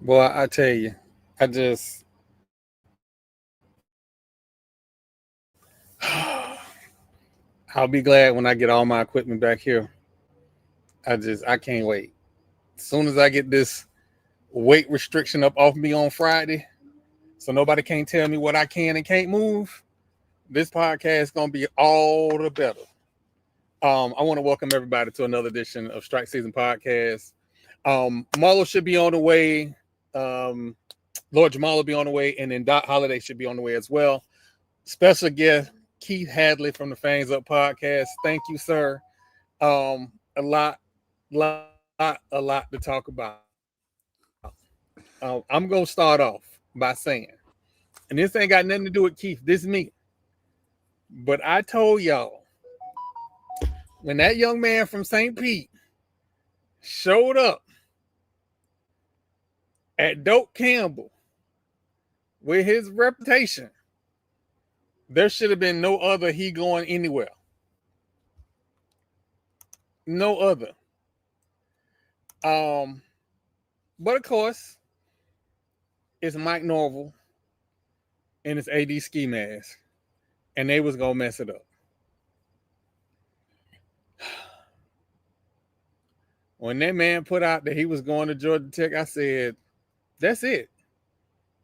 Boy, I tell you, I just I'll be glad when I get all my equipment back here. I can't wait. As soon as I get this weight restriction up off me on Friday, so nobody can't tell me what I can and can't move, this podcast is gonna be all the better. I want to welcome everybody to another edition of Strike Season Podcast. Marlo should be on the way. Lord Jamal will be on the way, and then Doc Holiday should be on the way as well. Special guest Keith Hadley from the Fangs Up Podcast. Thank you, sir. A lot to talk about. I'm gonna start off by saying, and this ain't got nothing to do with Keith. This is me. But I told y'all when that young man from St. Pete showed up at Doak Campbell with his reputation, there should have been no other he going anywhere. No other. But of course, it's Mike Norville and his AD ski mask, and they was gonna mess it up. When that man put out that he was going to Georgia Tech, I said, "That's it.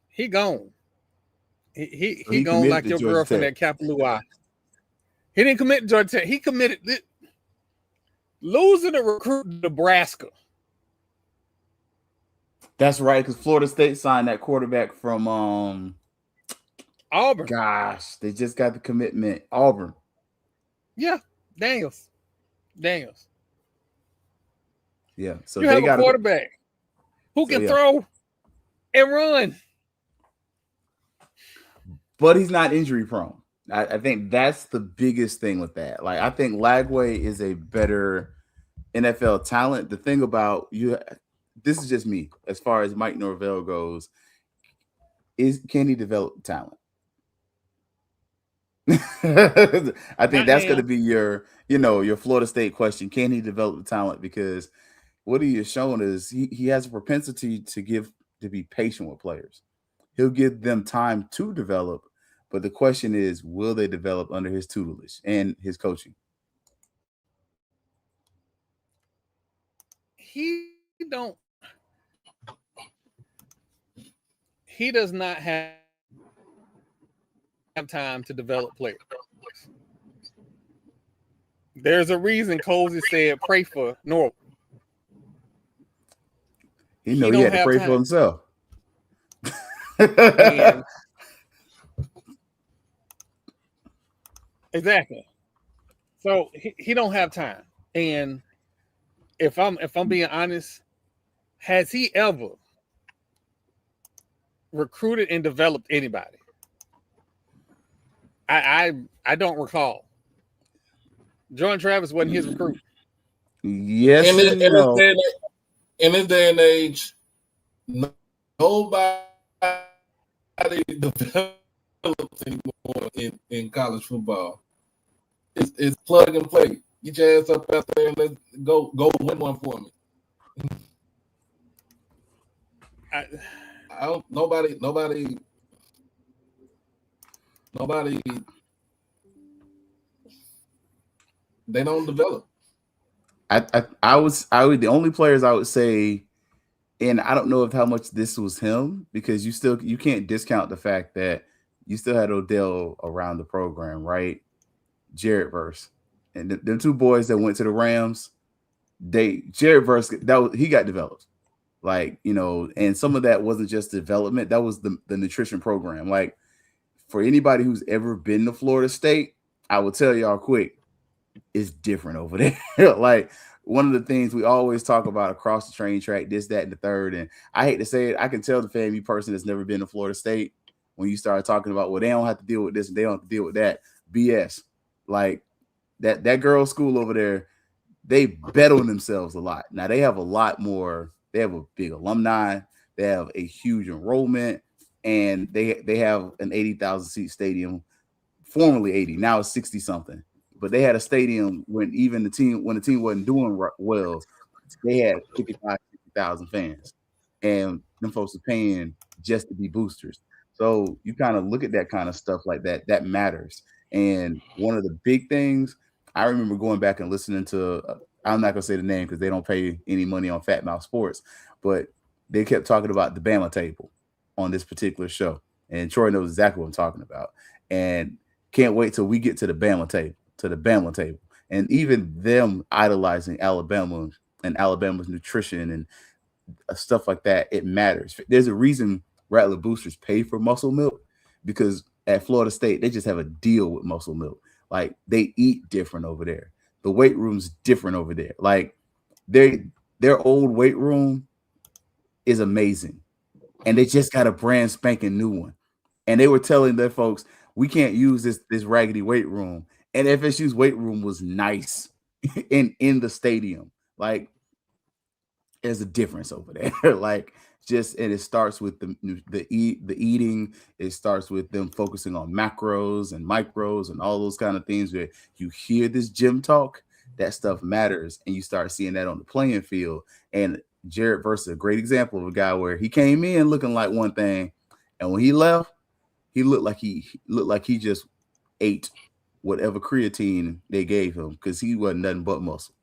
He gone. He gone like your girlfriend at Kapalua." He didn't commit to Georgia Tech. He committed losing a recruit to Nebraska. That's right, because Florida State signed that quarterback from Auburn. Gosh, they just got the commitment. Auburn. Yeah, Daniels. Yeah, so you have a quarterback who can throw and run, but he's not injury prone. I think that's the biggest thing with that. Like, I think Lagway is a better NFL talent. The thing about you, this is just me, as far as Mike Norvell goes, can he develop talent? I think that's going to be your Florida State question. Can he develop the talent? Because what he has shown is he has a propensity to be patient with players. He'll give them time to develop, but the question is, will they develop under his tutelage and his coaching? He does not have time to develop players. There's a reason Cozy said pray for Norwell. He had to pray for himself. Exactly. So he don't have time. And if I'm being honest, has he ever recruited and developed anybody? I don't recall. Jordan Travis wasn't his recruit. Yes, in this day and age, nobody develops anymore in college football. It's plug and play. Get your ass up out there and let's go win one for me. Nobody. They don't develop. I would the only players I would say, and I don't know how much this was him, because you can't discount the fact that you still had Odell around the program, right? Jared Verse and the two boys that went to the Rams, Jared Verse he got developed, and some of that wasn't just development, that was the nutrition program. Like, for anybody who's ever been to Florida State, I will tell y'all quick, it's different over there. Like, one of the things we always talk about across the train track, this, that, and the third. And I hate to say it, I can tell the FAMU person that's never been to Florida State when you start talking about, well, they don't have to deal with this and they don't have to deal with that. BS. Like, that girls' school over there, they bet on themselves a lot. Now, they have a lot more. They have a big alumni. They have a huge enrollment, and they have an 80,000 seat stadium, formerly 80, now it's 60 something. But they had a stadium when the team wasn't doing well, they had 55,000 fans. And them folks are paying just to be boosters. So you kind of look at that kind of stuff like that. That matters. And one of the big things I remember going back and listening to, I'm not gonna say the name because they don't pay any money on Fat Mouth Sports, but they kept talking about the Bama table on this particular show. And Troy knows exactly what I'm talking about. And can't wait till we get to the Bama table, and even them idolizing Alabama and Alabama's nutrition and stuff like that. It matters. There's a reason Rattler boosters pay for muscle milk, because at Florida State, they just have a deal with muscle milk. Like, they eat different over there. The weight room's different over there. Like, their old weight room is amazing. And they just got a brand spanking new one. And they were telling their folks, we can't use this raggedy weight room. And FSU's weight room was nice in the stadium. Like, there's a difference over there. Like, and it starts with the eating. It starts with them focusing on macros and micros and all those kind of things where you hear this gym talk, that stuff matters, and you start seeing that on the playing field. And Jared Verse is a great example of a guy where he came in looking like one thing, and when he left, he looked like he just ate whatever creatine they gave him, because he wasn't nothing but muscle.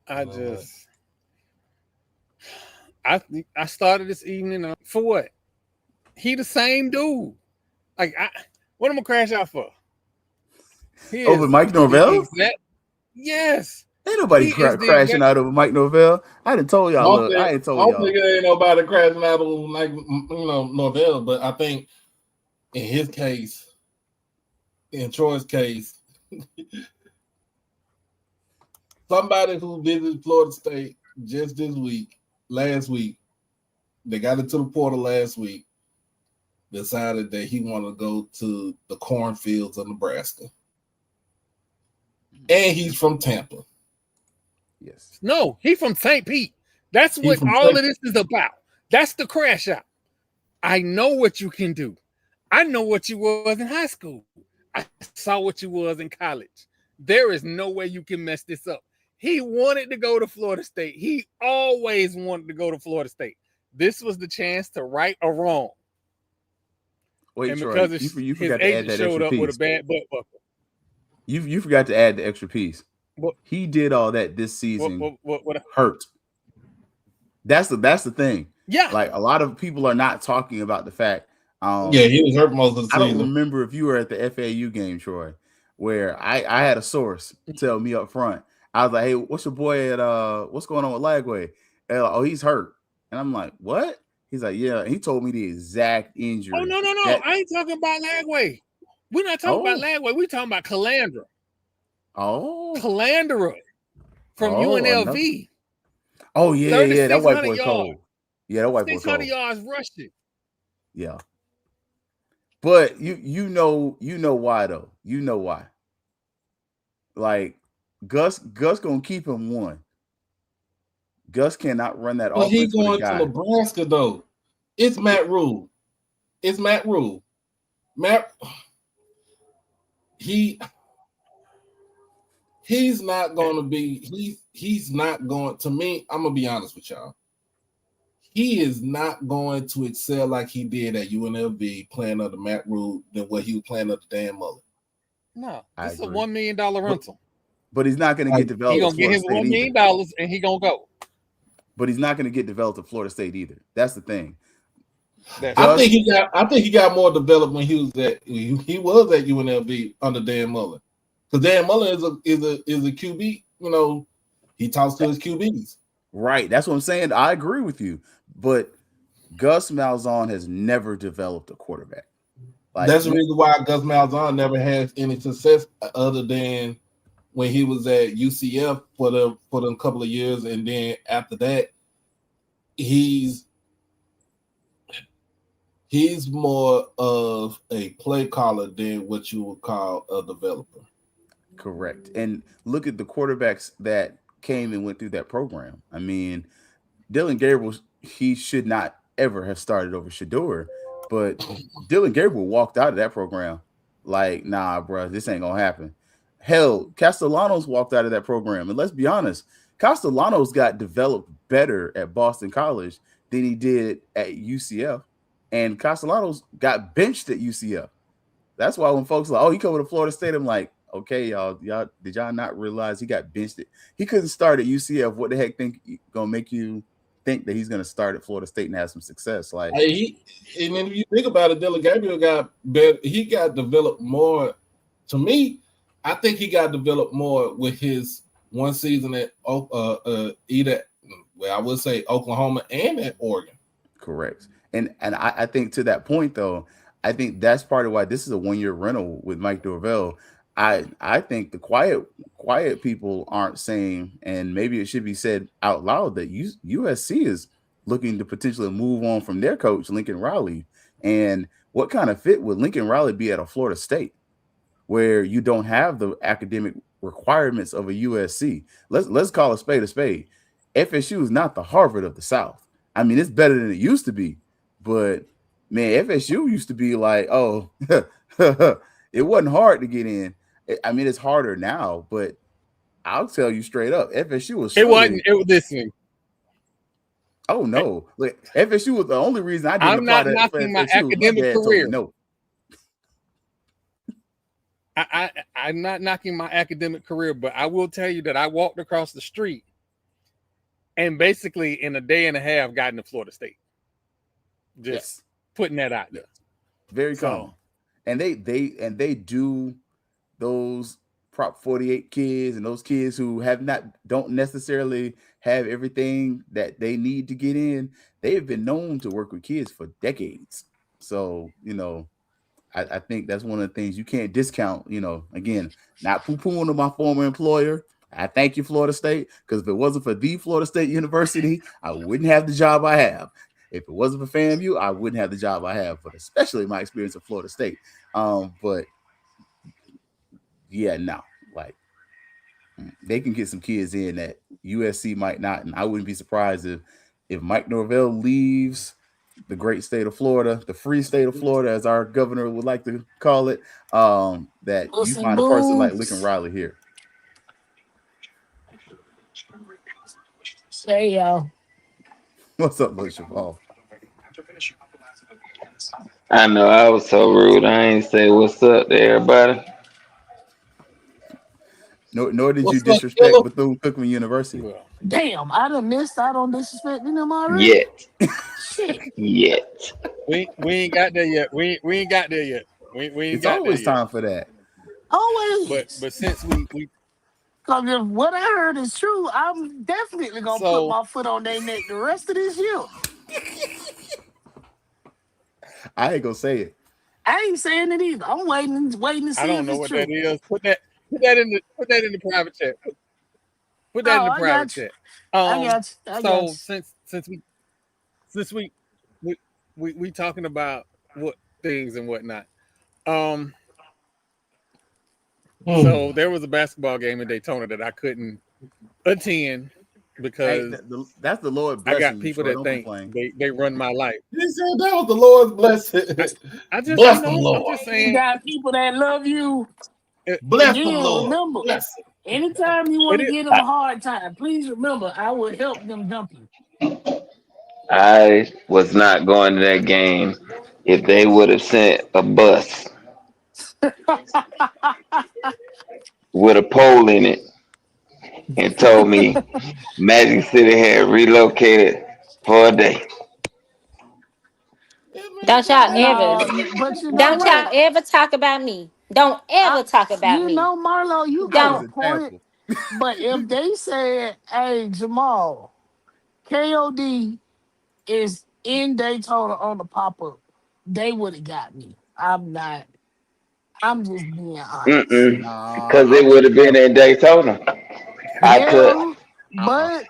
I started this evening for what? He the same dude. Like, what am I gonna crash out for? Over Mike Norvell? Yes. Ain't nobody crashing out over Mike Norvell. I done told y'all. I ain't told y'all. I don't think there ain't nobody crashing out over like Norvell, but I think in his case, in Troy's case, somebody who visited Florida State just last week, they got into the portal last week, decided that he wanted to go to the cornfields of Nebraska. And he's from Tampa. Yes. No, he's from St. Pete. That's what all of this is about. That's the crash out. I know what you can do. I know what you was in high school. I saw what you was in college. There is no way you can mess this up. He wanted to go to Florida State. He always wanted to go to Florida State. This was the chance to right a wrong. Wait, and Troy, because you forgot to add that showed extra up piece. with a bad butt buckle. You forgot to add the extra piece. He did all that this season. What hurt. That's the thing. Yeah. Like, a lot of people are not talking about the fact. He was hurt most of the season. I don't remember if you were at the FAU game, Troy, where I had a source tell me up front. I was like, hey, what's your boy at what's going on with Lagway? And like, oh, he's hurt. And I'm like, what? He's like, yeah. And he told me the exact injury. Oh, no. I ain't talking about Lagway. We're not talking about Lagway. We're talking about Calandra. Oh. Calandra from UNLV. Oh, yeah. That white boy cold. Yeah, that white boy cold. 600 yards rushing. Yeah. But you know why, though. You know why. Like, Gus gonna keep him one. Gus cannot run that offense. But he's going to Nebraska, though. It's Matt Rule. He's not going to be. He's not going to me. I'm gonna be honest with y'all. He is not going to excel like he did at UNLV playing under Matt Rule than what he was playing under Dan Mullen. No, this is a $1 million rental. But he's not going to get developed. He's going to get his $1 million and he's going to go. But he's not going to get developed at Florida State either. That's the thing. I think he got more developed when he was at UNLV under Dan Mullen. Because Dan Mullen is a QB. You know, he talks to his QBs. Right. That's what I'm saying. I agree with you. But Gus Malzahn has never developed a quarterback. Like, that's the reason why Gus Malzahn never had any success other than when he was at UCF for a couple of years, and then after that, he's more of a play caller than what you would call a developer. Correct. And look at the quarterbacks that came and went through that program. I mean, Dylan Gabriel, he should not ever have started over Shedeur, but Dylan Gabriel walked out of that program like, nah, bro, this ain't gonna happen. Hell, Castellanos walked out of that program, and let's be honest, Castellanos got developed better at Boston College than he did at UCF, and Castellanos got benched at UCF. That's why when folks are like, oh, he covered to Florida State, I'm like, okay, y'all, did y'all not realize he got benched? He couldn't start at UCF. What the heck gonna make you think that he's gonna start at Florida State and have some success? Like, and then if you think about it, Dylan Gabriel got better. He got developed more. To me, I think he got developed more with his one season at either, well, I would say Oklahoma and at Oregon. Correct. And I think to that point, though, I think that's part of why this is a 1-year rental with Mike Norvell. I think the quiet people aren't saying, and maybe it should be said out loud, that USC is looking to potentially move on from their coach, Lincoln Riley. And what kind of fit would Lincoln Riley be at a Florida State, where you don't have the academic requirements of a USC? Let's call a spade a spade. FSU is not the Harvard of the South. I mean, it's better than it used to be, but man, FSU used to be like, oh, it wasn't hard to get in. I mean, it's harder now, but I'll tell you straight up, FSU was. It wasn't. It was this thing. Oh no! Like, FSU was the only reason I didn't. I'm not knocking my academic career. No. I'm not knocking my academic career, but I will tell you that I walked across the street and basically in a day and a half got into Florida State. Just putting that out there. Very common. And they do those Prop 48 kids and those kids who don't necessarily have everything that they need to get in. They have been known to work with kids for decades. So, I think that's one of the things you can't discount. Again, not poo-pooing on my former employer. I thank you, Florida State, because if it wasn't for the Florida State University, I wouldn't have the job I have. If it wasn't for FAMU, I wouldn't have the job I have, but especially my experience at Florida State. But yeah, no, like they can get some kids in that USC might not, and I wouldn't be surprised if Mike Norvell leaves the great state of Florida, the free state of Florida, as our governor would like to call it, that you find a person like Lincoln Riley here. Hey, y'all. What's up, Bush Paul? I know I was so rude. I ain't say what's up to everybody. Nor did you disrespect Bethune-Cookman University. Damn, I done missed out on disrespecting them already. Yet. Shit. Yet. We ain't got there yet. We ain't got there yet. We ain't it's got always there time yet. for that. Always. But since we because if what I heard is true, I'm definitely gonna put my foot on their neck the rest of this year. I ain't gonna say it. I ain't saying it either. I'm waiting to see. I don't know what true. That is. Put that in the private chat. Put that in the private chat. I got you. Since we talking about what things and whatnot. So there was a basketball game in Daytona that I couldn't attend because that's the Lord blessing. I got people that think they run my life. He said that was the Lord's blessing. I just bless the Lord. I'm just saying, you got people that love you. Bless the Lord. Remember, anytime you want to give them a hard time, please remember I will help them dump you. I was not going to that game if they would have sent a bus with a pole in it and told me Magic City had relocated for a day. Don't y'all ever talk about me. Don't ever talk about me. You know, Marlo, you got a point. But if they said, hey, Jamal, KOD is in Daytona on the pop-up, they would have got me. I'm just being honest. Because it would have been in Daytona. But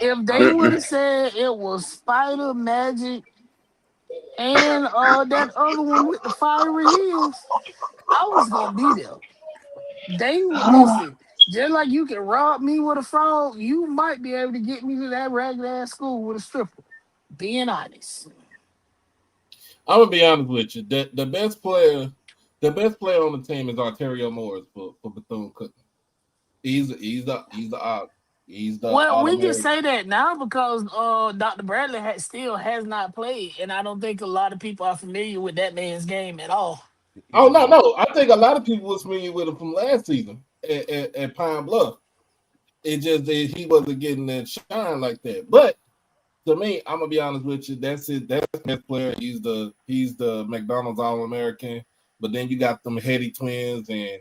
if they would have said it was Spider, Magic, and that other one with the fiery heels, I was gonna be there. They listen, just like you can rob me with a frog, you might be able to get me to that ragged ass school with a stripper. Being honest. I'm gonna be honest with you. The best player The best player on the team is Arterio Morris for Bethune-Cookman. He's the Well, we can All-American. say that now because Dr. Bradley still has not played, and I don't think a lot of people are familiar with that man's game at all. Oh no! I think a lot of people was familiar with him from last season at Pine Bluff. It just that he wasn't getting that shine like that. But to me, I'm gonna be honest with you. That's it. That's the best player. He's the McDonald's All-American. But then you got them Heady twins, and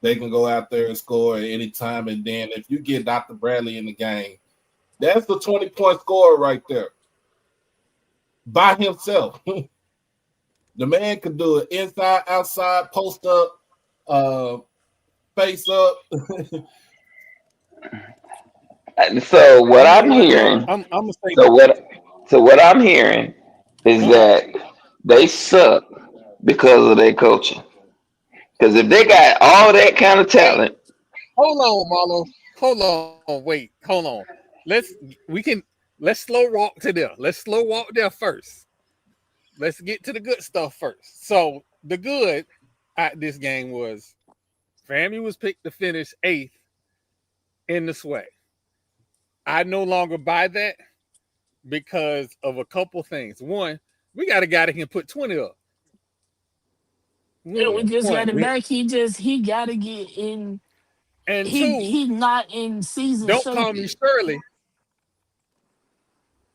they can go out there and score at any time. And then if you get Dr. Bradley in the game, that's the 20-point scorer right there by himself. The man can do it inside, outside, post up, face up. So what I'm hearing, I'm gonna say so what I'm hearing is that they suck because of their coaching. Because if they got all that kind of talent, hold on, Marlo. Hold on, wait, hold on. Let's slow walk to there. Let's slow walk there first. Let's get to the good stuff first. So the good at this game was FAMU was picked to finish 8th in the SWAC. I no longer buy that because of a couple things. One, we got a guy that can put 20 up. We just got him back. He got to get in. And he's not in season. Don't call me Shirley.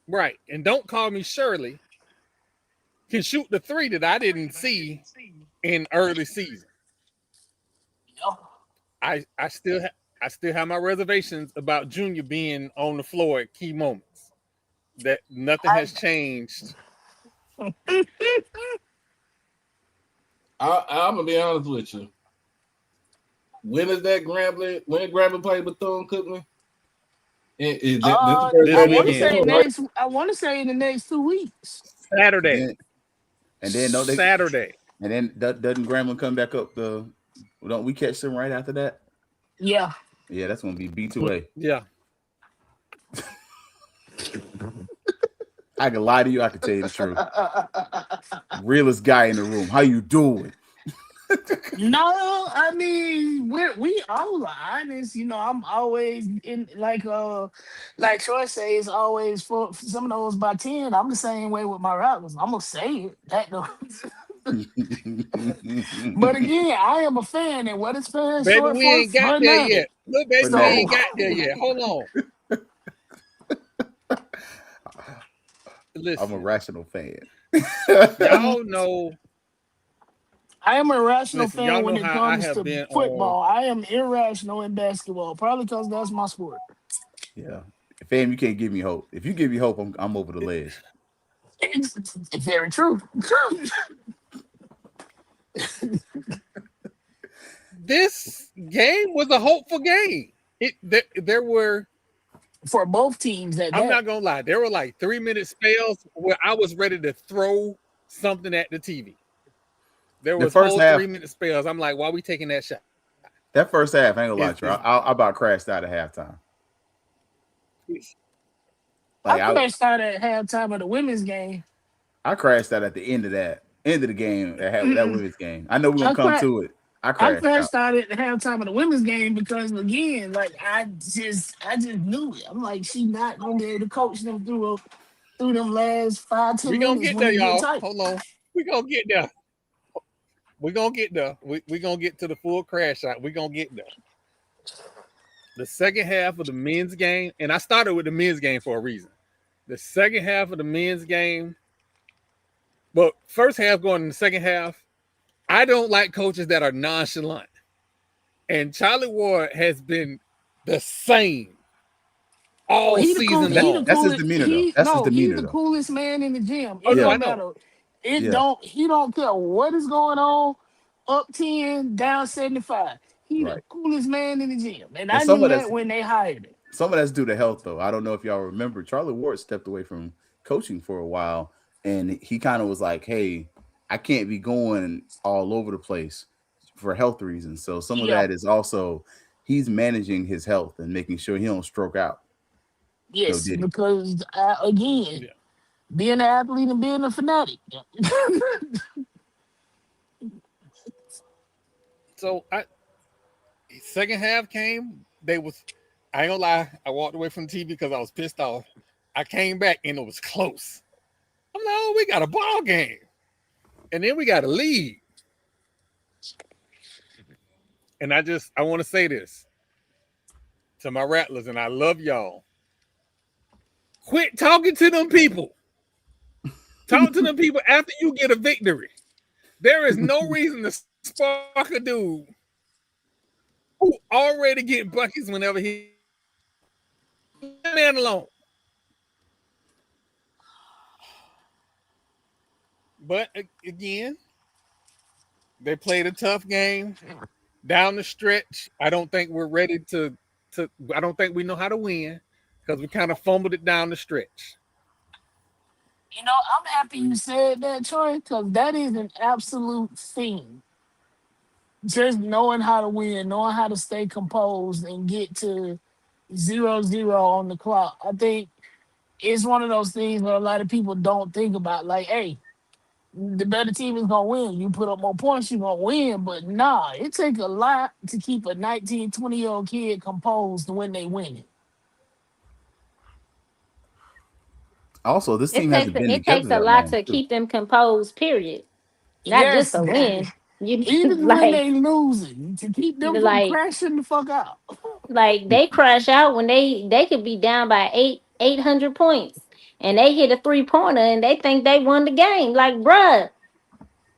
Right. And don't call me Shirley. Can shoot the 3 that I didn't see in early season. I still have my reservations about Junior being on the floor at key moments. That nothing has changed. I'm gonna be honest with you. When is that Grambling? When Grambling played Bethune-Cookman? I want to say in the next 2 weeks. Saturday. And then Saturday. And then doesn't Grambling come back up? Don't we catch them right after that? Yeah. Yeah, that's gonna be B2A. Yeah. I can lie to you. I can tell you the truth. Realest guy in the room. How you doing? No, I mean we all are honest. You know, I'm always in like Troy says, always for some of those by 10. I'm the same way with my rappers. I'm gonna say it. That though. But again, I am a fan, and what is fan baby, short we for? ain't got there yet. Look, baby, we ain't got there yet. Hold on. Listen, I'm a rational fan. Y'all know. I am a rational fan when it comes to football. I am irrational in basketball, probably because that's my sport. Yeah, fam, you can't give me hope. If you give me hope, I'm over the ledge. It's very true. This game was a hopeful game. There were for both teams. I'm not gonna lie. There were like 3-minute spells where I was ready to throw something at the TV. There was whole 3-minute spells. I'm like, why are we taking that shot? That first half, I ain't gonna lie to you. I about crashed out at halftime. Like, I crashed out at halftime of the women's game. I crashed out at the end of the game that women's game. I know we're gonna come to it. I crashed out at the halftime of the women's game because again, like I just knew it. I'm like, she's not gonna be able to coach them through them last 5-10 minutes. We gonna get there, y'all. Hold on. We gonna get there. We're gonna get there. We're gonna get to the full crash out. We're gonna get there. The second half of the men's game, and I started with the men's game for a reason. The second half of the men's game, but first half going in the second half, I don't like coaches that are nonchalant. And Charlie Ward has been the same all season long. That's his demeanor, though. That's his demeanor. He's the coolest man in the gym. It don't matter. He don't care what is going on, up 10, down 75. He's the coolest man in the gym. And I knew that when they hired him. Some of that's due to health, though. I don't know if y'all remember. Charlie Ward stepped away from coaching for a while, and he kind of was like, hey, I can't be going all over the place for health reasons. So some of that is also he's managing his health and making sure he don't stroke out. Yes, because, again, being an athlete and being a fanatic. So second half came. I ain't gonna lie. I walked away from the TV because I was pissed off. I came back and it was close. I'm like, oh, we got a ball game, and then we got a lead. And I want to say this to my Rattlers, and I love y'all. Quit talking to them people. Talk to them people after you get a victory. There is no reason to spark a dude who already get buckets whenever he man alone. But again, they played a tough game down the stretch. I don't think we're ready to I don't think we know how to win because we kind of fumbled it down the stretch. You know, I'm happy you said that, Troy, because that is an absolute thing. Just knowing how to win, knowing how to stay composed and get to 0-0 on the clock. I think it's one of those things where a lot of people don't think about. Like, hey, the better team is gonna win. You put up more points, you're gonna win. But nah, it takes a lot to keep a 19, 20-year-old kid composed when they win it. Also, this team hasn't been It together takes a that lot long, to too. keep them composed, period. Not just Yes, a win. You even when like they losing, to keep them from like crashing the fuck out. they crash out when they could be down by 800 points and they hit a 3-pointer and they think they won the game. Like, bruh,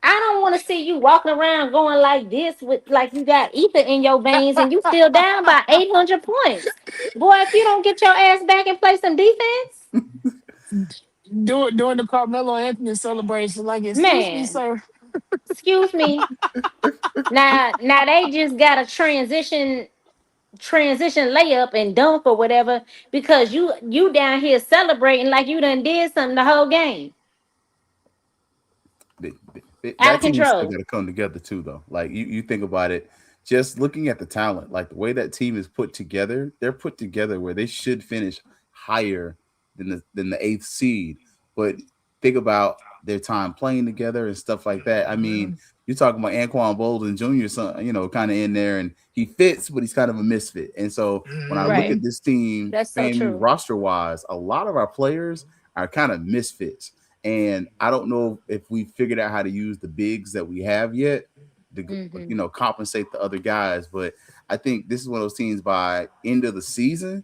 I don't want to see you walking around going like this with like you got ether in your veins and you still down by 800 points. Boy, if you don't get your ass back and play some defense, During the Carmelo Anthony celebration, like, excuse me, man, sir. excuse me. Now they just got a transition layup and dunk or whatever because you down here celebrating like you done did something the whole game. Out That of team still control. got to come together too, though. Like you think about it, just looking at the talent, like the way that team is put together, they're put together where they should finish higher than the eighth seed. But think about their time playing together and stuff like that. I mean, you're talking about Anquan Bolden Jr., kind of in there, and he fits, but he's kind of a misfit. And so when I look Right. at this team, That's so FAMU true. roster wise, a lot of our players are kind of misfits. And I don't know if we figured out how to use the bigs that we have yet to, compensate the other guys. But I think this is one of those teams by end of the season,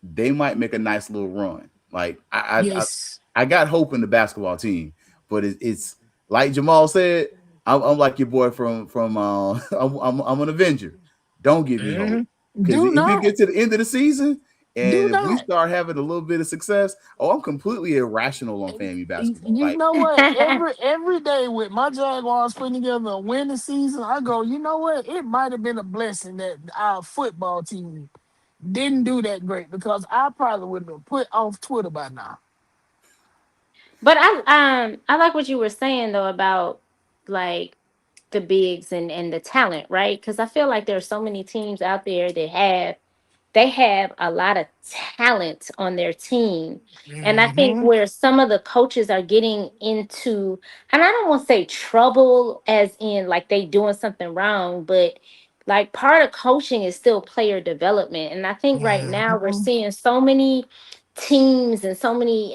they might make a nice little run. Like Yes. I got hope in the basketball team, but it's like Jamal said, I'm like your boy from I'm an Avenger. Don't give me hope because Do if we not. get to the end of the season Do and if we not. start having a little bit of success, I'm completely irrational on FAMU basketball. You Like know what? Every day with my Jaguars putting together a winning season, I go, you know what? It might have been a blessing that our football team didn't do that great because I probably would have been put off Twitter by now. But I like what you were saying though about like the bigs and the talent, right? Because I feel like there are so many teams out there that have a lot of talent on their team. And I think where some of the coaches are getting into, and I don't want to say trouble as in like they doing something wrong, but like part of coaching is still player development. And I think right now we're seeing so many teams and so many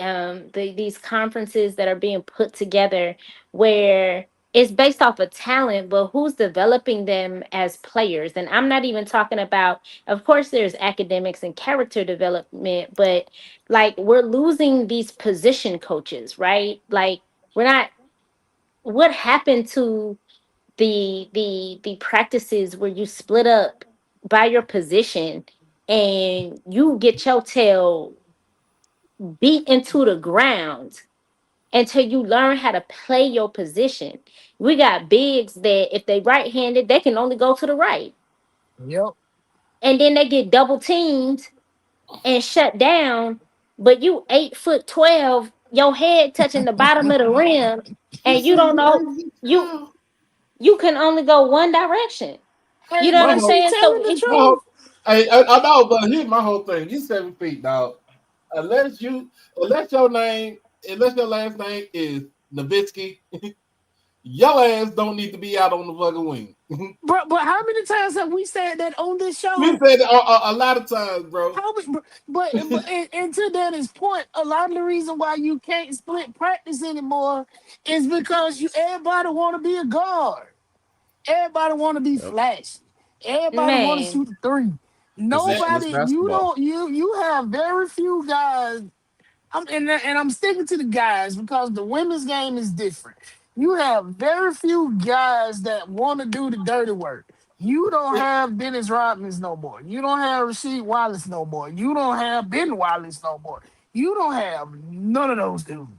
these conferences that are being put together where it's based off of talent, but who's developing them as players? And I'm not even talking about, of course, there's academics and character development, but like we're losing these position coaches, right? Like we're not. What happened to the practices where you split up by your position and you get your tail beat into the ground until you learn how to play your position? We got bigs that if they right-handed, they can only go to the right. Yep. And then they get double teamed and shut down, but you 8'12", your head touching the bottom of the rim, You and you say don't you know ain't you you can only go one direction. You Hey, know what my I'm is she whole, saying? So telling the it, my whole, truth? I know, but here's my whole thing. You 7 feet, dog. Unless your last name is Nowitzki, Your ass don't need to be out on the fucking wing. But how many times have we said that on this show? We said it a lot of times, bro. But and to Danny's point, a lot of the reason why you can't split practice anymore is because everybody want to be a guard. Everybody want to be Yep. flashy. Everybody want to Man, shoot the three. Positionless Nobody, basketball. you have very few guys. I'm sticking to the guys because the women's game is different. You have very few guys that want to do the dirty work. You don't have Dennis Rodman no more. You don't have Rasheed Wallace no more. You don't have Ben Wallace no more. You don't have none of those dudes.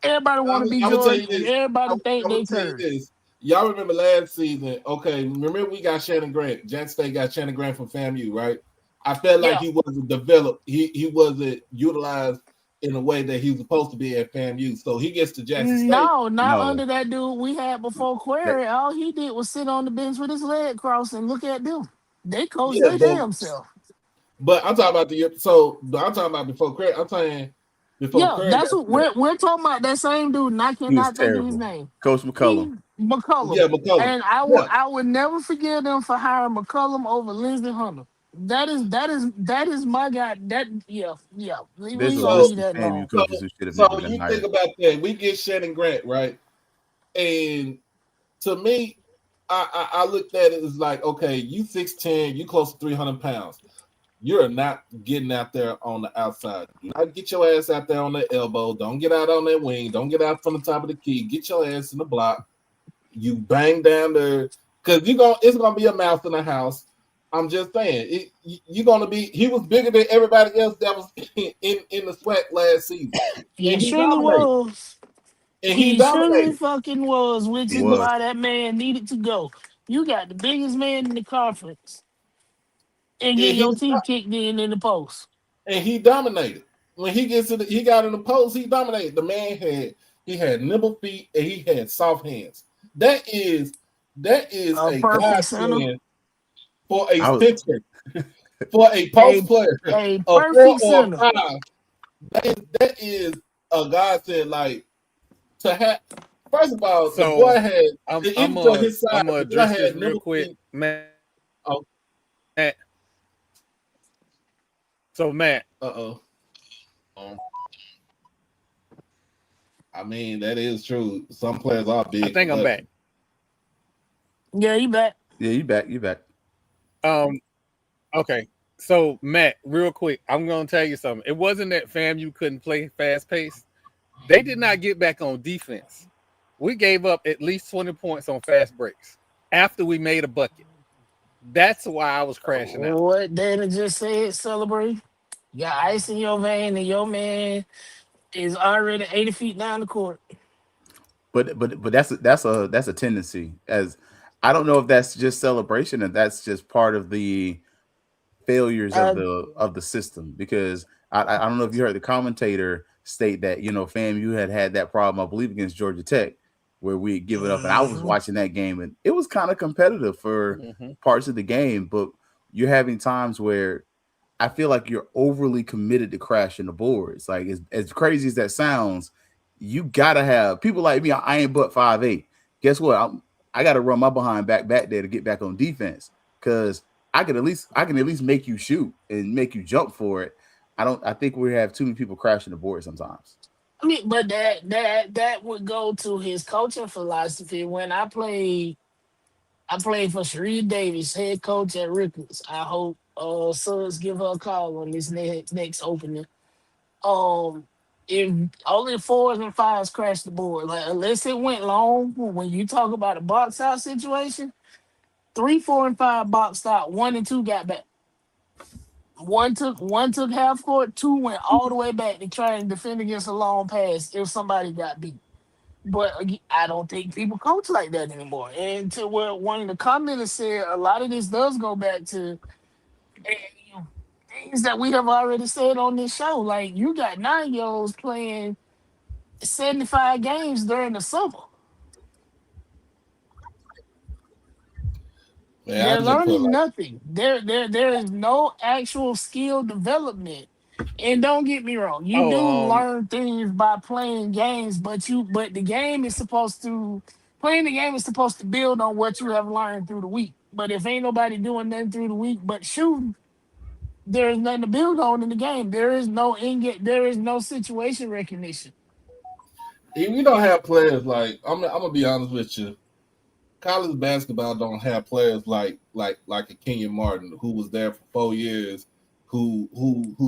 Everybody want to be I'm gonna tell you Jordan, and this. everybody think I'm they gonna tell you Curry. this. Y'all remember last season? Okay, remember we got Shannon Grant. Jackson State got Shannon Grant from FAMU, right? I felt like Yeah. he wasn't developed. He wasn't utilized in a way that he was supposed to be at FAMU. So he gets to Jackson State. No, not No. under that dude we had before That, Query. All he did was sit on the bench with his leg crossed and look at them. They coached Yeah, their damn self. but I'm talking about I'm talking about before Craig. I'm saying before Yeah, Craig that's got what there. we're talking about. That same dude, and I he was cannot think of his terrible. name. Coach McCullum. McCullum. Yeah, McCollum. And Yeah, I would never forgive them for hiring McCullum over Lindsey Hunter. That is my guy. Yeah. We There's ain't a gonna so list leave of that FAMU alone. coaches who should have never so been you think hired. about that. We get Shannon Grant, right? And to me, I looked at it as like, okay, you 6'10", you close to 300 pounds. You're not getting out there on the outside. Do not get your ass out there on the elbow. Don't get out on that wing. Don't get out from the top of the key. Get your ass in the block. You bang down there because it's gonna be a mouth in the house. I'm just saying, you're gonna be. He was bigger than everybody else that was in the SWAC last season, He and he surely dominated. was. And he He surely dominated. fucking was, which He is was. why that man needed to go. You got the biggest man in the conference and get And your he teeth kicked in the post. and he dominated. When he got in the post, he dominated. The man had nimble feet and he had soft hands. That is A a perfect center. godsend for a I was center, for a A post player, a a 4 perfect or a center. 5. That is a godsend. Like to have. First of all, the boy So had even for his size, I'm gonna the boy address this had real nimble quick, feet. Matt. Oh, So Matt, uh-oh. I mean, that is true. Some players are I big, think I'm but back. Yeah, you bet. yeah, you back. You back. Okay. So Matt, real quick, I'm gonna tell you something. It wasn't that FAMU couldn't play fast pace. They did not get back on defense. We gave up at least 20 points on fast breaks after we made a bucket. That's why I was crashing out. What Dana just said, celebrate. You got ice in your vein, and your man is already 80 feet down the court. But that's a tendency. As I don't know if that's just celebration and that's just part of the failures Uh, of the system, because I don't know if you heard the commentator state that FAMU had that problem, I believe, against Georgia Tech, where we had given up, and I was mhm. watching that game and it was kind of competitive for Mm-hmm. parts of the game, but you're having times where I feel like you're overly committed to crashing the boards. Like as crazy as that sounds, you gotta have people like me. I ain't but 5'8". Guess what? I got to run my behind back there to get back on defense, because I can at least make you shoot and make you jump for it. I think we have too many people crashing the board sometimes. I mean, but that would go to his coaching philosophy. When I played for Sheree Davis, head coach at Ricketts. I hope Suggs give her a call on this next opening. Um, if only fours and fives crash the board, like unless it went long, when you talk about a box out situation, 3, 4, and 5 boxed out. 1 and 2 got back. One took half court. 2 went all the way back to try and defend against a long pass if somebody got beat. But I don't think people coach like that anymore. And to where one of the commenters said, a lot of this does go back to eh, things that we have already said on this show. Like you got 9-year-olds playing 75 games during the summer. man, I They're just put learning like nothing. There is no actual skill development And don't get me wrong, you do learn things by playing games, but the game is supposed to playing the game is supposed to build on what you have learned through the week. But if ain't nobody doing nothing through the week but shooting, there is nothing to build on in the game. There is no there is no situation recognition. If you don't have players like I'm gonna be honest with you, college basketball don't have players like a Kenyon Martin who was there for 4 years, who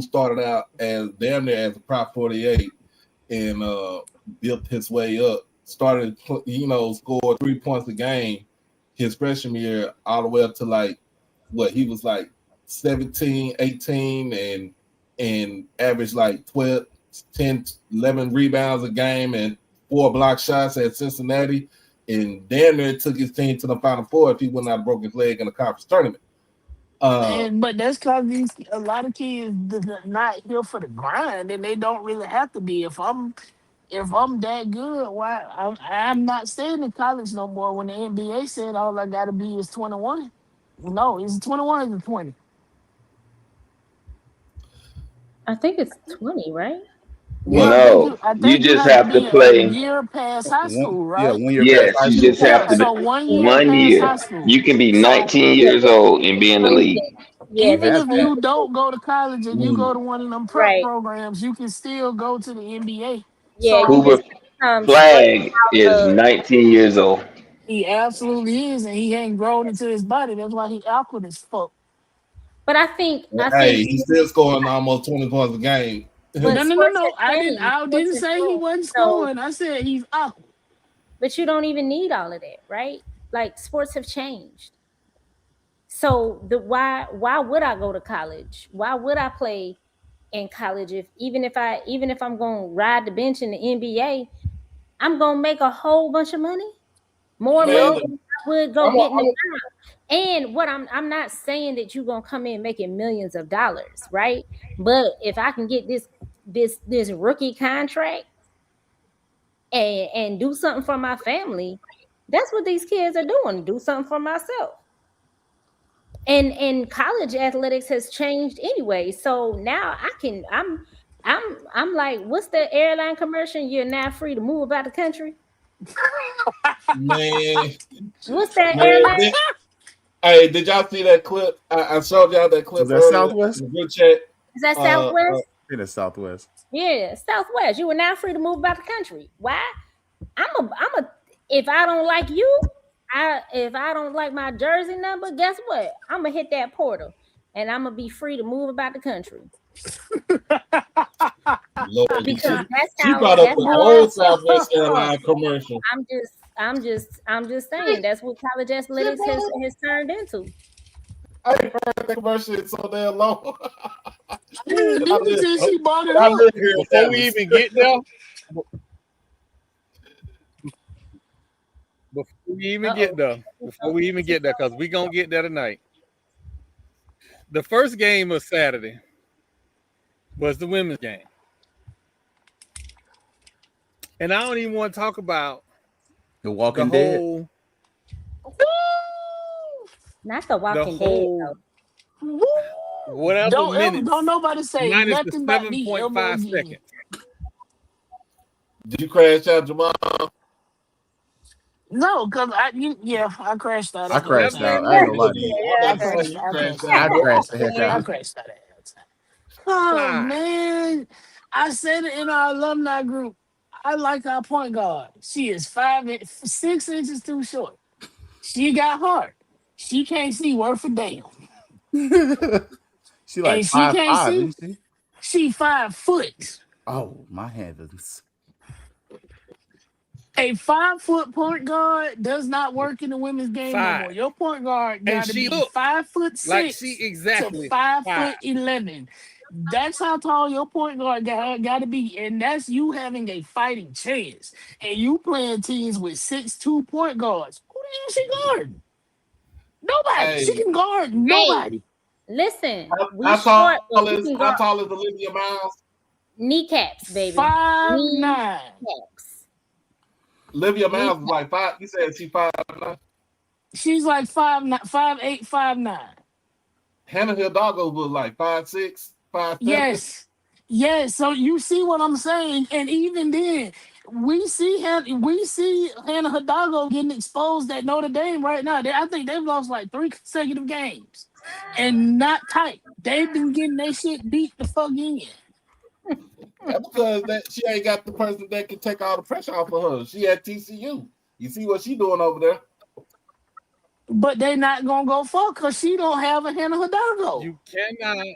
started out as damn near as a Prop 48 and built his way up. Started, scored 3 points a game his freshman year all the way up to like what he was like 17, 18 and averaged like 12, 10, 11 rebounds a game and 4 block shots at Cincinnati. And damn near took his team to the Final Four if he would not broke his leg in the conference tournament. But that's because a lot of kids not here for the grind, and they don't really have to be. If I'm that good, why I'm not staying in college no more? When the NBA said all I gotta be is 21. No, is it 21 or is it 20? I think it's 20, right? Yeah, No, I you think you just have to have to be a play. year past high school, Yeah, right? 1 year past Yes, high you school. just have Yeah. to So be 1 year 1 past year. high school. You can be So 19 years old and be in the league. Yeah, even they if Have you changed it. don't go to college and you go to one of them prep Right. programs, you can still go to the NBA. Yeah, you So Cooper just straight Flag out is of 19 years old. he absolutely is, and he ain't grown into his body. That's why he awkward as fuck. but I think Hey, he's still scoring almost 20 points a game. but sports No. have changed. I Sports didn't have say he changed. wasn't So, scoring. I said he's awkward. but you don't even need all of that, right? Like sports have changed. So why would I go to college? Why would I play in college if even if I'm gonna ride the bench in the NBA, I'm gonna make a whole bunch of money, more money Man, than I would go I'm, get in the I'm job. And what I'm not saying that you're gonna come in making millions of dollars, right? But if I can get this rookie contract and do something for my family, that's what these kids are doing. Do something for myself. And college athletics has changed anyway. So now I'm like, what's the airline commercial? You're now free to move about the country. man, What's that man. airline? Hey, did y'all see that clip? I showed y'all that clip Was that earlier Southwest? in the group chat. Is that Uh, Southwest? It is Southwest. Yeah, Southwest. You are now free to move about the country. Why? I'm a if I don't like you, if I don't like my jersey number, guess what? I'm gonna hit that portal and I'm gonna be free to move about the country. Lord, Because she brought up the old Southwest that's Airline commercial. I'm just saying that's what college athletics has turned into. I ain't heard that commercial in so damn long. She bought it I up. live here in Before we Dallas. even get there, before we even get there, because we're gonna get there tonight. The first game of Saturday was the women's game. And I don't even want to talk about The the Walking Dead. whole Not the Walking whole Dead. whatever minutes Don't nobody say minus the nothing about me ever 7.5 again. seconds. Did you crash out, Jamal? No, because I crashed out. I at crashed halftime. out. I ain't gonna lie to you. Yeah, I'm about to say you crashed I out. crashed the heck I out. crashed out at halftime. Oh man, I said it in our alumni group. I like our point guard. She is 6 inches too short. She got heart. She can't see worth a damn. She like And she 5'5", can't see. isn't she? She 5 foot. Oh, my heavens. A 5 foot point guard does not work in the women's game no more. 5. Your point guard And got to she be looked 5'6" like she exactly to 5 5. foot 11. That's how tall your point guard got to be, and that's you having a fighting chance. And you playing teams with 6'2" point guards. Who the hell she guarding? Nobody. She Hey, can guard nobody. Listen, we how short, but tall we is can how go tall is Olivia Miles? kneecaps, baby. 5'9". Kneecaps. Olivia Miles is like 5. You said she 5'9". She's like 5'8", 5'9". Hannah Hidalgo was like 5'6", 5'7". Yes. Yeah, so you see what I'm saying, and even then, we see Hannah Hidalgo getting exposed at Notre Dame right now. I think they've lost like 3 consecutive games, and not tight. They've been getting their shit beat the fuck in. That's because she ain't got the person that can take all the pressure off of her. She at TCU. You see what she doing over there? But they not gonna go for because she don't have a Hannah Hidalgo. You cannot.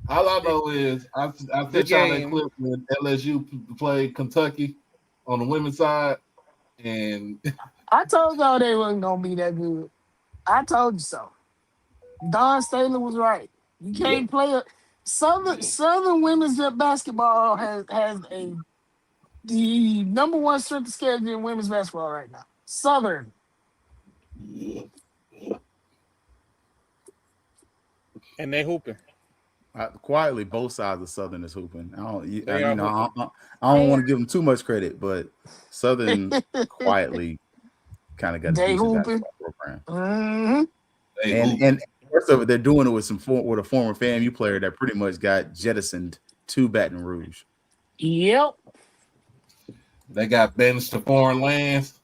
All I know is I sent y'all that clip when LSU played Kentucky on the women's side, and I told y'all they wasn't gonna be that good. I told you so. Don Staley was right. You can't play a Southern women's basketball has the number one strength of schedule in women's basketball right now. Southern. And they hooping. Quietly, both sides of Southern is hooping. I don't They want to give them too much credit, but Southern quietly kind of got a They decent hooping. basketball program. Mm-hmm. And first of it, they're doing it with a former FAMU player that pretty much got jettisoned to Baton Rouge. Yep. they got banished to foreign lands.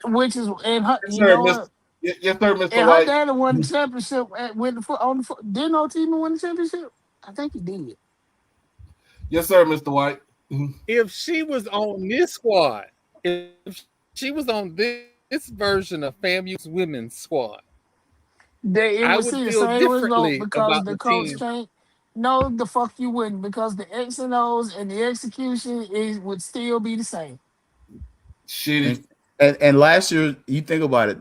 Which is and her, Yes, you sir, know what? Yes, sir, Mr. And her White. daddy won the championship didn't Otima win the championship? I think he did. Yes, sir, Mr. White. If she was on this squad, if she was on this version of FAMU's women's squad, It I would would see the feel same result differently because about the the coach team. can't. No, the fuck you wouldn't because the X and O's and the execution would still be the same. Shitty. And last year, you think about it,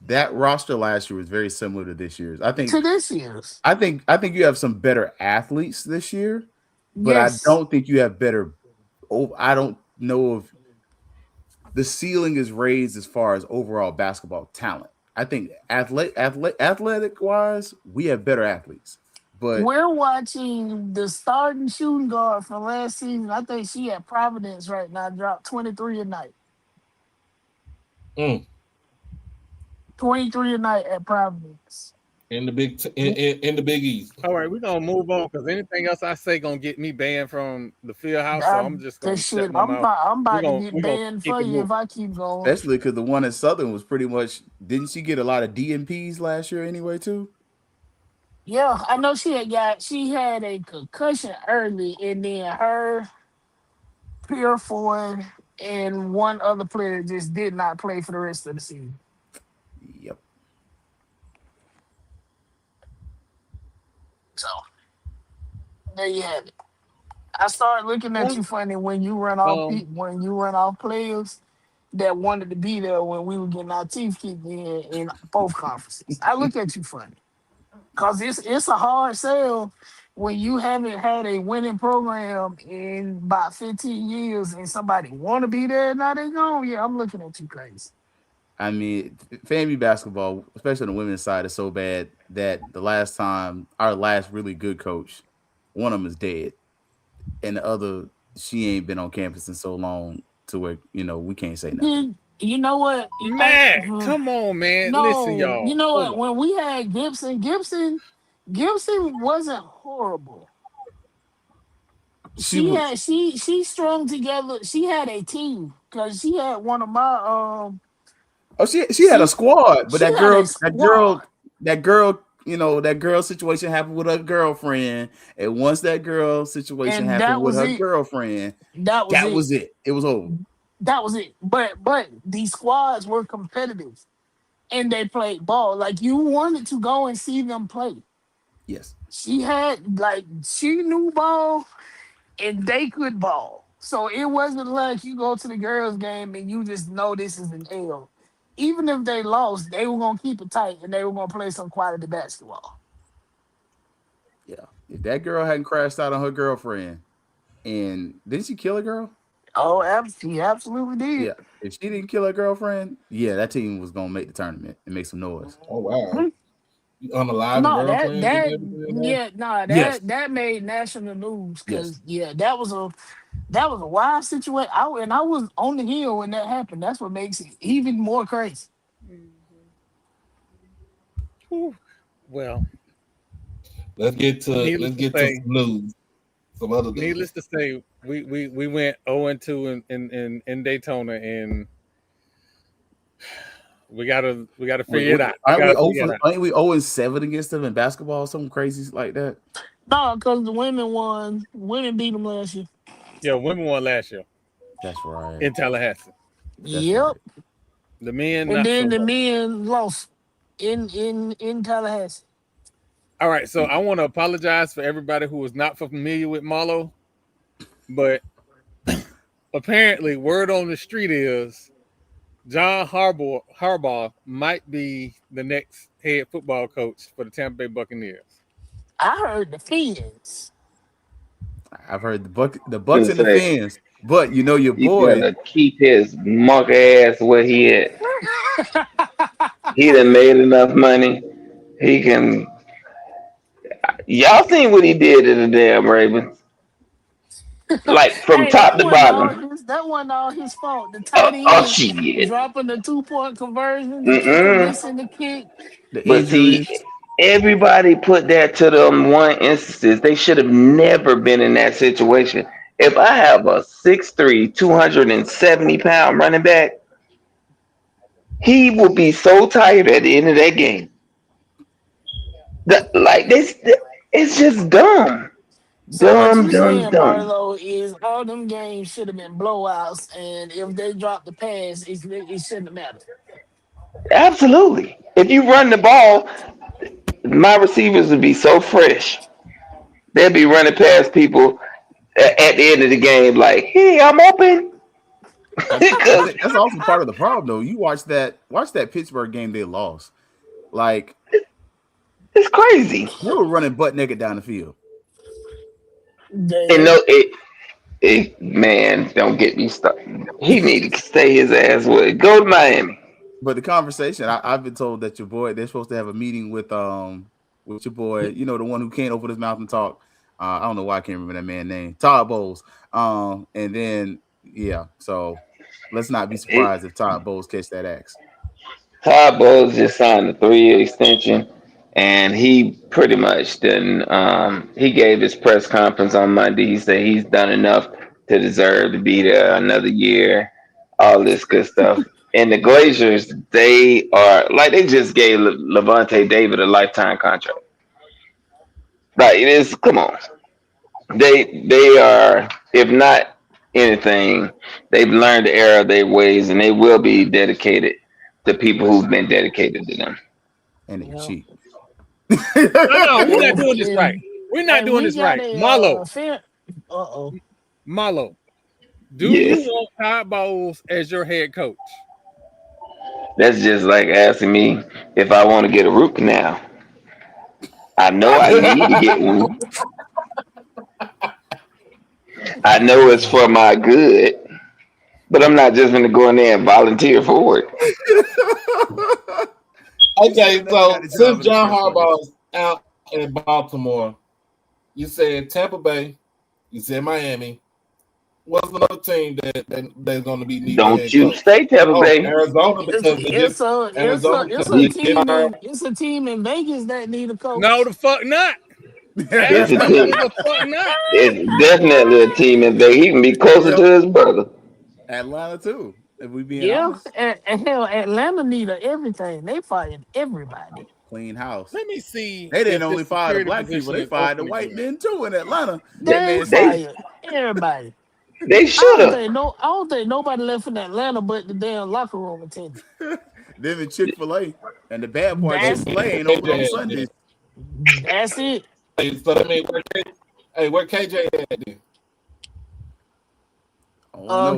that roster last year was very similar to this year's. I think To this year's, I think you have some better athletes this year, but I yes. don't think you have better. I don't know if the ceiling is raised as far as overall basketball talent. I think athletic wise, we have better athletes, but We're watching the starting shooting guard from last season. I think she at Providence right now, dropped 23 a night. 23 a night at Providence. In the Big East. All right, we're gonna move on because anything else I say gonna get me banned from the field house. So I'm just gonna This shut shit, my mouth. I'm about to get We're gonna banned keep for it you if moving. I keep going. especially because the one at Southern was pretty much. Didn't she get a lot of DMPs last year anyway too? Yeah, I know she had a concussion early, and then her, Pierre Ford, and one other player just did not play for the rest of the season. Yep. So there you have it. I started looking at you funny when you run off players that wanted to be there when we were getting our teeth kicked in both conferences. I look at you funny because it's a hard sell when you haven't had a winning program in about 15 years and somebody want to be there, now they gone. Yeah, I'm looking at you crazy. I mean, FAMU basketball, especially on the women's side, is so bad that the last time our last really good coach, one of them is dead, and the other, she ain't been on campus in so long to where we can't say nothing. You know what? Matt, come on, man. Listen, No, y'all. you know Hold what? on. When we had Gibson wasn't horrible. She strung together. She had a team because she had one of my Oh, she had a squad, but she that had a girl, squad. that girl situation happened with her girlfriend, and once that girl situation And happened that with was her it. girlfriend, That was that it. was it. It was over. That was it. But these squads were competitive and they played ball. Like you wanted to go and see them play. Yes. She knew ball and they could ball. So it wasn't like you go to the girls' game and you just know this is an L. Even if they lost, they were gonna keep it tight and they were gonna play some quality basketball. Yeah. If that girl hadn't crashed out on her girlfriend, and didn't she kill a girl? Oh, he absolutely did. Yeah. If she didn't kill her girlfriend, yeah, that team was gonna make the tournament and make some noise. Oh wow. You unalive a No, that girlfriend? that Did yeah, no, Yes. that made national news Yes. because that was a wild situation. I was on the hill when that happened. That's what makes it even more crazy. Whew. Well, let's get to some news. Some other news. Needless to say, we went 0-2 in Daytona, and we gotta figure it out. Ain't we 0-7 against them in basketball? Something crazy like that. No, because the women won. Women beat them last year. Yeah, women won last year. That's right. In Tallahassee. Yep. Right. The men, and then so the men lost in Tallahassee. All right, so I want to apologize for everybody who was not familiar with Marlo, but apparently word on the street is John Harbaugh might be the next head football coach for the Tampa Bay Buccaneers. I heard the Fins. I've heard the Bucks and the Fins, but you know your boy. He better keep his monk ass where he at. He done made enough money. He can. Y'all seen what he did to the damn Ravens? Like from top to bottom. That wasn't all his fault. The tight end Shit. dropping the 2-point conversion, the kicker missing the kick. The but injuries. see, everybody put that to them one instances. They should have never been in that situation. If I have a 6'3", 270-pound running back, he will be so tired at the end of that game. It's just dumb. So what you Dumb. saying, Marlo, is all them games should have been blowouts, and if they dropped the pass, it shouldn't have mattered. Absolutely. If you run the ball, my receivers would be so fresh. They'd be running past people at the end of the game like, hey, I'm open. That's also part of the problem, though. You watch that Pittsburgh game they lost. Like, it's crazy. They were running butt naked down the field. And man, don't get me started. He need to stay his ass with. Go to Miami. But the conversation, I've been told that your boy, they're supposed to have a meeting with your boy, you know, the one who can't open his mouth and talk. I don't know why I can't remember that man's name, Todd Bowles. And then so let's not be surprised if Todd Bowles catch that axe. Todd Bowles just signed a 3-year extension. And he pretty much didn't. He gave his press conference on Monday. He said he's done enough to deserve to be there another year. All this good stuff. And the Glazers, they just gave Levante David a lifetime contract. Like it is. Come on, they are. If not anything, they've learned the error of their ways, and they will be dedicated to people who've been dedicated to them. And they cheat. No, we're not doing this right. We're not doing this right. Marlo. Marlo, do you want Todd Bowles as your head coach? That's just like asking me if I want to get a root canal. I know I need to get one. I know it's for my good, but I'm not just going to go in there and volunteer for it. Okay, so since John Harbaugh is out in Baltimore, you said Tampa Bay, you said Miami. What's another team that's going to be needed? Don't you say Tampa Bay? Arizona, because it's a team in Vegas that need a coach. No, the fuck not. It's a team. It's definitely a team in Vegas. He can be closer to his brother. Atlanta too. If we be honest. And hell, Atlanta need everything. They fired everybody. Clean house. Let me see. They didn't only fire the black people; they fired the white men too in Atlanta. They fired everybody. They should have. I don't think nobody left in Atlanta but the damn locker room attendant. Them and Chick-fil-A, and the bad part, Chick-fil-A ain't open on Sundays. That's it. So that means where KJ at then?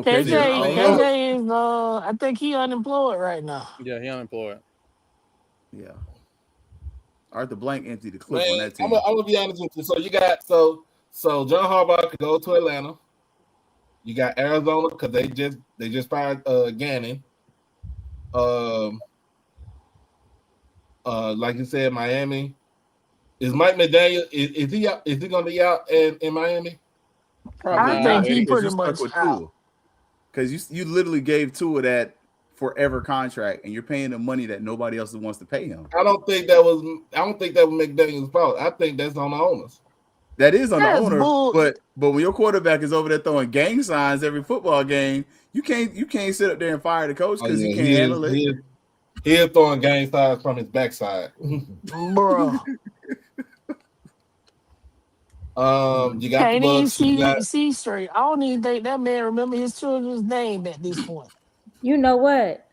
KJ is I think he unemployed right now. Yeah, he unemployed. Yeah. Arthur Blank emptied the clip on that team. I'm gonna be honest with you. So you got so John Harbaugh could go to Atlanta. You got Arizona because they just fired Gannon. Like you said, Miami. Is Mike McDaniel is he gonna be out in Miami? I think he pretty much out. Because you literally gave Tua that forever contract, and you're paying him money that nobody else wants to pay him. I don't think that was McDaniel's fault. I think that's on the owners. That is on the That's owner, bull. but when your quarterback is over there throwing gang signs every football game, you can't sit up there and fire the coach because he can't handle it. He is throwing gang signs from his backside. Bro. You got Can't the even Bucks. see straight. I don't even think that man remember his children's name at this point. You know what?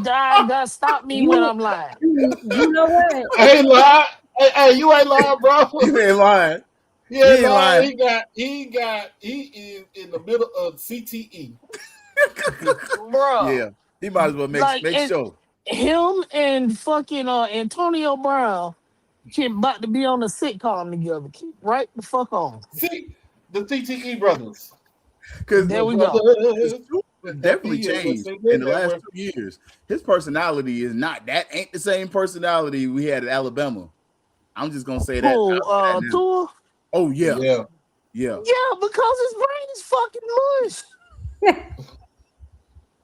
That stop me when I'm lying. You know what? I ain't lying. Hey, you ain't lying, bro. You ain't lying. He ain't lying. He is in the middle of CTE. Bro. Yeah, he might as well make sure. Him and fucking Antonio Brown about to be on a sitcom together. Keep right the fuck on. See, the CTE brothers. Because there we go. Definitely changed in the last 2 years. His personality is not that. Ain't the same personality we had at Alabama. I'm just gonna say that. Tua? Oh yeah. Yeah, because his brain is fucking mush.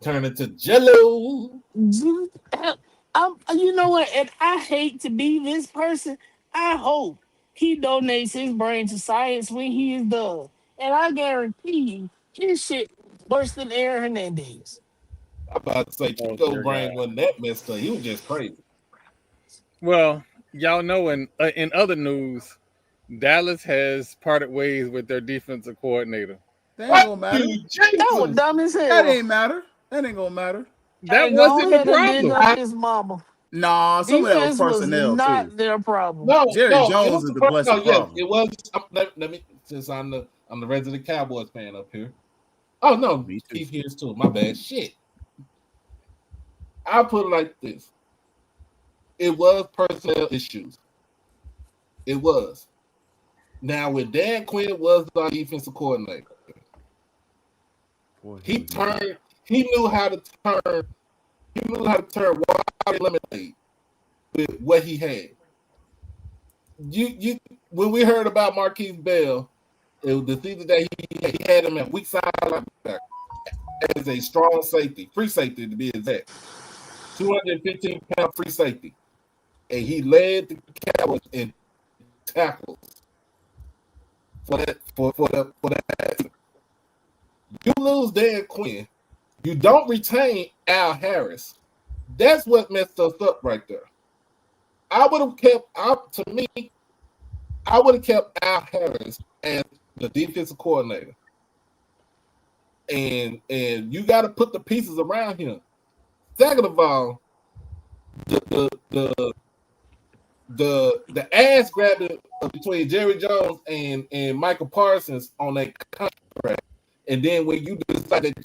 Turn it to jello. You know what? And I hate to be this person. I hope he donates his brain to science when he is done. And I guarantee you, his shit worse than Aaron Hernandez. I'm about to say Chico's brain wasn't that messed up. He was just crazy. Well, y'all know in other news, Dallas has parted ways with their defensive coordinator. That ain't gonna matter. That was dumb as hell. That ain't matter. That ain't gonna matter. That wasn't the problem. His mama. Nah, some of that was personnel not too. their problem. Jerry Jones is the blessed problem. It was. Let me, since I'm the resident Cowboys fan up here. Oh no, Keith here's too. My bad. Shit. I'll put it like this. It was personnel issues. It was. Now, when Dan Quinn was our defensive coordinator, he knew how to turn wide lemonade with what he had. When we heard about Marquise Bell, it was the season that he had him at weak side linebacker as a strong safety, free safety to be exact, 215-pound free safety, and he led the Cowboys in tackles for that. You lose Dan Quinn, you don't retain Al Harris. That's what messed us up right there. I would have kept Al Harris as the defensive coordinator. And you got to put the pieces around him. Second of all, the ass grabbing between Jerry Jones and Michael Parsons on that contract, and then when you decide that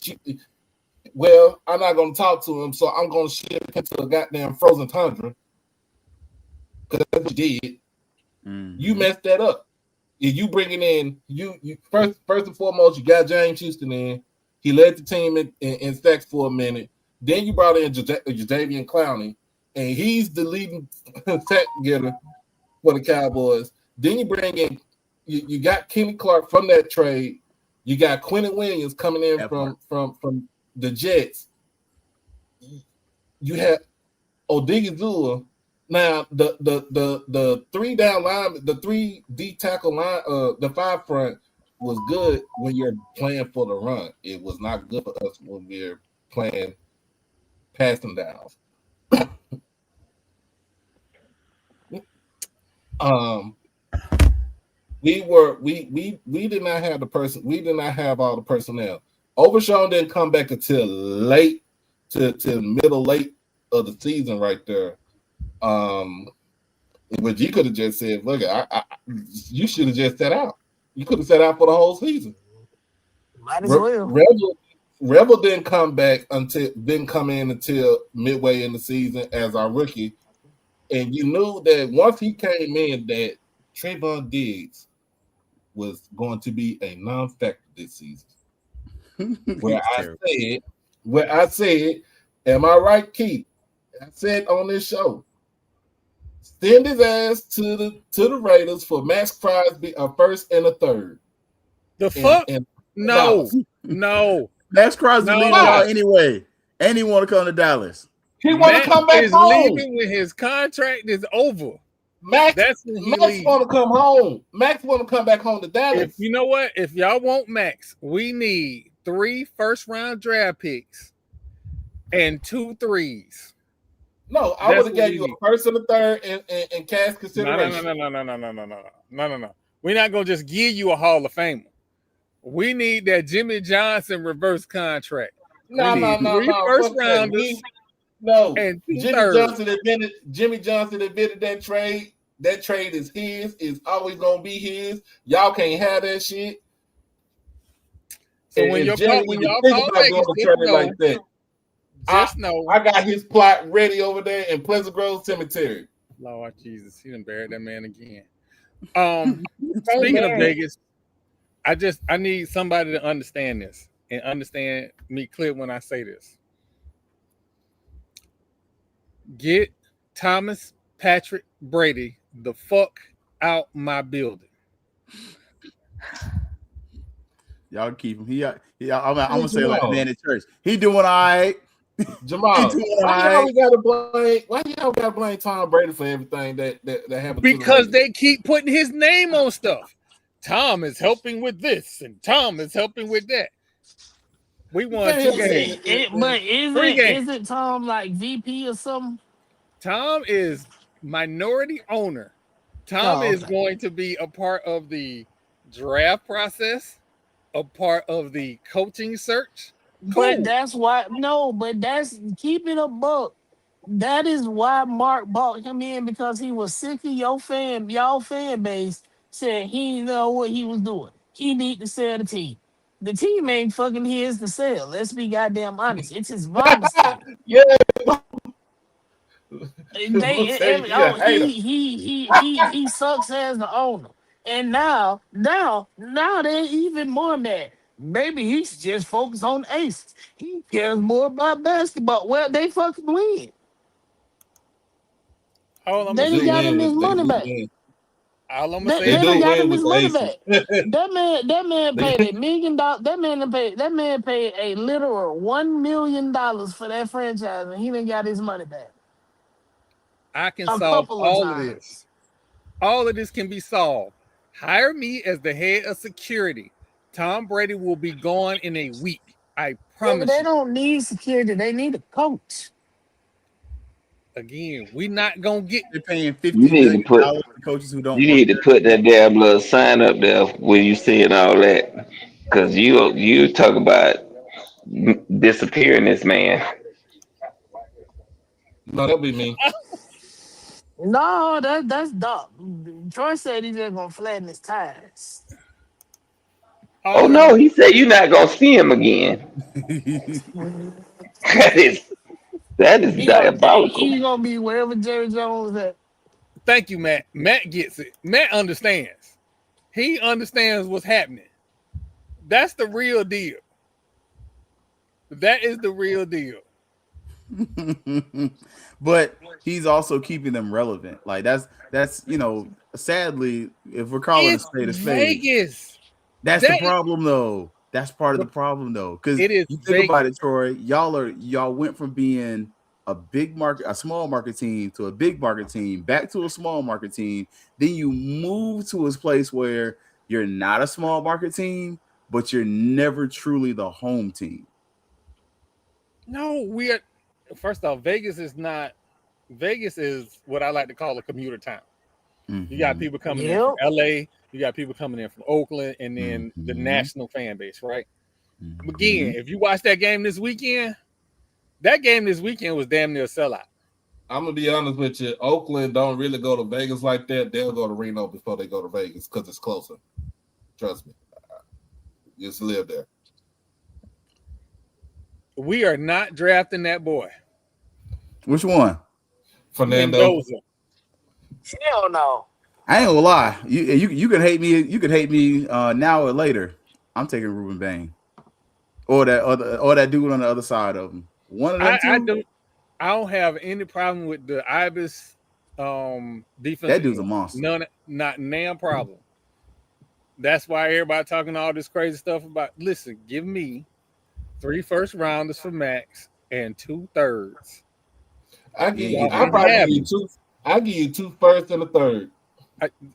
I'm not going to talk to him, so I'm going to ship him to a goddamn frozen tundra because that's what you did. Mm-hmm. You messed that up. If you bringing in you first and foremost, you got James Houston in. He led the team in sacks for a minute. Then you brought in Jadeveon Clowney, and he's the leading sack getter for the Cowboys. Then you bring in you got Kenny Clark from that trade. You got Quentin Williams coming in from the Jets. You have Odigizua. Now the 3 down line, the 3 D tackle line, the 5 front was good when you're playing for the run. It was not good for us when we're playing passing downs. We did not have the person. We did not have all the personnel. Overshawn didn't come back until late to middle late of the season right there. But you could have just said, "Look, you should have just sat out. You could have sat out for the whole season." Might as well. Rebel didn't come in until midway in the season as our rookie, and you knew that once he came in, that Trayvon Diggs was going to be a non-factor this season. Where I said, am I right, Keith? I said on this show, send his ass to the Raiders for Max Crosby, a first and a third. The fuck? No. Max Crosby leaving out anyway. And he want to come to Dallas. He want to come back is home. leaving when his contract is over. Max leaves. want to come home. Max want to come back home to Dallas. If you know what, if y'all want Max, we need 3 first-round draft picks and 2 threes. No, I would have gave you a first and a third and cash consideration. No. We're not gonna just give you a Hall of Famer. We need that Jimmy Johnson reverse contract. No. 3 first rounders. No, and Jimmy Johnson admitted that trade. That trade is his. It's always gonna be his. Y'all can't have that shit. So when y'all call Vegas, like that, just know I got his plot ready over there in Pleasant Grove Cemetery. Lord Jesus, he done buried that man again. Speaking of Vegas, I need somebody to understand this and understand me clear when I say this. Get Thomas Patrick Brady the fuck out my building. Y'all keep him. I'm gonna say like a man in church. He doing all right. Jamal, why y'all gotta blame Tom Brady for everything that happened? Because they keep putting his name on stuff. Tom is helping with this, and Tom is helping with that. We won 2 games. But isn't Tom like VP or something? Tom is minority owner. Tom is going to be a part of the draft process, a part of the coaching search. But that's why that's keep it a buck. That is why Mark bought him in, because he was sick of y'all fan base saying he didn't know what he was doing. He need to sell the team. The team ain't fucking his to sell. Let's be goddamn honest. It's his mama's team. Yeah. He sucks as the owner. And now they're even more mad. Maybe he's just focused on aces. He cares more about basketball. Well, they fucking win. They done got him his money back. They done got him his money back. That man paid $1 million. That man paid a literal $1 million for that franchise, and he done got his money back. I can solve all of this. All of this can be solved. Hire me as the head of security. Tom Brady will be gone in a week. I promise. They don't need security. They need a coach. Again, we're not gonna get. They're paying $50 million to coaches who don't. You need to put that damn little sign up there when you seeing all that, because you talk about disappearing this man. No, that'll be me. No, that's dumb. Troy said he's just gonna flatten his tires. Oh no, he said you're not gonna see him again. That is diabolical. He's gonna be wherever Jerry Jones is at. Thank you, Matt. Matt gets it. Matt understands. He understands what's happening. That's the real deal. That is the real deal. But he's also keeping them relevant. Like that's sadly, if we're calling a spade a spade, Vegas. That's the problem, though. That's part of the problem, though, because you think about it, Troy. Y'all went from being a small market team to a big market team, back to a small market team. Then you move to a place where you're not a small market team, but you're never truly the home team. No, we are. First off, Vegas is not. Vegas is what I like to call a commuter town. Mm-hmm. You got people coming in from LA. You got people coming in from Oakland, and then the national fan base, right? Mm-hmm. Again, if you watch that game this weekend was damn near a sellout. I'm gonna be honest with you. Oakland don't really go to Vegas like that. They'll go to Reno before they go to Vegas because it's closer. Trust me. Just live there. We are not drafting that boy. Which one? Fernando. Hell no. I ain't gonna lie. You can hate me. You can hate me now or later. I'm taking Ruben Bain, or that dude on the other side of him. One of them two. I don't have any problem with the Ibis defense. That dude's a monster. Not damn problem. That's why everybody talking all this crazy stuff about. Listen, give me 3 first rounders for Max and 2/3. I Yeah, probably give you two. I give you 2 firsts and a third.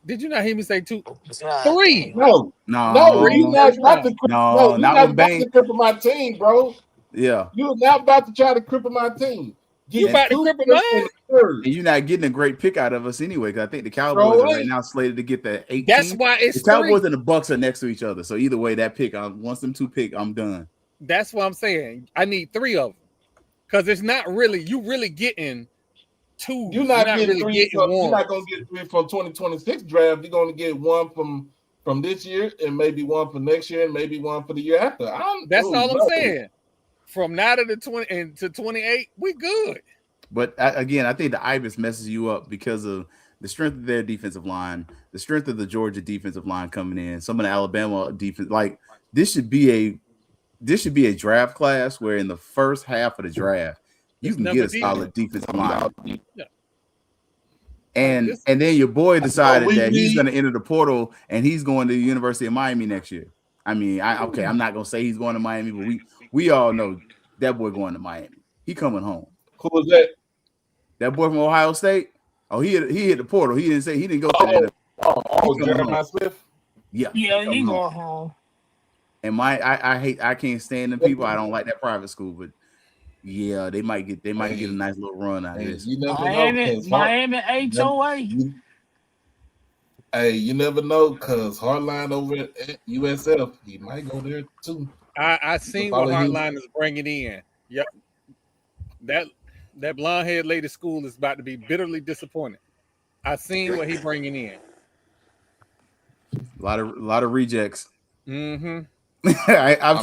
Did you not hear me say 2? God 3. No, no, you're not about to. no, You're not not when about to Bang. cripple my team, bro. Yeah, You're not about to try to cripple my team. You about to 2 cripple firsts mine? and a third. and you're not getting a great pick out of us anyway. Because I think the Cowboys Bro, are right now slated to get the 18th. That's why it's the Cowboys 3. and the Bucks are next to each other. So either way, that pick, once them 2 pick, I'm done. That's what I'm saying. I need 3 of them because it's not really you really getting 2. You're not getting really 3. getting You're 1. not gonna get 3 from 2026 draft. You're gonna get 1 from this year, and maybe 1 for next year, and maybe 1 for the year after. That's all I'm saying. From now to the 20 and to 28, we good. But again, I think the Ibis messes you up because of the strength of their defensive line, the strength of the Georgia defensive line coming in, some of the Alabama defense. Like this should be a draft class where in the first half of the draft you can get a solid defensive line. Yeah. And then your boy decided that he's going to enter the portal and he's going to the University of Miami next year. I mean, I'm not going to say he's going to Miami, but we all know that boy going to Miami. He coming home. Who is that? That boy from Ohio State. Oh, he hit the portal. He didn't go to the Jeremiah Smith. Yeah, he going home. And I can't stand them people. I don't like that private school, but yeah, they might get a nice little run out of this. You never Miami HOA. You never know because Hardline over at USF, he might go there too. I seen what Hardline is bringing in. Yep, that blonde haired lady school is about to be bitterly disappointed. I seen what he bringing in. A lot of rejects. Mm-hmm. I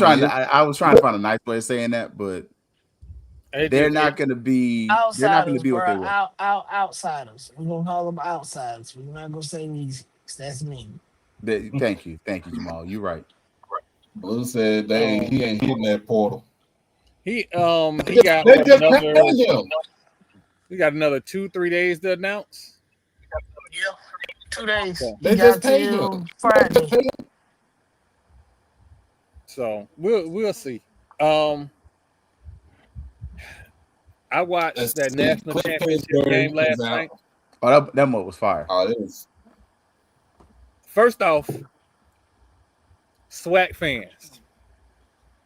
was trying to find a nice way of saying that, but they're not going to be. They're not going to be what they were. Outsiders. We're gonna call them outsiders. We're not gonna say these. That's mean. Thank you, Jamal. You're right. Blue said he ain't hitting that portal. He got another 2-3 days to announce. Yeah, 2 days. They just paid him Friday. So we'll see. I watched that national championship game last night. Oh, that mode was fire. Oh, it was. First off, SWAC fans.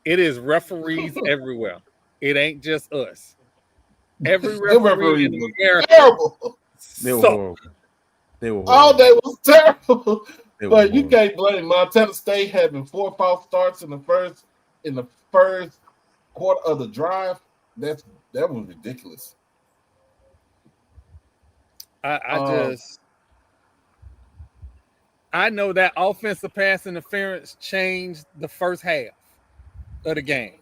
It is referees everywhere. It ain't just us. Every referee in America. Terrible. They were horrible. Oh, they was terrible. But you can't blame Montana State having 4 false starts in the first quarter of the drive. That was ridiculous. I know that offensive pass interference changed the first half of the game.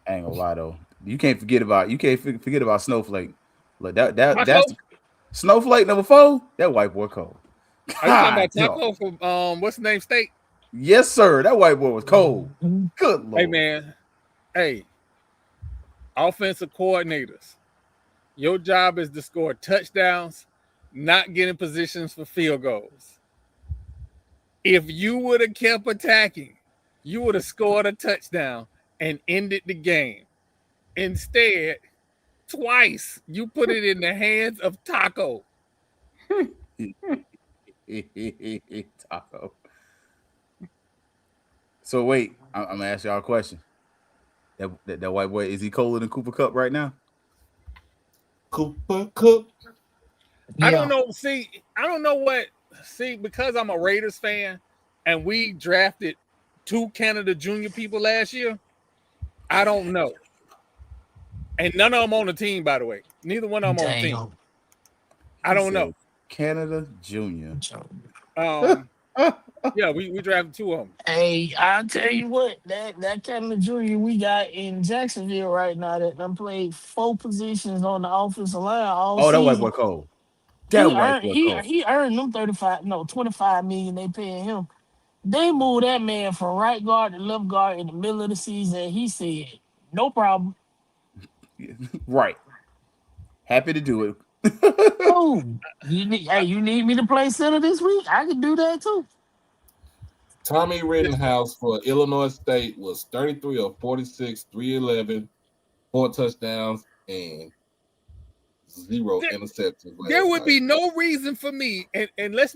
I ain't gonna lie though. You can't forget about Snowflake. Look, that's Snowflake number 4. That white boy cold. Are you talking about Taco from what's the name State? Yes, sir. That white boy was cold. Good Lord. Hey man. Hey. Offensive coordinators. Your job is to score touchdowns, not get in positions for field goals. If you would have kept attacking, you would have scored a touchdown and ended the game. Instead, twice you put it in the hands of Taco. Taco. So wait, I'm gonna ask y'all a question. That white boy, is he colder than Cooper Kupp right now? Cooper Kupp. Yeah. I don't know. I don't know what. Because I'm a Raiders fan and we drafted 2 Canada Junior people last year, I don't know. And none of them on the team, by the way. Neither one of them on the team. I don't know. Canada Junior. Yeah, we drafted 2 of them. Hey, I'll tell you what, that Canada Junior we got in Jacksonville right now that done played 4 positions on the offensive line all season. That white boy cold. He earned them 25 million they paying him. They moved that man from right guard to left guard in the middle of the season. He said, no problem. Right. Happy to do it. Oh, you need me to play center this week? I can do that too. Tommy Rittenhouse for Illinois State was 33 of 46, 311, 4 touchdowns and 0 interceptions. There would be no reason for me, and let's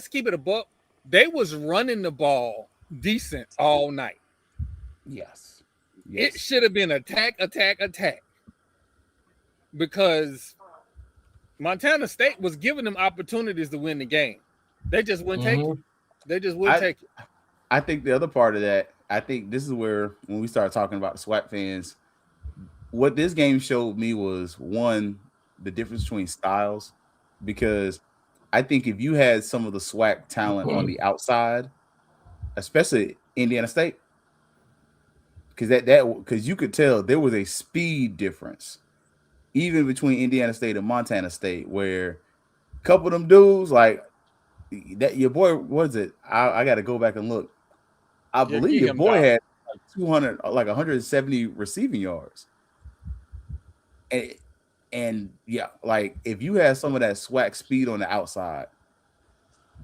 keep it a buck. They was running the ball decent all night. Yes. It should have been attack. Because Montana State was giving them opportunities to win the game. They just wouldn't take it. They just wouldn't take it. I think the other part of that, I think this is where when we start talking about the SWAC fans, what this game showed me was, one, the difference between styles. Because I think if you had some of the SWAC talent on the outside, especially Indiana State, because you could tell there was a speed difference even between Indiana State and Montana State, where a couple of them dudes, like that, your boy, what is it? I got to go back and look. I believe your boy had like 200, like 170 receiving yards. And yeah, like if you have some of that SWAC speed on the outside,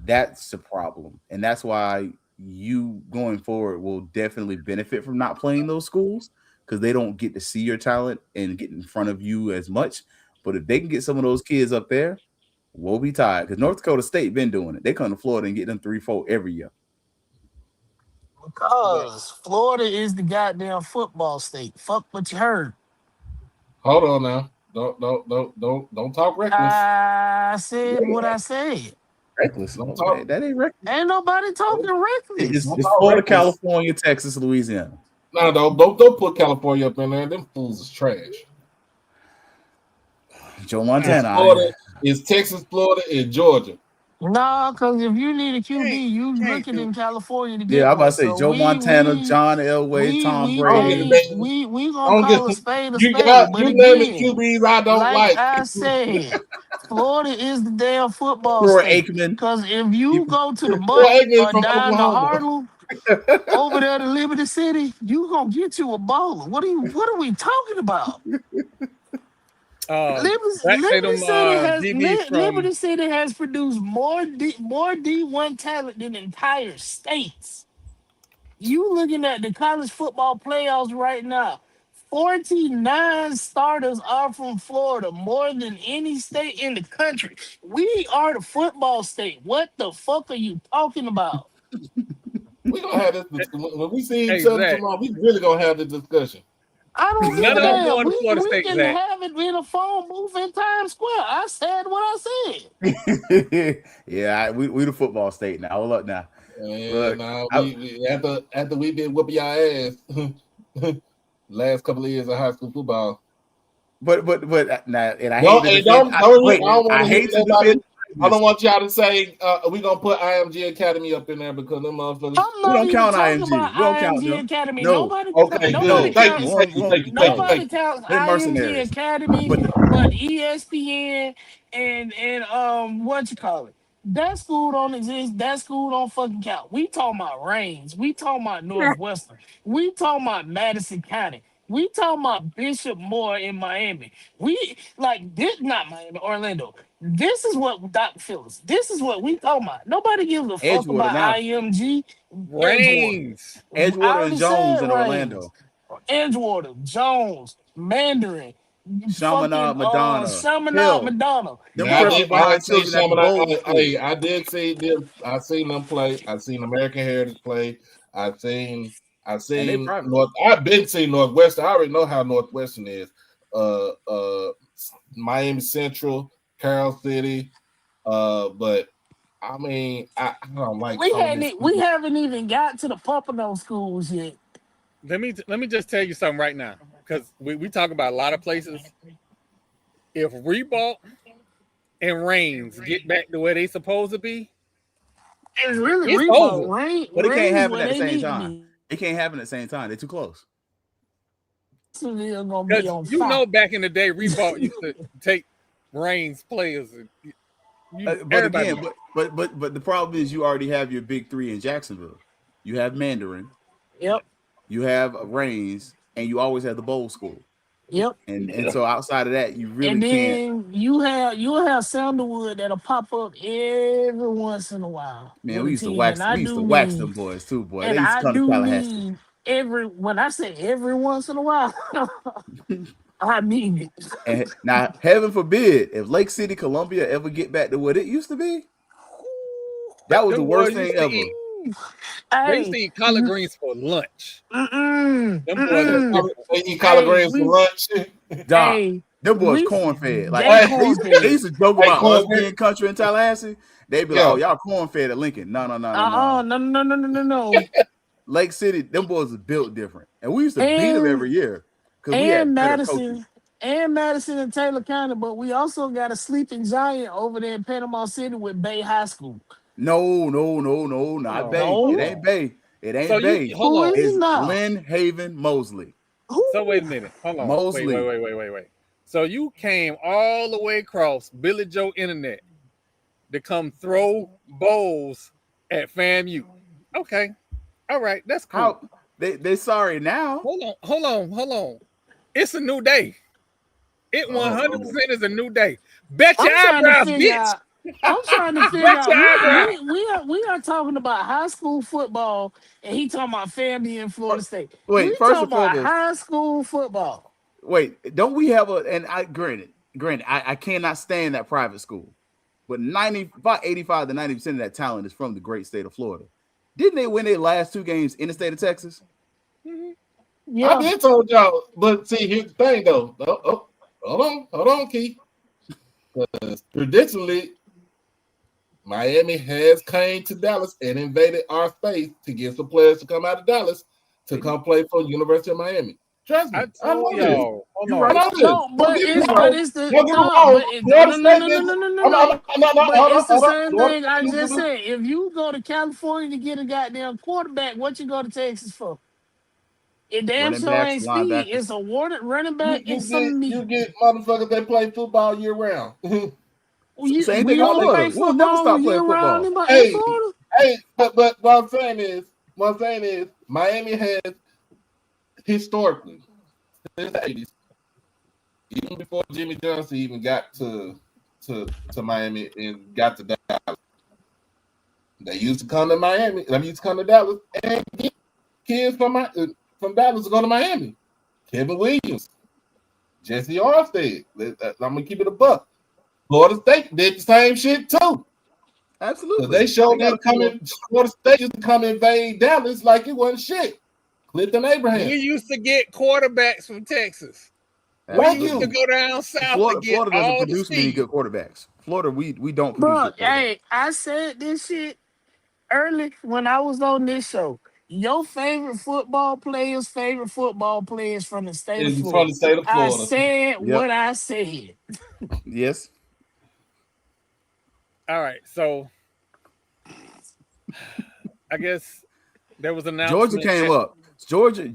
that's the problem. And that's why you going forward will definitely benefit from not playing those schools, because they don't get to see your talent and get in front of you as much. But if they can get some of those kids up there, we'll be tired. Because North Dakota State been doing it. They come to Florida and get them 3-4 every year. Because Florida is the goddamn football state. Fuck what you heard. Hold on now. Don't talk reckless. I said what I said. Reckless. Don't talk. That ain't reckless. Ain't nobody talking reckless. It's Florida, California, Texas, Louisiana. No, don't put California up in there. Them fools is trash. Joe Montana. Florida is Texas, Florida, and Georgia. No, because if you need a QB, you looking in California to get. Yeah, I'm about to say Joe Montana, John Elway, Tom Brady. We gonna call a spade a spade. You name QBs I don't like. I said, Florida is the damn football state. Because if you go to the mud or down to Harlem, over there to Liberty City, you gonna get you a bowler. What are we talking about? Liberty City has produced more D1 talent than entire states. You looking at the college football playoffs right now. 49 starters are from Florida, more than any state in the country. We are the football state. What the fuck are you talking about? We gonna have this when we see each other tomorrow. We really gonna have this discussion. I don't give a damn. We can have it in a phone booth in Times Square. I said what I said. Yeah, we the football state now. Hold up now. Look, after we been whooping y'all ass last couple of years of high school football. But now, and I hate to defend. I don't want y'all to say we're gonna put IMG Academy up in there because them motherfuckers. We don't count IMG. We don't count them. Academy. No. Nobody okay, nobody good. Nobody counts IMG Academy, but ESPN and what you call it. That school don't exist. That school don't fucking count. We talking about Reigns. We talking about Northwestern. We talking about Madison County. We talking about Bishop Moore in Miami. We like this, not Miami, Orlando. This is what Doc Phillips. This is what we talking about. Nobody gives a fuck about IMG. Reigns, Edgewater and Jones in Orlando. Edgewater, Jones, Mandarin, Chaminade, Madonna, Chaminade, Madonna. I did see them. I seen them play. I seen American Heritage play. I've been seeing Northwestern. I already know how Northwestern is. Miami Central, Carroll City. But I mean, I don't like. We haven't even got to the Pompano schools yet. Let me just tell you something right now, because we talk about a lot of places. If Reebok and Reigns get back to where they supposed to be, it's Reebok, over. But it can't happen at the same time. It can't happen at the same time. They're too close. Know, back in the day, Reebok used to take Reigns players. But the problem is you already have your big three in Jacksonville. You have Mandarin. Yep. You have Reigns, and you always have the bowl school. Yep. And so outside of that, you really can't. And you'll have Sandalwood that'll pop up every once in a while. Man, we used to wax them boys too, boy. They used to come to Tallahassee. when I say every once in a while, I mean it. And now, heaven forbid, if Lake City, Columbia ever get back to what it used to be, that was the Them worst boys used thing to ever. eat. They used Hey, to eat collard greens for lunch. mm-mm, Them boys was mm-mm. different. They eat collard Hey, greens for lunch. Doc, hey, them boys we corn fed. Like they Hey, they corn used, fed. they used to joke Hey, about us corn fed. being country in Tallahassee. They'd be like, Yeah. "Oh, y'all corn fed at Lincoln." No. No. Lake City, them boys are built different, and we used to beat them And every year because we had better coaches. Madison and Taylor County, but we also got a sleeping giant over there in Panama City with Bay High School. No, not on, Bay. hold It No, ain't on. Bay. It So ain't you Bay. hold who on. is It's it now? Glen Haven Mosley. So wait a Who? minute. Hold on. Mosley. Wait. So you came all the way across Billy Joe Internet to come throw bowls at FAMU. Okay. All right. That's cool. How they sorry now? Hold on. It's a new day. It 100% is a new day. Bet your I'm trying to eyebrows, figure bitch. out. I'm trying to figure Bet out. your eyebrows. We are talking about high school football, and he talking about family in Florida State. We Wait, first talking and about foremost, high school football. wait, don't we have and I granted, I cannot stand that private school. But about 85 to 90% of that talent is from the great state of Florida. Didn't they win their last 2 games in the state of Texas? I Yeah, did told y'all, but see, here's the thing though. Hold on, Keith. Traditionally, Miami has came to Dallas and invaded our space to get some players to come out of Dallas to come play for University of Miami. Trust me, I I told know this. y'all. Hold You're I on. right. know this. no, Don't get me wrong. it's the Don't get me no, wrong. but it's Florida State didn't. no. But it's the same Florida thing I State just didn't. said. If you go to California to get a goddamn quarterback, what you go to Texas for? It damn Running sure backs, ain't speed. linebackers. It's a running back and some You meat. get motherfuckers that play football year round. Same thing We in only Florida. play We'll never football stop year playing round football. in Hey, Florida. but what I'm saying is, Miami has historically since the 80s, even before Jimmy Johnson even got to Miami and got to Dallas, they used to come to Miami. They used to come to Dallas and get kids from Dallas to go to Miami. Kevin Williams, Jesse Armstead. I'm gonna keep it a buck. Florida State did the same shit too. Absolutely. They showed got them coming. Florida State used to come invade Dallas like it wasn't shit. Clifton Abraham. We used to get quarterbacks from Texas. We used to go down south to get Florida doesn't all the produce many speed. good quarterbacks. Florida, we don't produce Bro, good quarterbacks. hey, I said this shit early when I was on this show. Your favorite football players from the state of Is from Florida. the state of I Florida. said Yep. what I said. Yes. All right, so I guess there was an Georgia announcement. came up.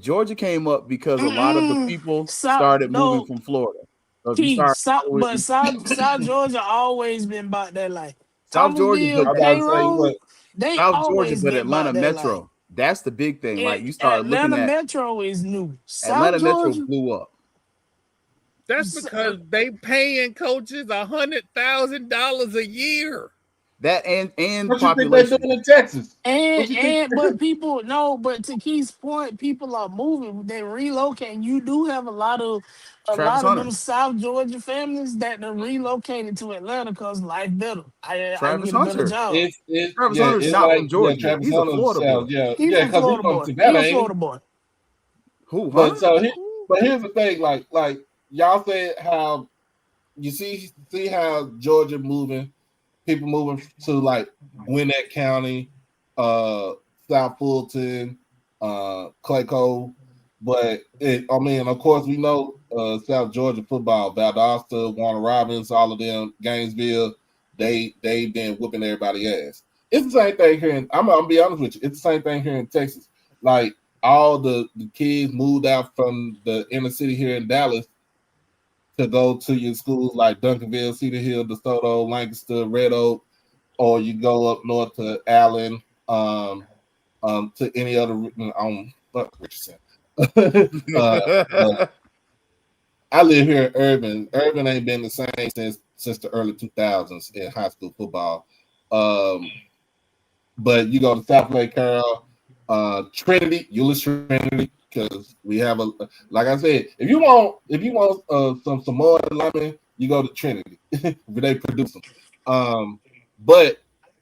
Georgia came up because a lot of the people started moving from Florida. So if you Keith, start with South Georgia always been about that life. South Georgia, Thomasville, I'm but about to say payroll, what they South Georgia, always but been Atlanta about that life. Metro. That's the big thing. Like you start looking Atlanta at Metro is new. South Atlanta Metro Georgia, blew up. That's because they paying coaches $100,000 a year. That and what you think they're population. doing in Texas? but people no, but to Keith's point, people are moving. They relocate. You do have a lot of Travis Hunter. them South Georgia families that are relocated to Atlanta because life better. I can Travis get a better Hunter. job. Travis Hunter's not from Georgia. Travis He's a Hunter's Florida boy. He's because from Florida he's from boy. Savannah, He's a ain't Florida he? boy. Who? But Hunter? here's the thing, like y'all said how you see how Georgia moving, people moving to like Gwinnett County, South Fulton, Clayco, but of course we know South Georgia football, Valdosta, Warner Robins, all of them, Gainesville, they've been whooping everybody's ass. It's the same thing here. I'm gonna be honest with you. It's the same thing here in Texas. Like all the kids moved out from the inner city here in Dallas to go to your schools like Duncanville, Cedar Hill, DeSoto, Lancaster, Red Oak, or you go up north to Allen, to any other Richardson. But I live here in Irvin. Irvin ain't been the same since the early 2000s in high school football. But you go to South Lake Carroll, Trinity, Euless Trinity, because we have a, like I said, if you want some Samoan linemen, you go to Trinity. They produce them. But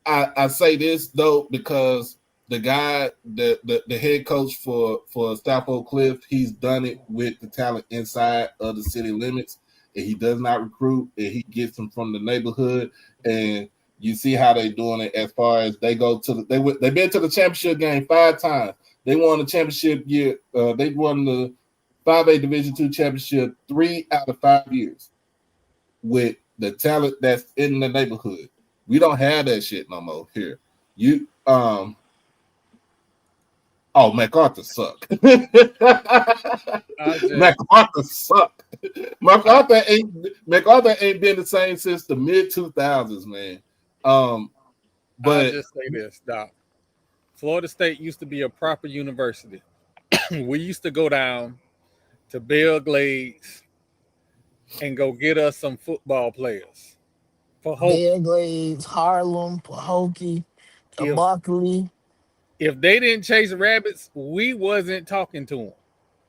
I say this though because the guy, the head coach for South Oak Cliff, he's done it with the talent inside of the city limits, and he does not recruit, and he gets them from the neighborhood, and you see how they doing it as far as they go to they've been to the championship game 5 times. They won the championship year. They won the 5A Division II championship 3 out of 5 years with the talent that's in the neighborhood. We don't have that shit no more here. MacArthur suck. MacArthur suck. MacArthur ain't been the same since the mid 2000s, man. But I'll just say this, Doc. Florida State used to be a proper university. We used to go down to Belle Glades and go get us some football players. Belle Glades, Harlem, Pahokee, If Immokalee. if they didn't chase rabbits, we wasn't talking to them.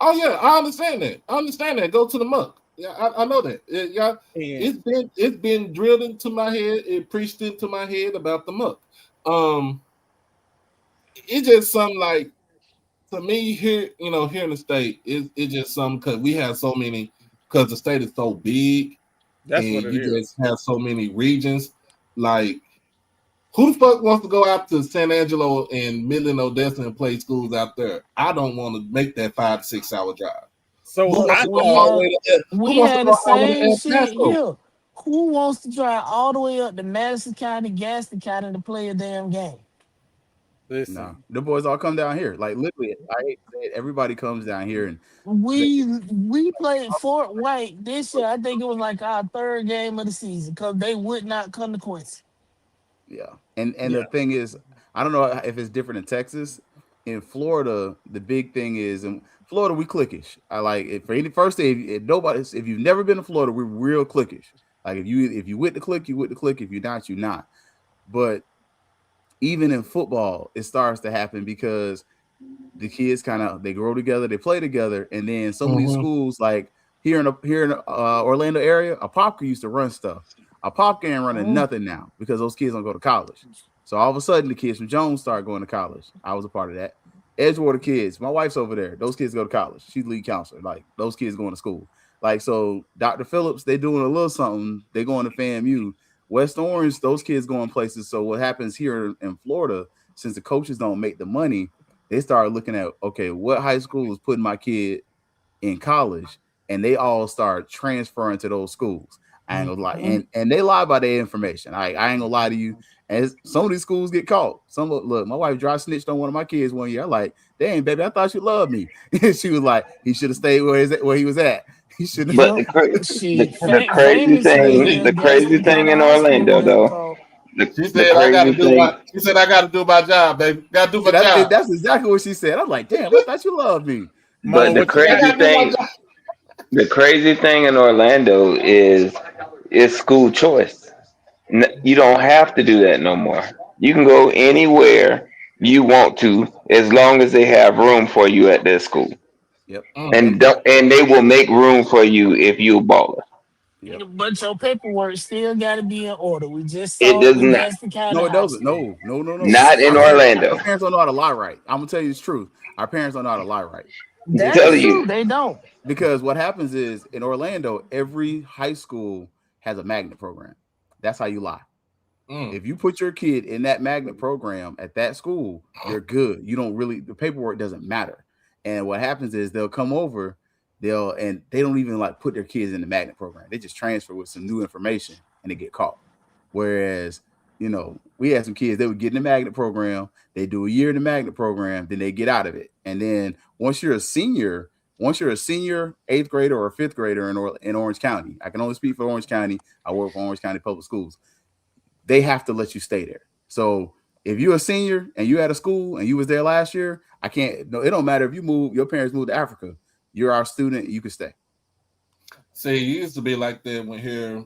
Oh yeah, I understand that. Go to the muck. Yeah, I know that. Yeah, it's been drilled into my head. It preached into my head about the muck. It's just something like, to me here, here in the state, it's just something because we have so many, because the state is so big. That's and what it you is. just have so many regions. Like, who the fuck wants to go out to San Angelo and Midland, Odessa and play schools out there? I don't want to make that 5 to 6 hour drive. So Who wants to go we all the way to we had the same shit here. Who wants to drive all the way up to Madison County, Gaston County to play a damn game? Listen, No, the boys all come down here. Like literally, I hate to say it, everybody comes down here and We played Fort White this year. I think it was like our 3rd game of the season because they would not come to Quincy. yeah. And the thing is, I don't know if it's different in Texas. In Florida, the big thing is in Florida we cliquish. I like it for any first day. If you've never been to Florida, we're real cliquish. Like if you with the click, you with the click. If you're not, you're not. But even in football, it starts to happen because the kids they grow together, they play together, and then so many schools like here in Orlando area, a Popka used to run stuff. A Popka ain't running nothing now because those kids don't go to college. So all of a sudden, the kids from Jones start going to college. I was a part of that. Edgewater kids, my wife's over there. Those kids go to college. She's lead counselor. Like those kids going to school. Like so, Dr. Phillips, they doing a little something. They going to FAMU. West Orange, those kids going places. So what happens here in Florida, since the coaches don't make the money, they start looking at, okay, what high school is putting my kid in college? And they all start transferring to those schools. I ain't gonna lie. And they lie by their information. I ain't gonna lie to you. And some of these schools get caught. Look, my wife dry snitched on one of my kids one year. I'm like, dang, baby, I thought you loved me. She was like, he should have stayed where he was at. He should have. But the crazy thing in Orlando, though. She said, I gotta do my job, baby. Gotta do my job. That's exactly what she said. I'm like, damn, I thought you loved me. But the crazy thing in Orlando is school choice. You don't have to do that no more. You can go anywhere you want to as long as they have room for you at their school. Yep. And they will make room for you if you're a baller. Yep. But your paperwork still got to be in order. We just It saw does with not. Gaston County. No, it doesn't. Hospital. No. Not in Orlando. Our parents don't know how to lie right. I'm gonna tell you the truth. Our parents don't know how to lie right. That's true. They don't. Because what happens is in Orlando, every high school has a magnet program. That's how you lie. If you put your kid in that magnet program at that school, you're good. You don't really, the paperwork doesn't matter. And what happens is they'll come over, they don't even like put their kids in the magnet program. They just transfer with some new information and they get caught. Whereas, we had some kids, they would get in the magnet program, they do a year in the magnet program, then they get out of it. And then once you're a senior, 8th grader or a 5th grader in Orange County, I can only speak for Orange County. I work for Orange County Public Schools. They have to let you stay there. So if you're a senior and you at a school and you was there last year, it don't matter if your parents moved to Africa. You're our student, you can stay. See, it used to be like that when here,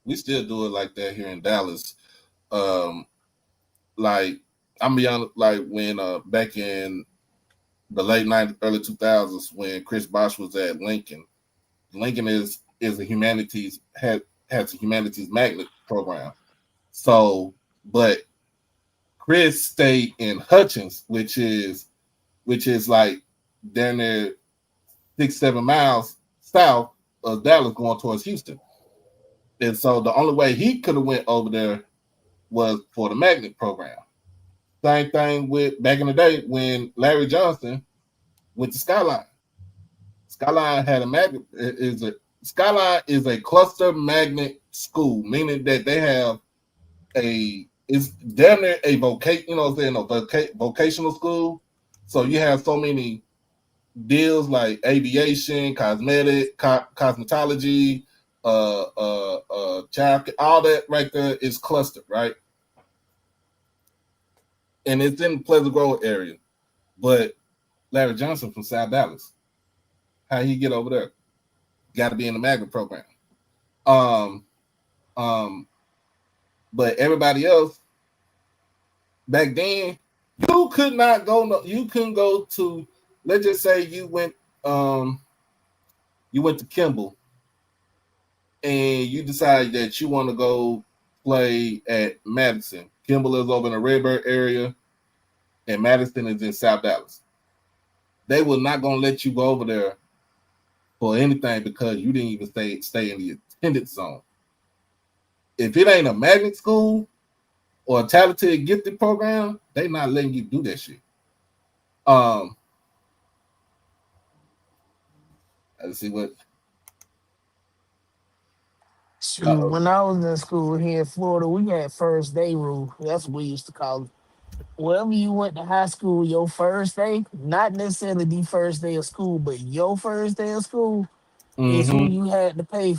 we still do it like that here in Dallas. Like I'm gonna be honest, like when back in the late 90s, early 2000s, when Chris Bosh was at Lincoln. Lincoln is a humanities has a humanities magnet program. So, but Chris stayed in Hutchins, which is like down there 6-7 miles south of Dallas, going towards Houston. And so the only way he could have went over there was for the magnet program. Same thing with back in the day when Larry Johnson went to Skyline. Skyline had a magnet. Skyline is a cluster magnet school, meaning that they have it's damn near a vocational school. So you have so many deals like aviation, cosmetology, child, all that right there is clustered, right? And it's in the Pleasant Grove area. But Larry Johnson from South Dallas, how he get over there? Got to be in the magnet program. But everybody else back then, you could not go. You couldn't go to. Let's just say you went to Kimball, and you decide that you want to go play at Madison. Kimball is over in the Redbird area, and Madison is in South Dallas. They were not going to let you go over there for anything because you didn't even stay in the attendance zone. If it ain't a magnet school or a talented gifted program, they not letting you do that shit. Let's see what. Shoot, when I was in school here in Florida, we had first day rule. That's what we used to call it. Wherever you went to high school, your first day, not necessarily the first day of school, but your first day of school is who you had to play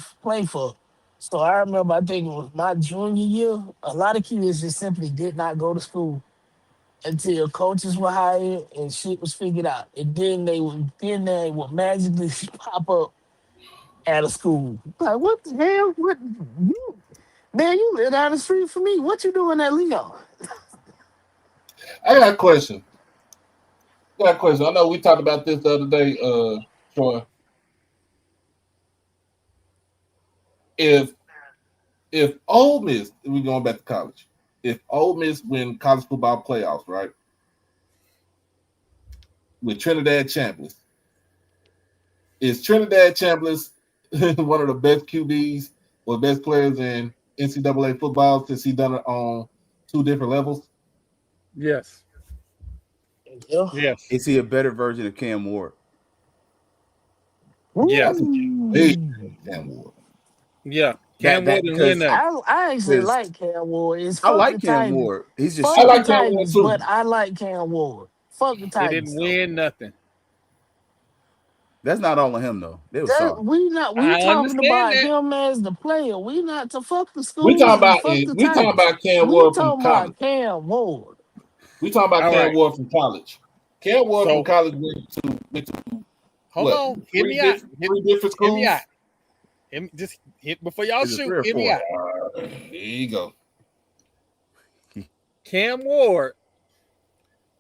for. So I remember, I think it was my junior year, a lot of kids just simply did not go to school until coaches were hired and shit was figured out. And then they would magically pop up at a school. Like, what the hell? What you man, you live down the street from me. What you doing at Leo? I got a question. I know we talked about this the other day, Troy. If Ole Miss, we're going back to college. If Ole Miss win college football playoffs, right? With Trinidad Chambliss. Is Trinidad Chambliss one of the best QBs or best players in NCAA football since he done it on 2 different levels? Yes. Yeah. Yes. Is he a better version of Cam Ward? Yes. Cam Ward. Yeah. Cam Ward didn't win that. I actually like Cam Ward. It's I like the Cam Titans. Ward. He's just Fuck I like the Cam Ward Titans, too. but I like Cam Ward. Fuck the He Titans. didn't win nothing. That's not all of him though. They was solid. We I talking understand about that. him as the player. We not to fuck the schools. We talking and fuck the Titans. about Cam We Ward from talking college. about Cam Ward. We talking about All Cam right. Ward from college. Cam Ward from college went to Hold on. Hear me out. Three different schools. Hear me out. Just hit before y'all Is it 3 shoot. or Hear me 4? out. There you go. Cam Ward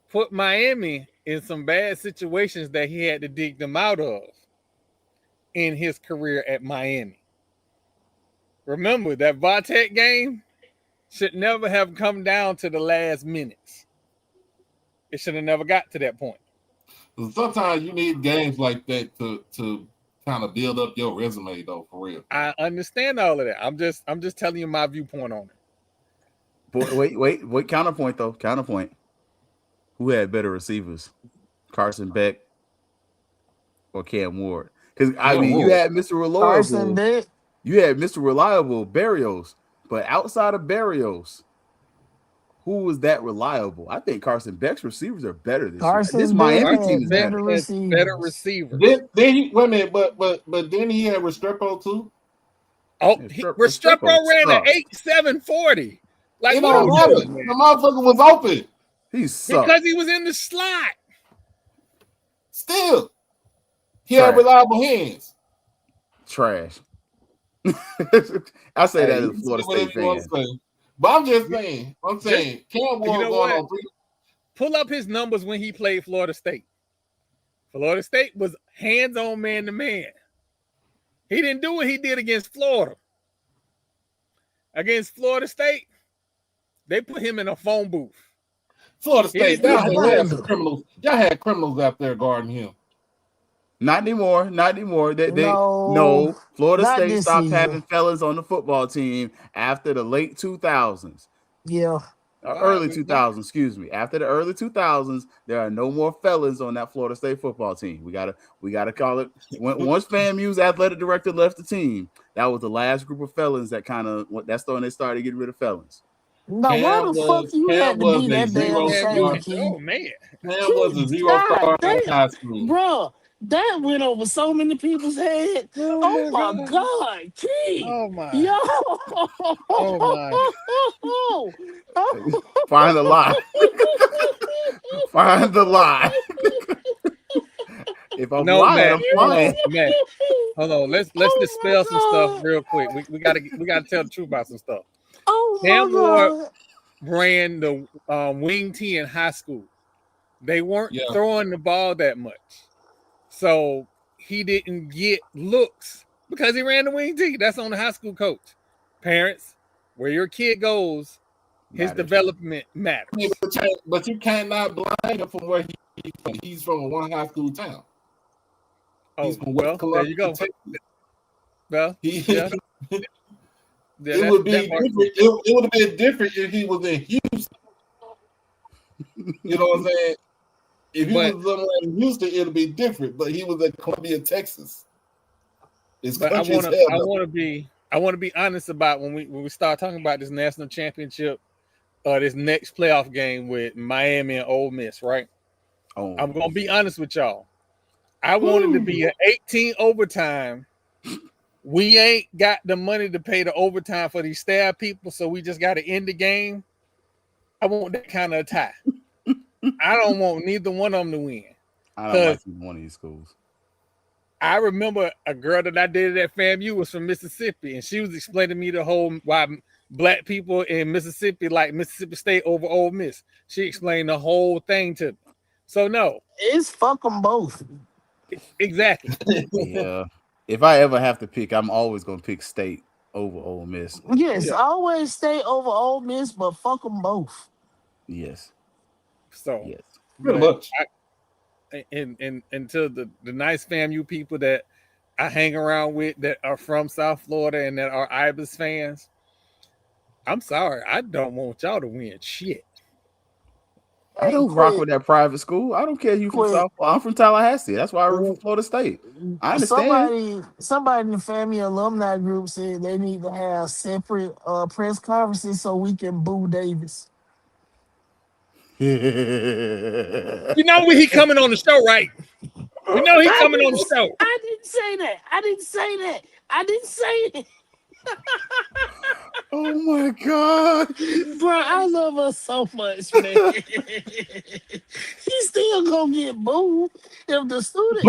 put Miami in some bad situations that he had to dig them out of in his career at Miami. Remember, that Vatek game should never have come down to the last minutes. It should have never got to that point. Sometimes you need games like that to kind of build up your resume, though, for real. I understand all of that. I'm just telling you my viewpoint on it. But wait. Counterpoint though. Counterpoint. Who had better receivers, Carson Beck or Cam Ward? Because you had Mr. Reliable. Carson Beck. You had Mr. Reliable, Barrios, but outside of Barrios, who was that reliable? I think Carson Beck's receivers are better this year. This Miami team is better. Better receivers. Then he wait a minute, but then he had Restrepo too. Oh, Restrepo ran an 8.740. Like, it don't matter. The motherfucker was open. He sucked because he was in the slot. Still, he had reliable hands. Trash. I say that as a Florida State fan. But I'm just saying. Cam Ward going on 3. pull up his numbers when he played Florida State. Florida State was hands-on man-to-man. He didn't do what he did against Florida. Against Florida State, they put him in a phone booth. Florida State, y'all had wonder. criminals. Y'all had criminals out there guarding him. Not anymore. Not anymore. No, Florida not State this stopped season. having felons on the football team after the late 2000s. Yeah. Early 2000s, excuse me. After the early 2000s, there are no more felons on that Florida State football team. We gotta call it. Once FAMU's athletic director left the team, that was the last group of felons that that's when they started getting rid of felons. Now, why the fuck you had to be that damn shame, King? Oh man, Cam was a 0-star in high school, bro. That went over so many people's head. Oh my God, King! Oh my! Yo! Oh my! Find the lie. Find the lie. If I'm lying, I'm lying. Man, hold on. Let's dispel some stuff real quick. We gotta tell the truth about some stuff. Oh Cam my God! ran the wing T in high school. They weren't throwing the ball that much, so he didn't get looks because he ran the wing T. That's on the high school coach. Parents, where your kid goes, his development matters. Yeah, but you cannot blind him from where he's from one high school town. Oh, well, there you go. Well, yeah. It would be different. It would have been different if he was in Houston. You know what I'm saying? If he was somewhere in Houston, it'll be different. But he was in Columbia, Texas. But I want to be honest about when we start talking about this national championship, this next playoff game with Miami and Ole Miss, right? Oh, I'm gonna be honest with y'all. I wanted to be an 18 overtime. We ain't got the money to pay the overtime for these staff people, so we just got to end the game. I want that kind of tie. I don't want neither one of them to win. I don't like either one of these schools. I remember a girl that I dated at FAMU was from Mississippi, and she was explaining to me the whole why black people in Mississippi like Mississippi State over Ole Miss. She explained the whole thing to me. So no, it's fuck them both. Exactly. Yeah. If I ever have to pick, I'm always gonna pick State over Ole Miss. Yes, always State over Ole Miss, but fuck them both. Yes. So yes, pretty much. And to the nice FAMU people that I hang around with that are from South Florida and that are Ibis fans, I'm sorry, I don't want y'all to win shit. I don't rock with that private school. I don't care if you from South. I'm from Tallahassee. That's why I root for Florida State. I understand. Somebody in the FAMU alumni group said they need to have separate press conferences so we can boo Davis. You know when he coming on the show, right? You know he coming on the show. I didn't say that. I didn't say it. Oh my God, bro! I love her so much, man. He's still gonna get booed if the student.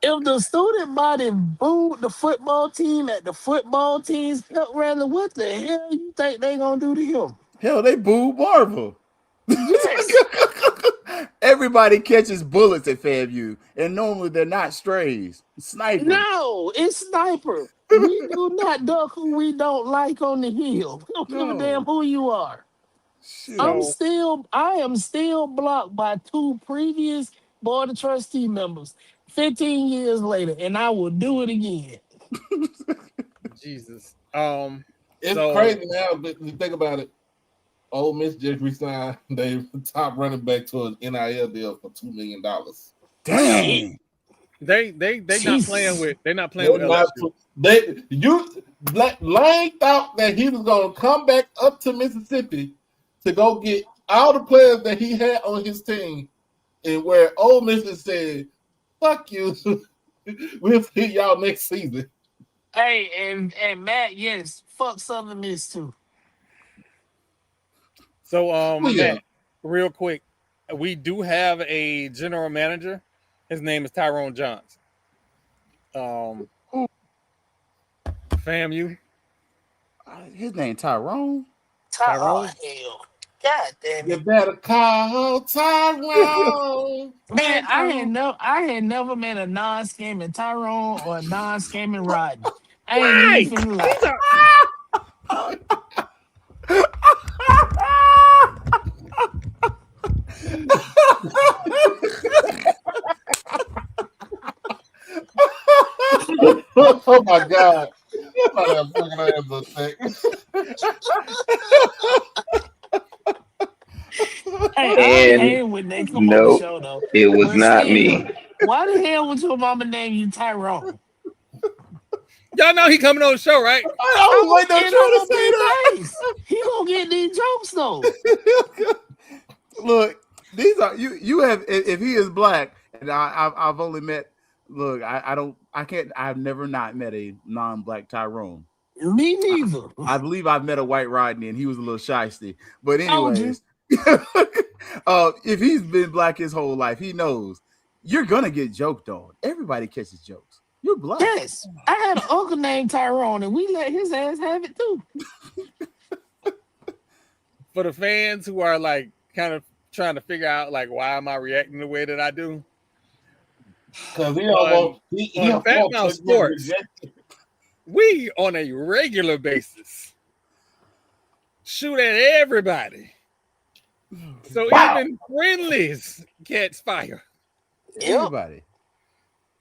If the student body booed the football team at the football team's pep rally, what the hell you think they gonna do to him? Hell, they booed Marvel. Yes. Everybody catches bullets at FAMU, and normally they're not strays. Sniper. No, it's sniper. We do not duck who we don't like on the hill. We don't give a damn who you are. Shit. I am still blocked by 2 previous board of trustee members 15 years later, and I will do it again. Jesus. It's crazy now, but you think about it. Ole Miss just resigned their top running back to an NIL deal for $2 million. Dang. They're not playing with LSU. Lane thought that he was gonna come back up to Mississippi to go get all the players that he had on his team, and where Ole Miss has said, "Fuck you, we'll see y'all next season." Hey, and Matt, yes, fuck Southern Miss too. So, Matt, real quick, we do have a general manager. His name is Tyrone Johns. FAMU. His name Tyrone. Tyrone. Hell. God damn You it. better call Tyrone. Man, I had never met a non-scamming Tyrone or a non-scamming Rodney. I ain't even Right. finna lie. These are Oh my God. Somebody else fucking ass a second. Hey, I And hate when they come on the no, show though. it was But not still, me. why the hell would your mama name you Tyrone? y'all know he coming on the show, right? I was waiting on And I'm Trey to gonna be say nice. He gonna get these jokes though. that. Look, these are you. You have if he is black, and I've only met. Look, I don't. I can't. I've never not met a non-black Tyrone. Me neither. I believe I've met a white Rodney, and he was a little shysty. But Told you. anyways, if he's been black his whole life, he knows you're gonna get joked on. Everybody catches jokes. You're black. Yes. I had an uncle named Tyrone, and we let his ass have it too. For the fans who are like kind of trying to figure out like why am I reacting the way that I do? Because he don't want he on don't Fat want Mouth to get Sports. rejected. We on a regular basis shoot at everybody. So Wow. even friendlies catch fire. Yep. Everybody.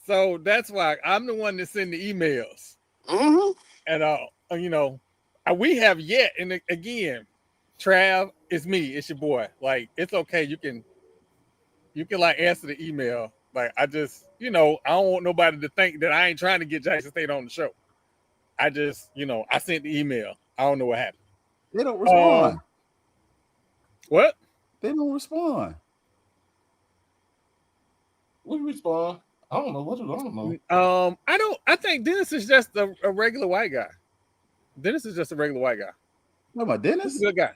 So that's why I'm the one that send the emails. Mm-hmm. And we have yet, and again, Trav, it's me, it's your boy. Like, it's okay. You can like answer the email. Like, I just, I don't want nobody to think that I ain't trying to get Jackson State on the show. I just, I sent the email. I don't know what happened. They don't respond. What? They don't respond. We respond. I don't know. I don't know. I think Dennis is just a regular white guy. Dennis is just a regular white guy. What about He's Dennis? a good guy.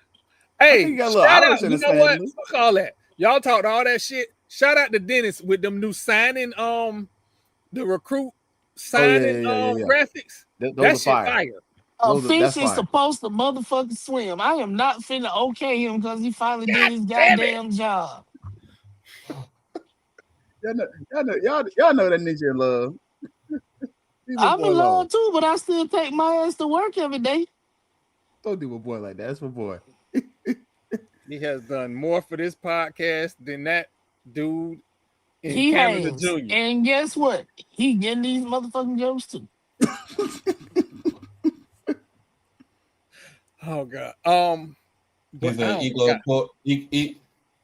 I Hey, think he got a little shout Irish out. in You his know what? family. Fuck all that. Y'all talked all that shit. Shout out to Dennis with them new signing, the recruit signing yeah. graphics. Those That are shit fire. fire. A That's fish is fire. supposed to motherfucking swim. I am not finna okay him because he finally did his damn it. goddamn job. Y'all know that ninja in love. Leave my I'm boy in alone. love too, but I still take my ass to work every day. Don't do my boy like that. That's my boy. He has done more for this podcast than that dude in He Canada has. Junior. And guess what? He getting these motherfucking jokes too. Oh God. He's But I an don't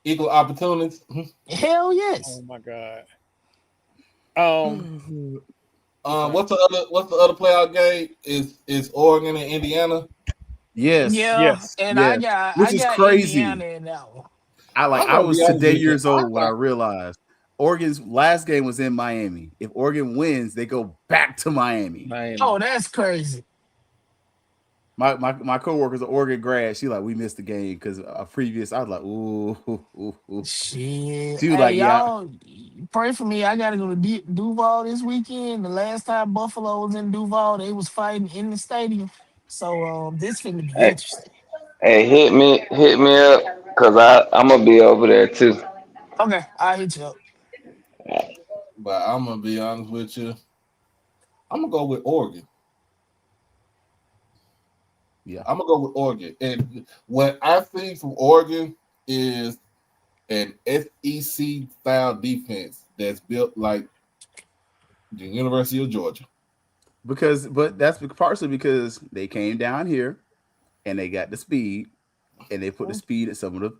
equal opportunities. Hell yes. oh my God. What's the other playoff game? Is Oregon and Indiana? Yes. Yeah, Yes. and Yes. I Which is got crazy. Indiana in that one. I'm I gonna was be honest today with you. years old when I thought- realized Oregon's last game was in Miami. If Oregon wins, they go back to Miami. Oh, that's crazy. My coworker's an Oregon grad. She like, we missed the game because a previous. I was like, ooh. Shit. She was Hey, like, yeah. y'all pray for me. I gotta go to Duval this weekend. The last time Buffalo was in Duval, they was fighting in the stadium. So this finna be Hey, interesting. hey, hit me up because I'm gonna be over there too. Okay, I'll hit you up. But I'm gonna be honest with you. I'm gonna go with Oregon. Yeah. I'm gonna go with Oregon. And what I see from Oregon is an SEC style defense that's built like the University of Georgia. But that's partially because they came down here and they got the speed and they put the speed at some of the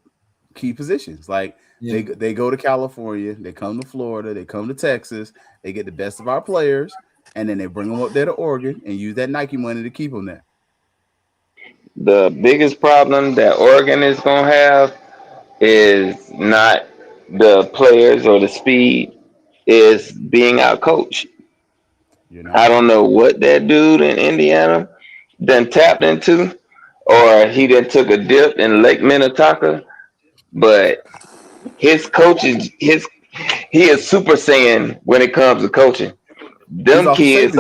key positions. Like they go to California, they come to Florida, they come to Texas, they get the best of our players, and then they bring them up there to Oregon and use that Nike money to keep them there. The biggest problem that Oregon is gonna have is not the players or the speed, is being out coached. I don't know what that dude in Indiana done tapped into, or he done took a dip in Lake Minnetonka, but his coaches, he is Super Saiyan when it comes to coaching. Them kids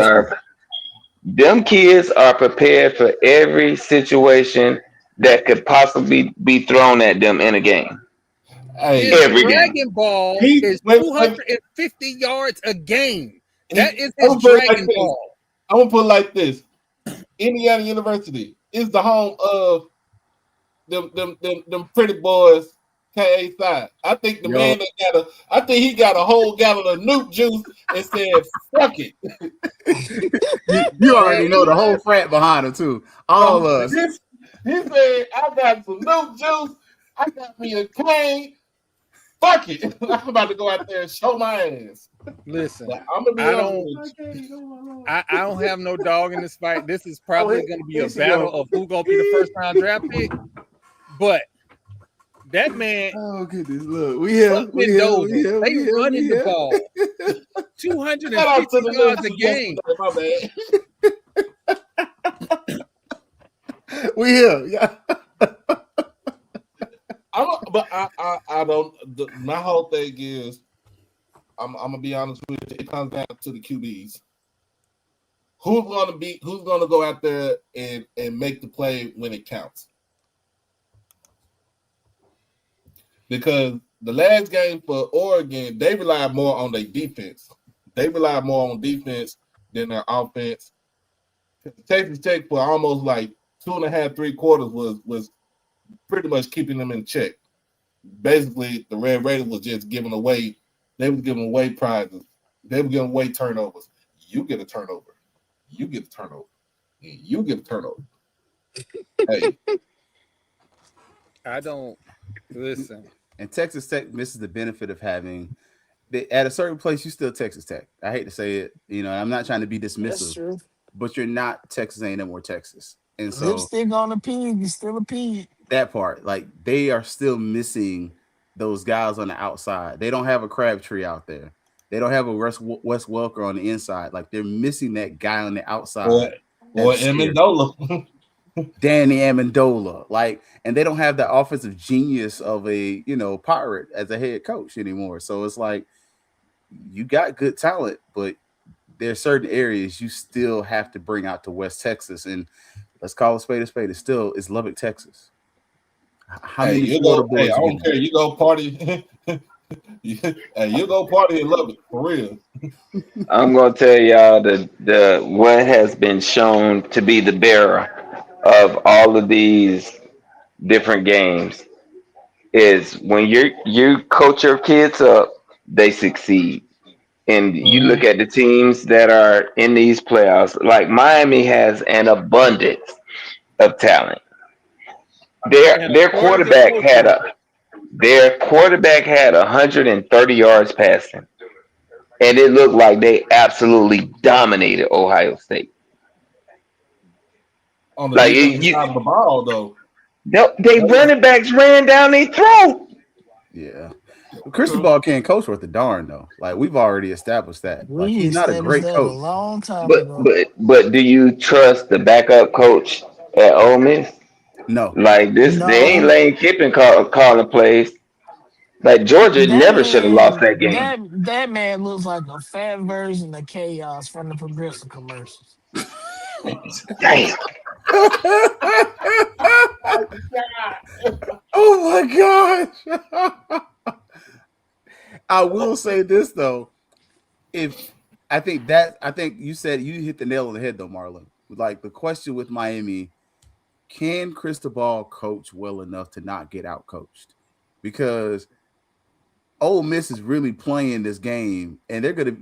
are prepared for every situation that could possibly be thrown at them in a game. Hey, His Every game. Dragon Ball is 250 yards a game. That is his Dragon Ball. I'm gonna put it like this: Indiana University is the home of them pretty boys. KA side. I think the man that he got a whole gallon of Nuke juice and said, "Fuck it." You already know the whole frat behind him too. All of us. He said, "I got some Nuke juice. I got me a cane. Fuck it. I'm about to go out there and show my ass." Listen, I'm gonna be I don't have no dog in this fight. This is probably going to be a battle of who's going to be the first round draft pick. But that man, oh goodness, look, we here. They running the ball 250 yards a game. We here, yeah. I don't. My whole thing is, I'm gonna be honest with you. It comes down to the QBs. Who's gonna go out there and make the play when it counts? Because the last game for Oregon, they relied more on their defense. They relied more on defense than their offense. Texas Tech for almost like 2.5, 3 quarters was pretty much keeping them in check. Basically, the Red Raiders was just giving away. They were giving away prizes. They were giving away turnovers. You get a turnover. You get a turnover. You get a turnover. Hey, I don't listen. And Texas Tech misses the benefit of having at a certain place. You still Texas Tech. I hate to say it, I'm not trying to be dismissive, but you're not Texas A&M or Texas, and so lipstick on a pig, you're still a pig. That part, like they are still missing those guys on the outside. They don't have a Crabtree out there. They don't have a Wes Welker on the inside. Like they're missing that guy on the outside. Or Amendola. Danny Amendola, and they don't have the offensive genius of a Pirate as a head coach anymore. So it's like you got good talent, but there's certain areas you still have to bring out to West Texas, and let's call a spade a spade. It's Lubbock, Texas. How many I don't care. You go party. You go party in Lubbock for real. I'm gonna tell y'all the what has been shown to be the bearer of all of these different games is when you coach your kids up, they succeed. And you look at the teams that are in these playoffs, like Miami has an abundance of talent. Their quarterback had 130 yards passing, and it looked like they absolutely dominated Ohio State. On the defensive side of the ball, though, they running backs ran down their throat. Yeah, Cristobal can't coach worth a darn though. Like we've already established that. Like he's not a great coach. A long time ago. But do you trust the backup coach at Ole Miss? No. Like this, they ain't Lane Kiffin calling plays. Like Georgia never should have lost that game. That man looks like a fat version of Chaos from the Progressive commercials. Damn. Oh my gosh. I will say this though. I think you said you hit the nail on the head though, Marlon. Like the question with Miami, can Cristobal coach well enough to not get out coached? Because Ole Miss is really playing this game, and they're gonna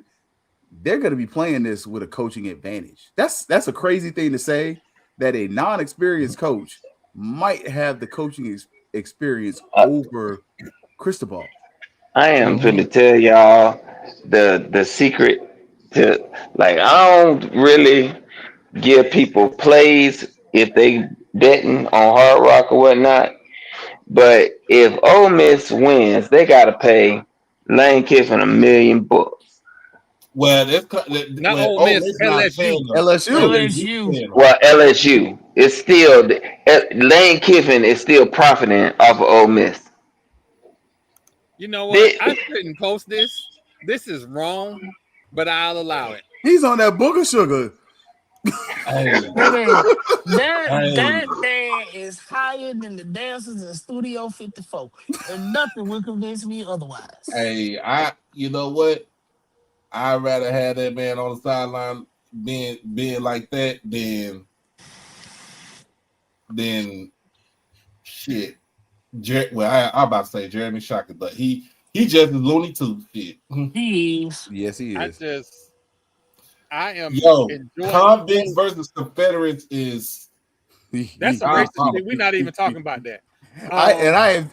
be playing this with a coaching advantage. That's a crazy thing to say, that a non-experienced coach might have the coaching experience over Cristobal. I am going to tell y'all the secret to, like, I don't really give people plays if they betting on Hard Rock or whatnot. But if Ole Miss wins, they got to pay Lane Kiffin $1 million. Well, that's not Ole Miss, LSU. Well, LSU is still Lane Kiffin is still profiting off of Ole Miss. You know what? I shouldn't post this. This is wrong, but I'll allow it. He's on that booger sugar. Hey, That man is higher than the dancers in Studio 54, and nothing will convince me otherwise. hey, you know what? I'd rather have that man on the sideline being like that than shit. I'm about to say Jeremy Shockey, but he just is Looney Tunes shit. He is. Yes, he is. I am Yo, enjoying convicts versus Confederates is that's some racist shit. We're not even talking about that.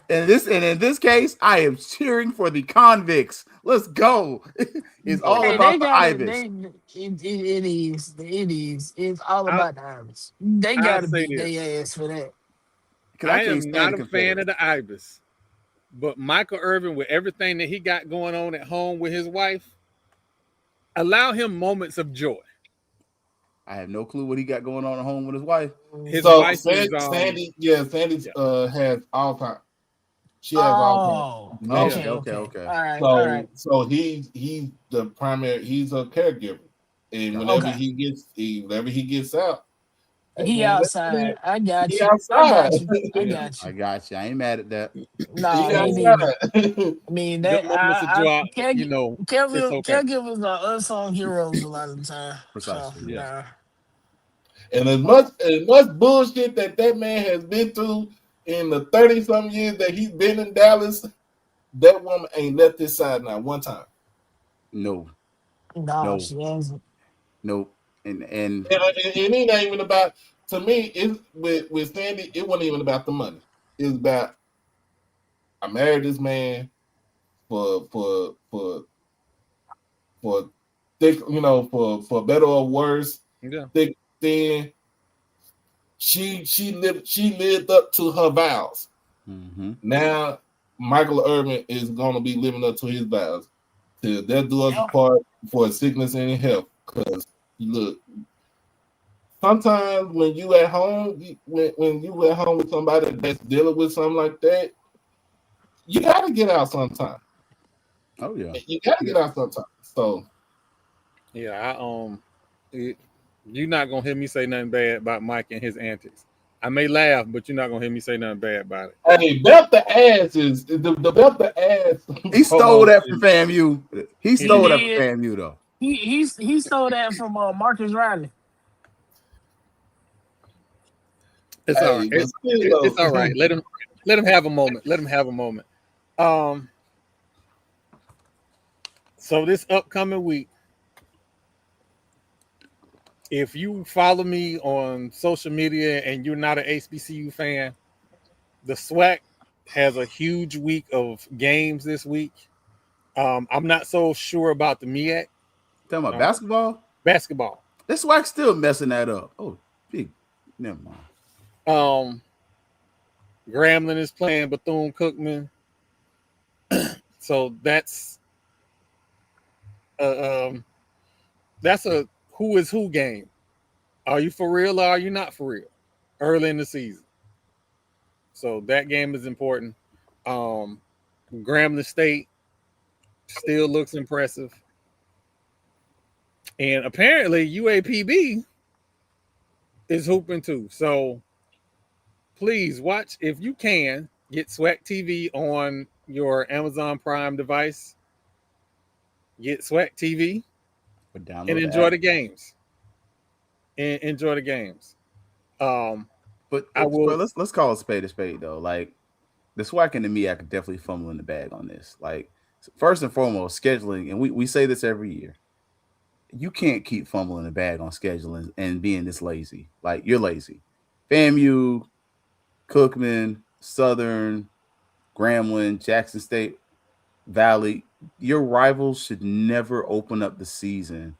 In this case, I am cheering for the convicts. Let's go. It's all about the Ibis. It is. It's all about the Ibis. They gotta beat their ass for that. I am not a fan of the Ibis, but Michael Irvin, with everything that he got going on at home with his wife, allow him moments of joy. I have no clue what he got going on at home with his wife. His wife is Sandy. Sandy has Alzheimer's. She has Alzheimer's. Okay. All right. So he's the primary. He's a caregiver, and whenever he gets out, he outside. I got you. I got you. I ain't mad at that. No, I mean that. Caregivers are unsung heroes a lot of the time. Precisely. So, nah. And as much bullshit that man has been through in the 30-something years that he's been in Dallas, that woman ain't left his side not one time. No, she hasn't. Nope. And it ain't even about. To me, it with Sandy, it wasn't even about the money. It was about I married this man for thick, for better or worse. Yeah. Thick, thin. She lived up to her vows. Mm-hmm. Now Michael Irvin is gonna be living up to his vows. Till death do us apart for sickness and health. Because look, sometimes when you at home, when you at home with somebody that's dealing with something like that, you gotta get out sometime. Oh yeah, you gotta get out sometime. So yeah, you're not gonna hear me say nothing bad about Mike and his antics. I may laugh, but you're not gonna hear me say nothing bad about it. Hey, Belt the ass is the Belt the ass. He stole that from FAMU. He stole that from FAMU though. He stole that from Marcus Riley. It's all right. It's all right. Let him have a moment. Let him have a moment. So this upcoming week, if you follow me on social media and you're not an HBCU fan, the SWAC has a huge week of games this week. I'm not so sure about the MEAC. Talking about basketball? Basketball. This SWAC still messing that up. Oh, big. Never mind. Grambling is playing Bethune-Cookman. So that's a who is who game. Are you for real or are you not for real? Early in the season. So that game is important. Grambling State still looks impressive. And apparently UAPB is hooping too. So please watch, if you can, get SWAC TV on your Amazon Prime device. Get SWAC TV and enjoy the games. Enjoy the games. But let's call a spade though. Like the SWAC and the MEAC are definitely fumbling the bag on this. Like first and foremost, scheduling, and we say this every year. You can't keep fumbling the bag on scheduling and being this lazy. Like you're lazy. FAMU, Cookman, Southern, Grambling, Jackson State, Valley. Your rivals should never open up the season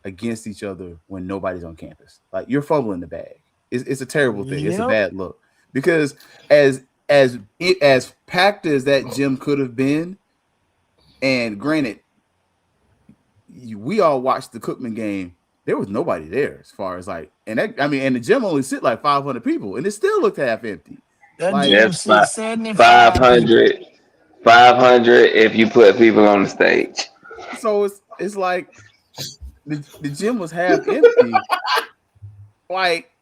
against each other when nobody's on campus. Like you're fumbling the bag. It's a terrible thing. Yep. It's a bad look because as packed as that gym could have been, and granted, we all watched the Cookman game. There was nobody there as far as like, and the gym only sit like 500 people, and it still looked half empty. That gym sit 500 if you put people on the stage. So it's like the gym was half empty, like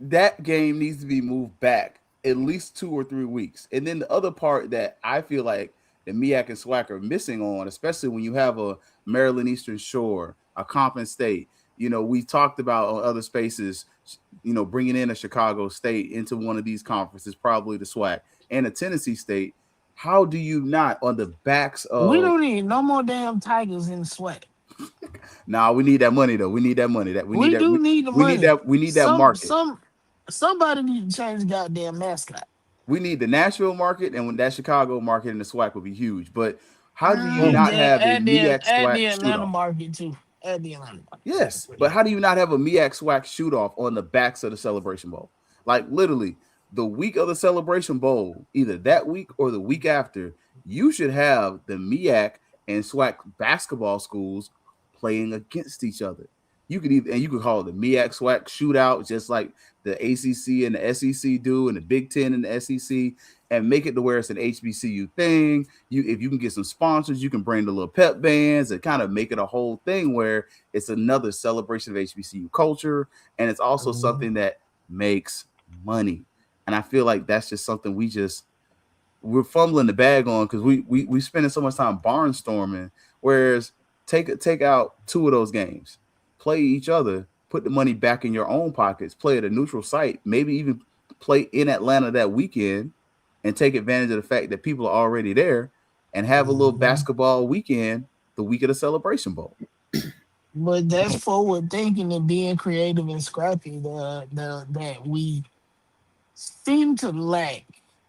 that game needs to be moved back at least 2 or 3 weeks. And then the other part that I feel like the MEAC and SWAC are missing on, especially when you have a Maryland Eastern Shore, a Compton State. We talked about on other spaces, bringing in a Chicago State into one of these conferences, probably the SWAC, and a Tennessee State. How do you not, on the backs of... We don't need no more damn Tigers in the SWAC. Nah, we need that money though. We need that money. We need the money. We need that market. Somebody need to change the goddamn mascot. We need the Nashville market, and when that Chicago market and the SWAC would be huge. But how do you not have a MEAC SWAC add the Atlanta shoot-off? market too? Add the Atlanta market. Yes, but how do you not have a MEAC SWAC shoot-off on the backs of the Celebration Bowl? Like literally, the week of the Celebration Bowl, either that week or the week after, you should have the MEAC and SWAC basketball schools playing against each other. You could call it the MEAC SWAC shootout, just like the ACC and the SEC do, and the Big Ten and the SEC, and make it to where it's an HBCU thing. If you can get some sponsors, you can bring the little pep bands and kind of make it a whole thing where it's another celebration of HBCU culture, and it's also something that makes money. And I feel like that's just something we're fumbling the bag on, because we spending so much time barnstorming, whereas take out 2 of those games, play each other, put the money back in your own pockets, play at a neutral site, maybe even play in Atlanta that weekend, and take advantage of the fact that people are already there, and have a little basketball weekend the week of the Celebration Bowl. But that's forward thinking and being creative and scrappy that we seem to lack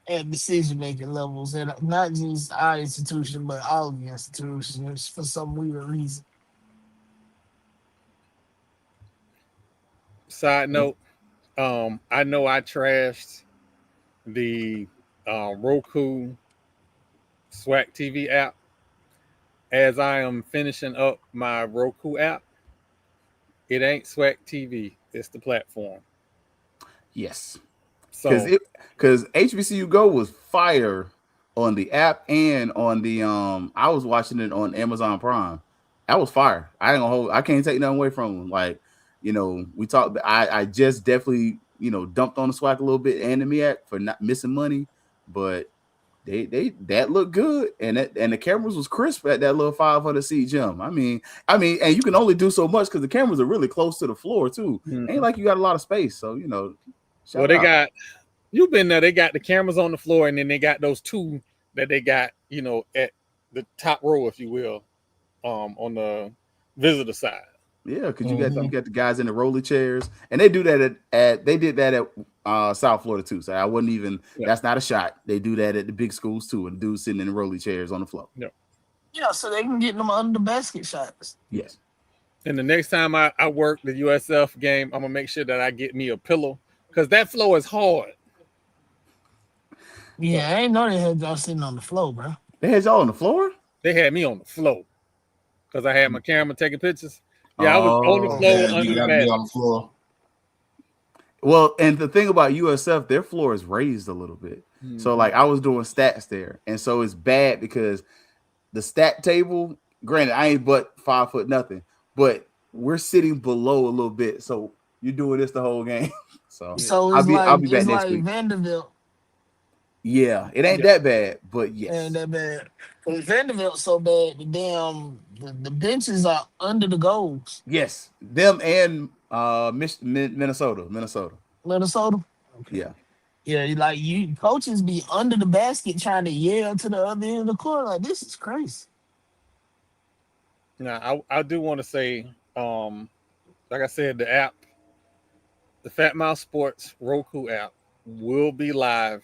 at decision making levels, and not just our institution, but all the institutions for some weird reason. Side note, I know I trashed the Roku SWAC TV app. As I am finishing up my Roku app, it ain't SWAC TV, it's the platform. Yes. So because HBCU Go was fire on the app and on the I was watching it on Amazon Prime. That was fire. I can't take nothing away from them. Like, we talked. I just definitely dumped on the SWAC a little bit and the MEAC for not missing money, but that looked good, and the cameras was crisp at that little 500 seat gym. I mean, and you can only do so much because the cameras are really close to the floor too. Ain't like you got a lot of space, so well, they got, you've been there. They got the cameras on the floor, and then they got those 2 that they got, at the top row, if you will, on the visitor side. Yeah, because you got the guys in the roller chairs, and they do that they did that at South Florida too. So I wouldn't even. Yeah. That's not a shot. They do that at the big schools too, and dudes sitting in the roller chairs on the floor. Yeah, so they can get them under the basket shots. Yes. And the next time I work the USF game, I'm gonna make sure that I get me a pillow, because that floor is hard. Yeah, I ain't know they had y'all sitting on the floor, bro. They had y'all on the floor? They had me on the floor because I had my camera taking pictures. Yeah, I was on the floor under the basket. On the floor. Well, and the thing about USF, their floor is raised a little bit. So like I was doing stats there, and so it's bad because the stat table, granted, I ain't but 5 foot nothing, but we're sitting below a little bit. So you're doing this the whole game. So I'll be back next week. Vanderbilt. Yeah, it ain't that bad, but yes. It ain't that bad. Because Vanderbilt's so bad, the benches are under the goals. Yes, them and Minnesota. Okay. Yeah. Yeah, like coaches be under the basket trying to yell to the other end of the court. Like, this is crazy. Now, I do want to say, like I said, the app, the Fat Mouse Sports Roku app will be live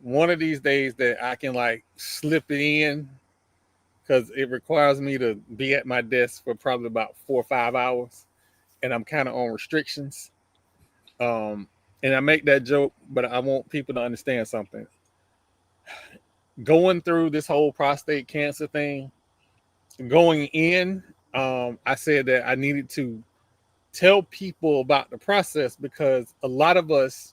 one of these days, that I can like slip it in, because it requires me to be at my desk for probably about 4 or 5 hours, and I'm kind of on restrictions. And I make that joke, but I want people to understand something. Going through this whole prostate cancer thing, going in, I said that I needed to tell people about the process, because a lot of us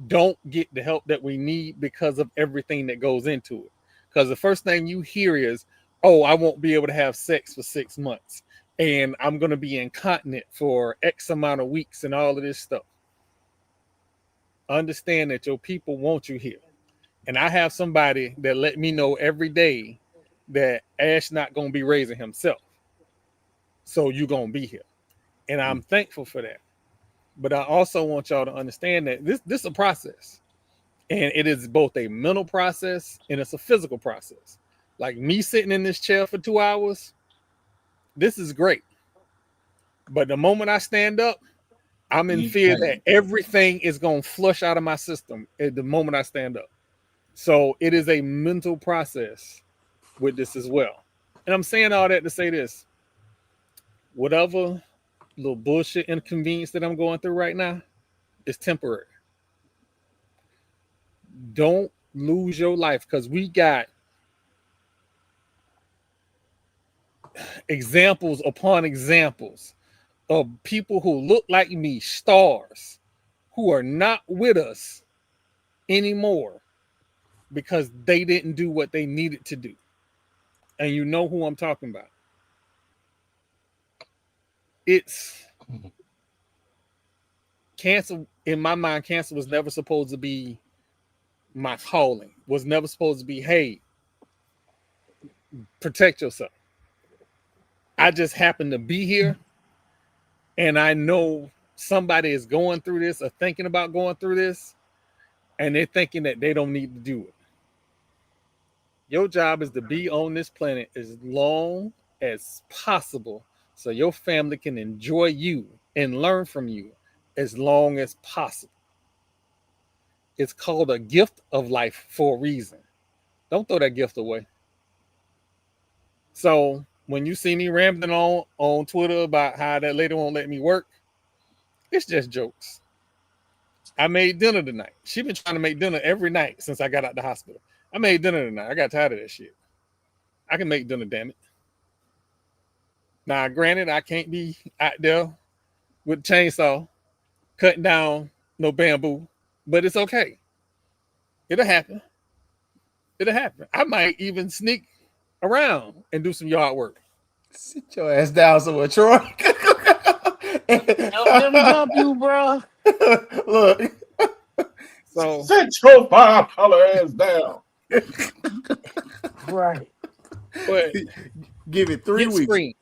don't get the help that we need because of everything that goes into it. Because the first thing you hear is, oh, I won't be able to have sex for 6 months. and I'm going to be incontinent for X amount of weeks and all of this stuff. Understand that your people want you here. And I have somebody that let me know every day that Ash not going to be raising himself. So you're going to be here. And I'm thankful for that. But I also want y'all to understand that this is a process. And it is both a mental process and it's a physical process. Like me sitting in this chair for 2 hours, this is great. But the moment I stand up, I'm in fear that everything is going to flush out of my system at the moment I stand up. So it is a mental process with this as well. And I'm saying all that to say this. Whatever little bullshit inconvenience that I'm going through right now is temporary. Don't lose your life because we got examples upon examples of people who look like me, stars, who are not with us anymore because they didn't do what they needed to do. And you know who I'm talking about. It's cancer. In my mind, cancer was never supposed to be my calling. Was never supposed to be, hey, protect yourself. I just happen to be here. And I know somebody is going through this or thinking about going through this, and they're thinking that they don't need to do it. Your job is to be on this planet as long as possible so your family can enjoy you and learn from you as long as possible. It's called a gift of life for a reason. Don't throw that gift away. So when you see me rambling on Twitter about how that lady won't let me work, it's just jokes. I made dinner tonight. She been trying to make dinner every night since I got out the hospital. I made dinner tonight. I got tired of that shit. I can make dinner, damn it. Now, granted, I can't be out there with a chainsaw cutting down no bamboo, but it's okay. It'll happen. It'll happen. I might even sneak around and do some yard work. Sit your ass down somewhere, Troy. Let me help you, bro. Look. So sit your $5 ass down. Right. But give it 3 weeks. Screened.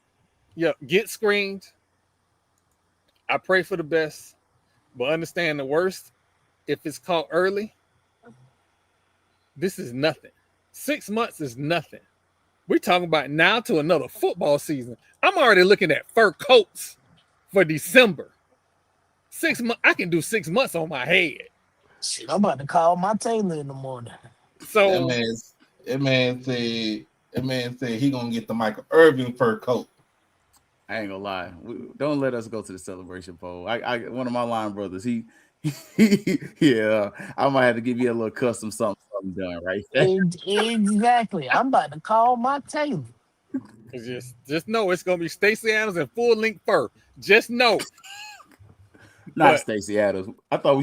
Yeah, get screened. I pray for the best, but understand the worst. If it's caught early, this is nothing. 6 months is nothing. We're talking about now to another football season. I'm already looking at fur coats for December. 6 months. I can do 6 months on my head. Shit, I'm about to call my tailor in the morning. So that man said he gonna get the Michael Irvin fur coat. I ain't gonna lie. Don't let us go to the celebration pole. I one of my line brothers, he yeah, I might have to give you a little custom something done right there. Exactly. I'm about to call my tailor. Just know it's gonna be Stacey Adams in full length fur. Just know. Not Stacey Adams. I thought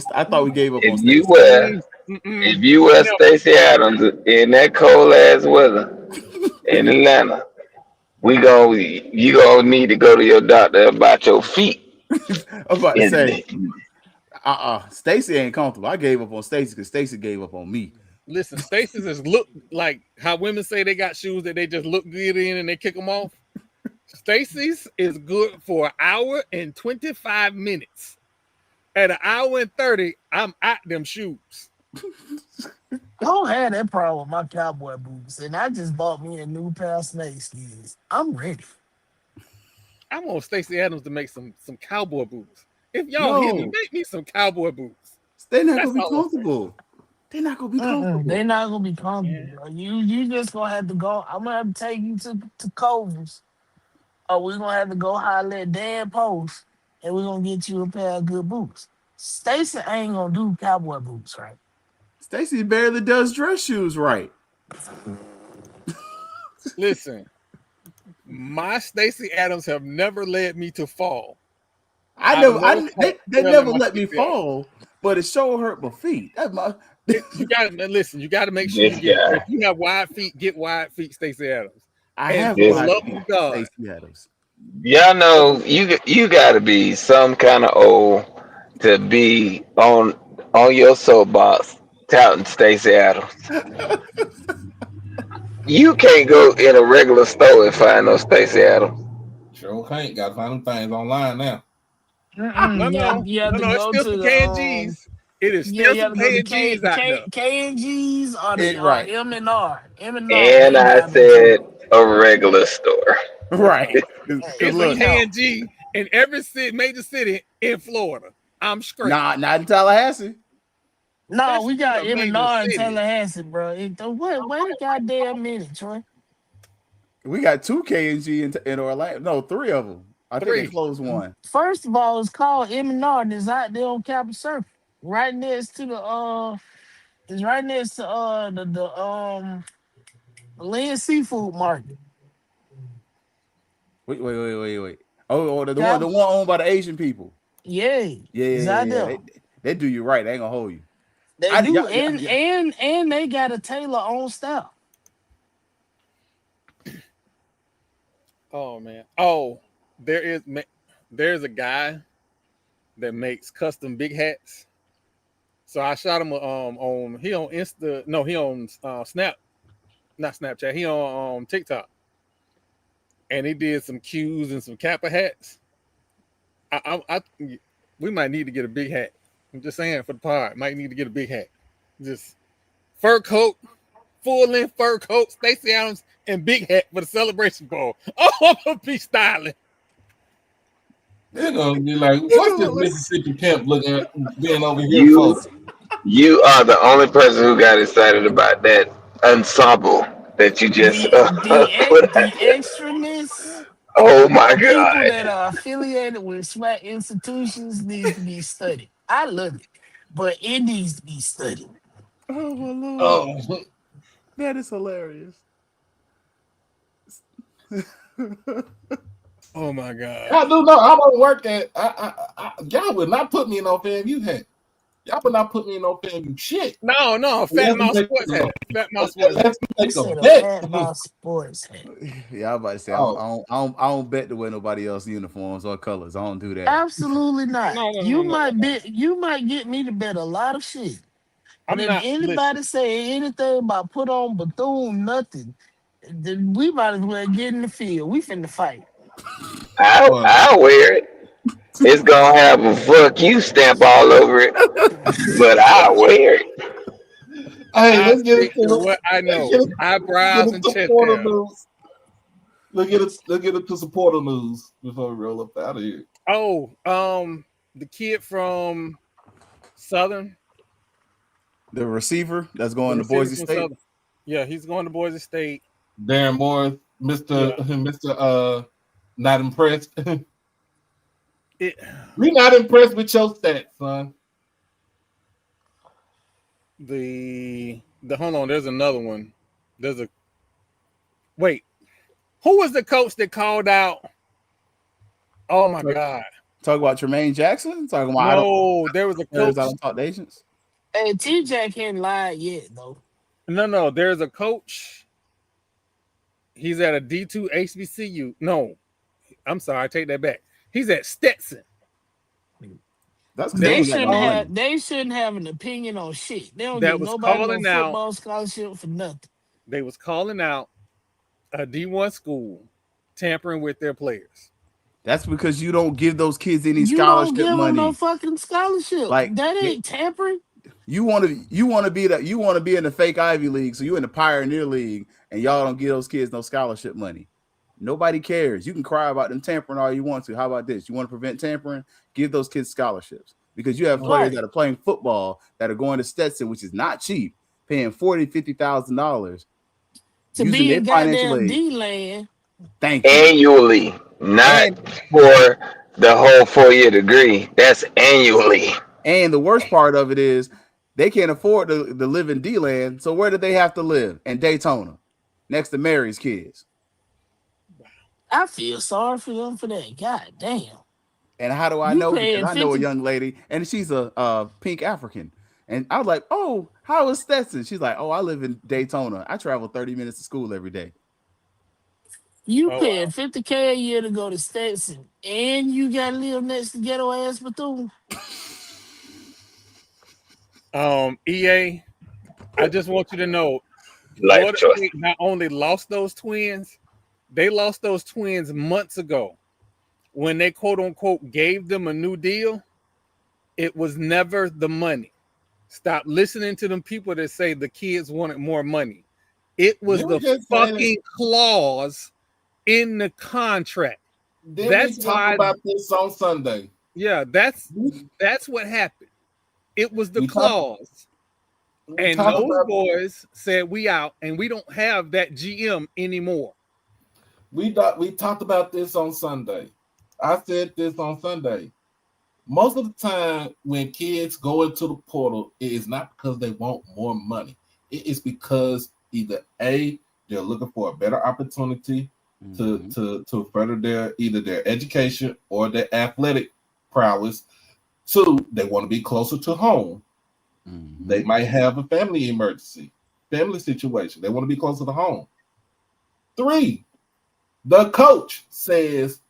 we gave up on Stacey. If you wear Stacey Adams in that cold ass weather in Atlanta, you gonna need to go to your doctor about your feet. I'm about to say, Stacey ain't comfortable. I gave up on Stacey because Stacey gave up on me. Listen, Stacey's just look like how women say they got shoes that they just look good in and they kick them off. Stacey's is good for 1 hour and 25 minutes. At 1 hour and 30, I'm at them shoes. I don't have that problem with my cowboy boots, and I just bought me a new pair of snake skins. I'm ready. I want Stacey Adams to make some cowboy boots. If y'all hear me, make me some cowboy boots. They're not gonna be comfortable. They're not gonna be comfortable. They're not gonna be comfortable, bro. You just gonna have to go. I'm gonna have to take you to Culver's, or we're gonna have to go holler at Dan Post, and we're gonna get you a pair of good boots. Stacey ain't gonna do cowboy boots, right? Stacey barely does dress shoes right. Listen, my Stacey Adams have never led me to fall. They never let me fall, but it sure hurt my feet. That's my. You gotta make sure if you have wide feet, get wide feet, Stacey Adams. I have love God. Stacey Adams. Y'all know you got to be some kind of old to be on your soapbox touting Stacey Adams. You can't go in a regular store and find no Stacey Adams. Sure can't. Got to find them things online now. No, You have to it's go still to some the KNGs. It is yeah, still you have some to go to KNGs out there. K and G's or the Right. M&R. M&R, And they I got them too. said a regular store. Right. Because It's a look, No, KNG in every major city in Florida. I'm straight. not in Tallahassee. no, That's we got a major M&R in city. Tallahassee, bro. Wait a goddamn minute, Troy. We got 2 K&G in Orlando. No, 3 of them. I think they 3. closed one. First of all, it's called M&R, and it's out there on Capitol Circle, right next to it's right next to the Land Seafood Market. Wait. Oh, the Cap, one owned by the Asian people. yeah, it's out Yeah. there. They do you right. They ain't gonna hold you. They do, Yeah. and they got a tailor on staff. Oh man. Oh, there's a guy that makes custom big hats. So I shot him on he on Insta. No, he on Snap, not Snapchat. He on TikTok, and he did some Qs and some Kappa hats. I we might need to get a big hat. I'm just saying for the pod, might need to get a big hat. Just fur coat, full length fur coat, Stacey Adams, and big hat for the celebration bowl. Oh, I'm gonna be styling. They're gonna be like, what's this Mississippi pimp looking at being over here You for? you are the only person who got excited about that ensemble that you just put. The extraness Oh my of people god! that are affiliated with SWAC institutions needs to be studied. I love it, but it needs to be studied. Oh my lord, Oh, that is hilarious. Oh my god. I do know I don't work at. Y'all would not put me in no FAMU hat. Y'all would not put me in no FAMU shit. No, Fat Mouse Sports hat. Fat Mouse Sports hat. Let's You make said a a bet. Fat Mouse Sports hat. Yeah, I'm about to say Oh, I don't bet to wear nobody else's uniforms or colors. I don't do that. Absolutely not. No. You might get me to bet a lot of shit. But I'm if not. Listen, anybody say anything about put on Bethune nothing, then we might as well get in the field. We finna fight. well, I'll wear it. It's gonna have a "fuck you" stamp all over it, but I'll wear it. hey, I let's get stick to into what I let's know. get Eyebrows and into chest supporter hair. news. Let's get into supporter news before we roll up out of here. Oh, the kid from Southern, The receiver that's the going to receiver Boise from State. Southern. Yeah, he's going to Boise State. Darren Moore, Mr. Yeah. Mr. Not impressed. It, We not impressed with your stats, son. the hold on, there's another one. There's a wait. Who was the coach that called out? Oh my god. Talk about Tremaine Jackson. Talking about No, there was a I coach. don't talk to Asians. Hey, TJ can't lie yet though. No, there's a coach. He's at a D2 HBCU. No, I'm sorry, I take that back. He's at Stetson. That's because they ain't got no money. They shouldn't have an opinion on shit. They don't That give was nobody no calling out. football scholarship for nothing. They was calling out a D1 school tampering with their players. That's because you don't give those kids any You don't scholarship give them money. no fucking scholarship. Like, that ain't tampering. You want to be in the fake Ivy League, so you in the Pioneer League, and y'all don't give those kids no scholarship money. Nobody cares. You can cry about them tampering all you want to. How about this? You want to prevent tampering? Give those kids scholarships, because you have players that are playing football that are going to Stetson, which is not cheap, paying $40,000-$50,000 to be in goddamn D-land. Thank you. Annually, not for the whole 4-year degree. That's annually. And the worst part of it is they can't afford to live in D-land. So where do they have to live? In Daytona, next to Mary's kids. I feel sorry for them for that. God damn. And how do I know? Because I know a young lady, and she's a pink African. And I was like, oh, how is Stetson? She's like, oh, I live in Daytona. I travel 30 minutes to school every day. You Oh paying $50K a year to go to Stetson, and you got to live next to ghetto ass Bethune. EA, I just want you to know, Life Florida choice. State not only lost those twins, they lost those twins months ago when they quote unquote gave them a new deal. It was never the money. Stop listening to them people that say the kids wanted more money. It was You were the just saying fucking clause in the contract. Didn't we That's talk why, about this on Sunday? yeah, that's what happened. It was the We talked, clause. we And talked those about boys said we out and we don't have that GM anymore. we talked about this on Sunday. I said this on Sunday. Most of the time when kids go into the portal, it is not because they want more money. It is because either A, they're looking for a better opportunity to further either their education or their athletic prowess. Two, they want to be closer to home. They might have a family emergency, family situation. They want to be closer to home. Three, the coach says,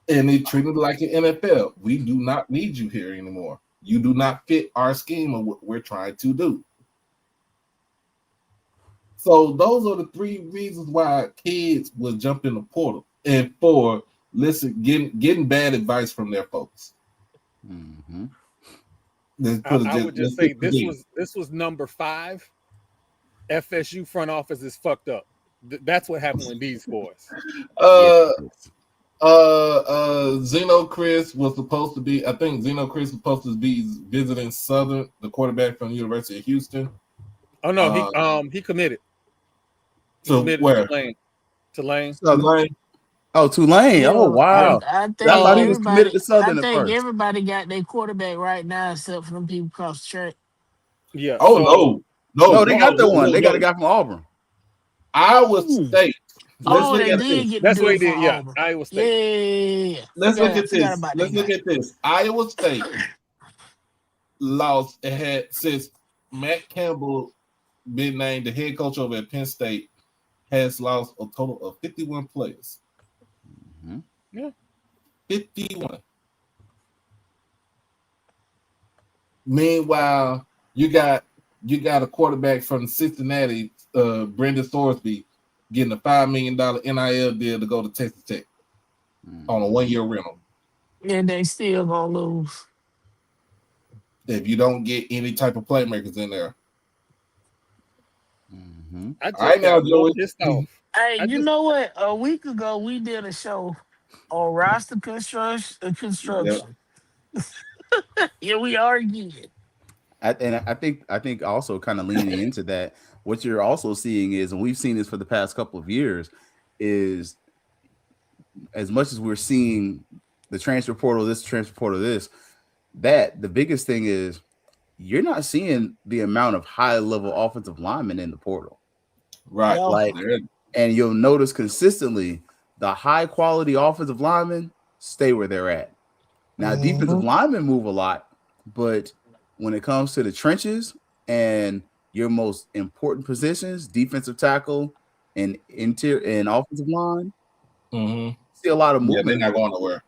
and they treat it like an NFL. We do not need you here anymore. You do not fit our scheme of what we're trying to do. So those are the three reasons why kids will jump in the portal. And four, getting bad advice from their folks. I would just say this was number 5. FSU front office is fucked up. That's what happened with these boys. Zeno Chris was supposed to be, I think Zeno Chris was supposed to be visiting Southern, the quarterback from the University of Houston. Oh no, he committed. He committed where? Tulane. Tulane. Oh, Tulane. Yeah, Oh, wow. I think I thought he was committed to Southern I at think first. everybody got their quarterback right now, except for them people across the track. Yeah. Oh, no, they got that one. They got a guy from Auburn. Iowa State. Oh, they did get That's the what he dude did. from Yeah, Auburn. Iowa State. Yeah. Let's look at this. Iowa State lost. It had since Matt Campbell been named the head coach over at Penn State, has lost a total of 51 players. Yeah, 51. Meanwhile, you got a quarterback from Cincinnati, Brendan Thorsby, getting a $5 million NIL deal to go to Texas Tech on a 1-year rental. And they still gonna lose if you don't get any type of playmakers in there. I just got more pissed off. Hey, you know what? A week ago, we did a show on roster construction. Here we are again. I think also kind of leaning into that, what you're also seeing is, and we've seen this for the past couple of years, is as much as we're seeing the transfer portal, that the biggest thing is you're not seeing the amount of high level offensive linemen in the portal. Right. Like, and you'll notice consistently the high quality offensive linemen stay where they're at. Now, defensive linemen move a lot, but when it comes to the trenches and your most important positions, defensive tackle and interior and offensive line, see a lot of movement. Yeah, they're not going nowhere.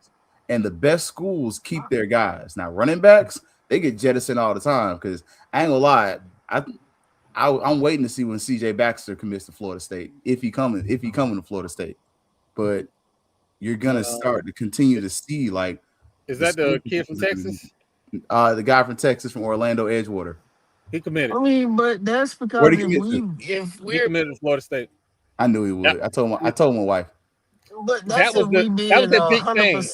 And the best schools keep their guys. Now, running backs, they get jettisoned all the time because I ain't gonna lie, I'm waiting to see when CJ Baxter commits to Florida State, if he coming to Florida State. But you're gonna start to continue to see, like, is that the kid from Texas? The guy from Texas, from Orlando, Edgewater. He committed. I mean, but that's because he committed to Florida State. I knew he would. I told my wife. But that's that was the big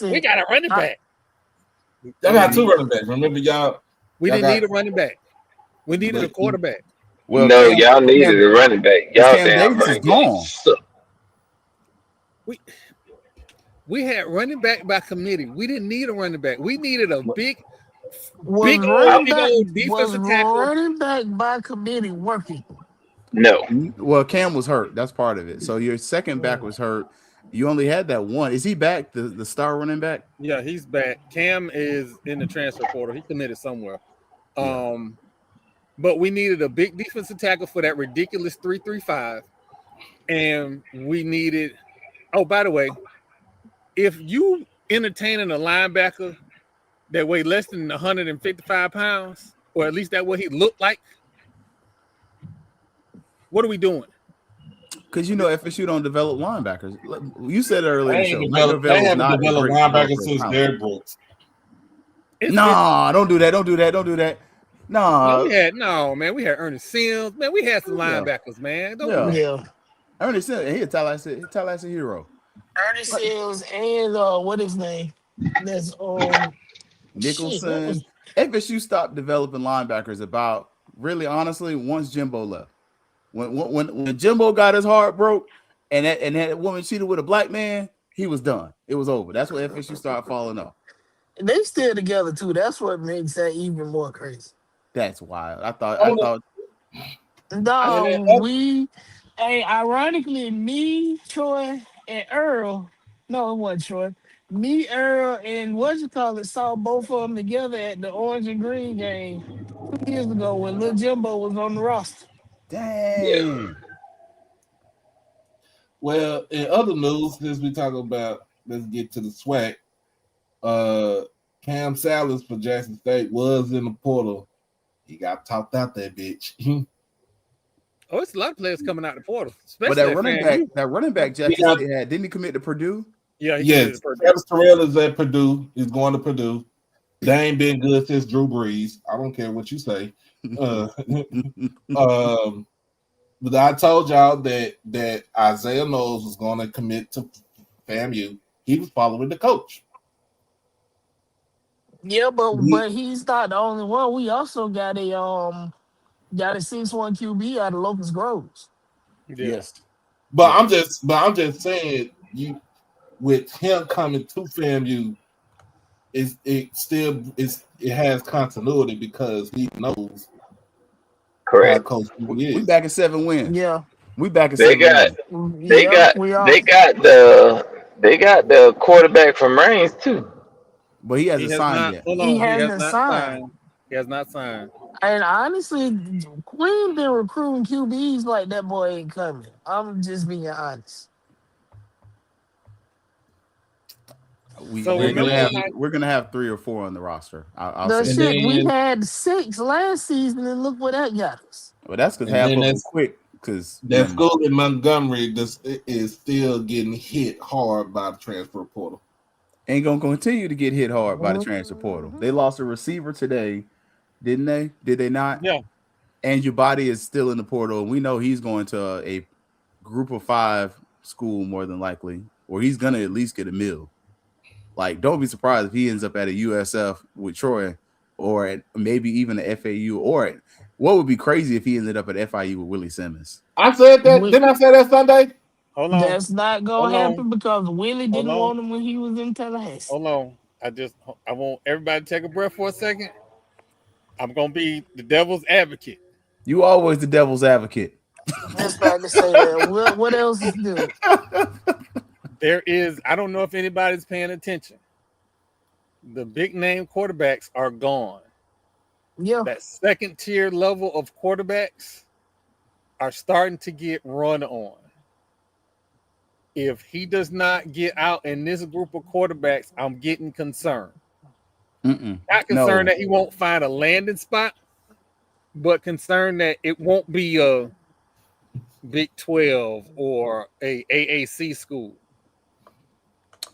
thing. We got a running back. They got 2 running backs. Remember, y'all? We didn't need a running back. We needed a quarterback. Well, no, y'all needed a running back. Y'all damn running backs. We had running back by committee. We didn't need a running back. We needed a big old defensive tackle. Running back by committee working. No. Well, Cam was hurt. That's part of it. So your second back was hurt. You only had that one. Is he back? The star running back? Yeah, he's back. Cam is in the transfer portal. He committed somewhere. But we needed a big defensive tackle for that ridiculous 3-3-5. and we needed. Oh, by the way, if you entertaining a linebacker that weigh less than 155 pounds, or at least that's what he looked like, what are we doing? Because FSU don't develop linebackers. You said it earlier in the show. They haven't developed linebackers since Derrick Brooks. Nah, don't do that. Don't do that. Don't do that. Nah. We had Ernest Sims. Man, we had some linebackers, man. Don't do that. Yeah. Ernest Sims, he a Tallahassee hero. Ernest Sims and what his name? That's Nicholson. FSU stopped developing linebackers about, really honestly, once Jimbo left. When Jimbo got his heart broke and that woman cheated with a black man, he was done. It was over. That's when FSU started falling off. They still together too. That's what makes that even more crazy. That's wild. I thought. No, ironically, me, Troy, and Earl. No, it wasn't Troy. Me, Earl, and saw both of them together at the Orange and Green game 2 years ago when Lil Jimbo was on the roster. Dang. Yeah. Well, in other news, since we talk about, let's get to the SWAC. Cam Salas for Jackson State was in the portal. He got talked out that bitch. It's a lot of players coming out the portal. But that running back Jackson State had, didn't he commit to Purdue? Yeah, yes. Travis Terrell is at Purdue. He's going to Purdue. They ain't been good since Drew Brees. I don't care what you say. But I told y'all that Isaiah Knowles was going to commit to FAMU. He was following the coach. Yeah, but he's not the only one. We also got a 6'1" QB out of Locust Groves. Yes. But I'm just saying, with him coming to FAMU, it has continuity because he knows. Correct. We back in 7 wins. Yeah. We back in 7 wins. They got the quarterback from Reigns too. But he hasn't signed yet. He hasn't signed. He has not signed. And honestly, Queen been recruiting QBs like that boy ain't coming. I'm just being honest. We're gonna have 3 or 4 on the roster. We had 6 last season, and look what that got us. Well, that's because half of them quick. Because that school in Montgomery is still getting hit hard by the transfer portal. Ain't gonna continue to get hit hard by the transfer portal. They lost a receiver today, didn't they? Did they not? Yeah. And your body is still in the portal. We know he's going to a group of 5 school more than likely, or he's gonna at least get a meal. Like, don't be surprised if he ends up at a USF with Troy, or maybe even a FAU, or what would be crazy if he ended up at FIU with Willie Simmons. I said that. Didn't I say that Sunday? Hold on. That's not gonna happen because Willie didn't want him when he was in Tallahassee. Hold on. I want everybody to take a breath for a second. I'm gonna be the devil's advocate. You always the devil's advocate. That's about to say that. What else is new? I don't know if anybody's paying attention. The big name quarterbacks are gone. Yeah. That second tier level of quarterbacks are starting to get run on. If he does not get out in this group of quarterbacks, I'm getting concerned. Not concerned that he won't find a landing spot, but concerned that it won't be a Big 12 or a AAC school.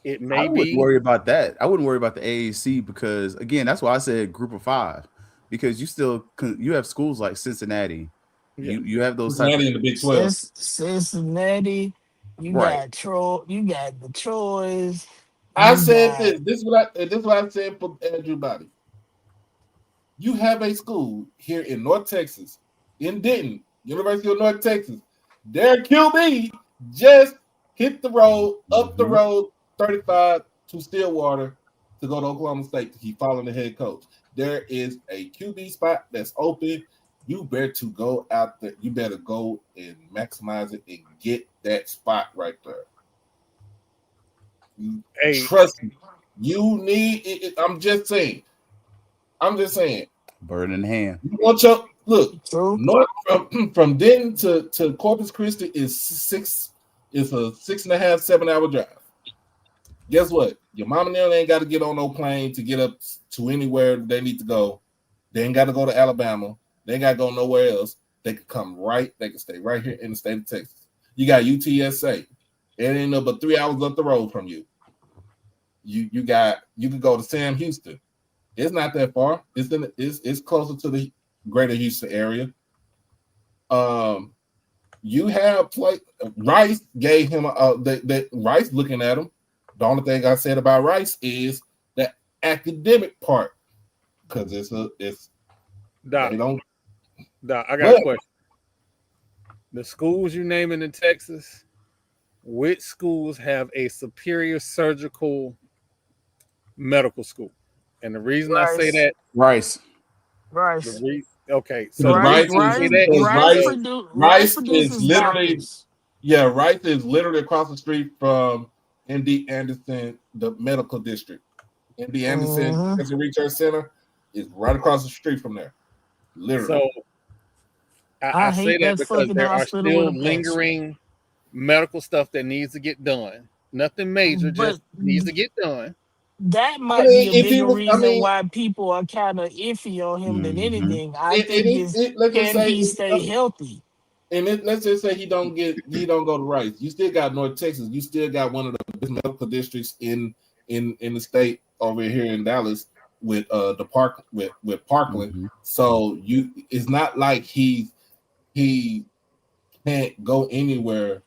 It may I wouldn't worry about that. I wouldn't worry about the AAC because, again, that's why I said group of 5, because you have schools like Cincinnati. Yeah. You have those types in the Big 12. Cincinnati. You got Troy. You got the Troys. I said this. This is what I said for Andrew Body. You have a school here in North Texas, in Denton, University of North Texas. Their QB just hit the road, up the road, 35 to Stillwater to go to Oklahoma State to keep following the head coach. There is a QB spot that's open. You better go out there. You better go and maximize it and get that spot right there. Hey, trust me. You need it. I'm just saying. Bird in hand. You want Look, True. north from Denton to Corpus Christi is a 6.5, 7 hour drive. Guess what? Your mom and them ain't got to get on no plane to get up to anywhere they need to go. They ain't got to go to Alabama. They ain't got to go nowhere else. They can come they can stay right here in the state of Texas. You got UTSA. It ain't no but 3 hours up the road from you. You can go to Sam Houston. It's not that far. It's closer to the greater Houston area. You have Rice gave him Rice looking at him. The only thing I said about Rice is the academic part, because Doc, they don't. Doc, I got a question. The schools you naming in Texas, which schools have a superior surgical medical school? And the reason I say that, Rice. Okay, so Rice produces is literally doctors. Yeah, Rice is literally across the street from MD Anderson, the medical district. MD Anderson Cancer Research Center is right across the street from there. Literally. So I say that because there are still lingering medical stuff that needs to get done. Nothing major, just needs to get done. That might be a bigger reason why people are kind of iffy on him than anything. I think he stay healthy? And let's just say he don't go to Rice. You still got North Texas. You still got one of the best medical districts in the state over here in Dallas with the park with Parkland. So it's not like he can't go anywhere,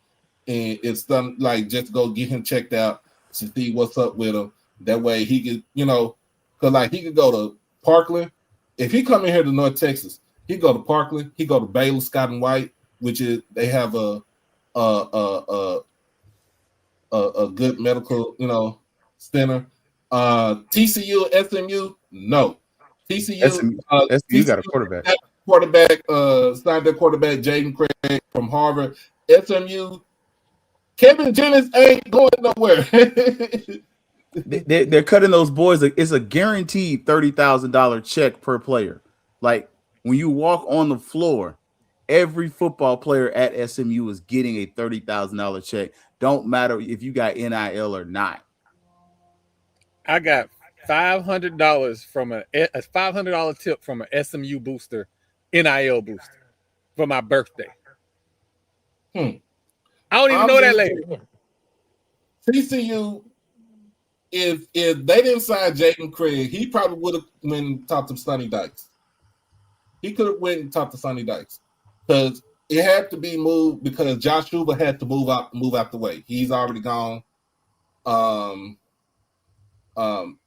and it's done like just go get him checked out to see what's up with him. That way he could, because like he could go to Parkland. If he come in here to North Texas, he go to Parkland. He go to Baylor Scott and White, which is they have a good medical center. TCU, SMU, no. TCU, SMU got a quarterback. Signed their quarterback Jaden Craig from Harvard. SMU, Kevin Jennings ain't going nowhere. They're cutting those boys. It's a guaranteed $30,000 check per player. Like when you walk on the floor, every football player at SMU is getting a $30,000 check. Don't matter if you got NIL or not. I got $500 from a $500 tip from an SMU booster, NIL booster, for my birthday. I don't even know that lady. TCU, if they didn't sign Jaden Craig, he probably would have went and talked to Sonny Dykes. He could have went and talked to Sonny Dykes because it had to be moved because Josh Hoover had to move out the way. He's already gone.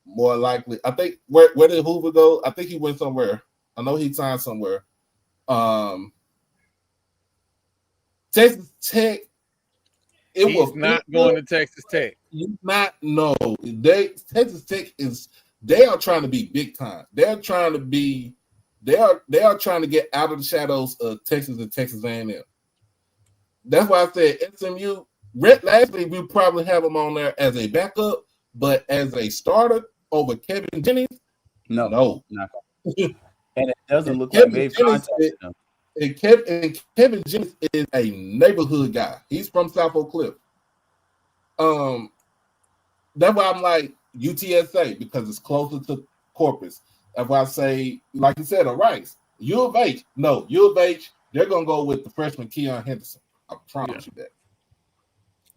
More likely, I think where did Hoover go? I think he went somewhere. I know he signed somewhere. Texas Tech. He's not going to Texas Tech. Texas Tech they are trying to be big time. They are trying to get out of the shadows of Texas and Texas A&M. That's why I said SMU. Lastly, we probably have him on there as a backup, but as a starter over Kevin Jennings, no. And it doesn't look like they've contacted him. And Kevin Jennings is a neighborhood guy. He's from South Oak Cliff. That's why I'm like UTSA because it's closer to Corpus. That's why I say, like you said, Rice. U of H, they're gonna go with the freshman Keon Henderson. I promise you that.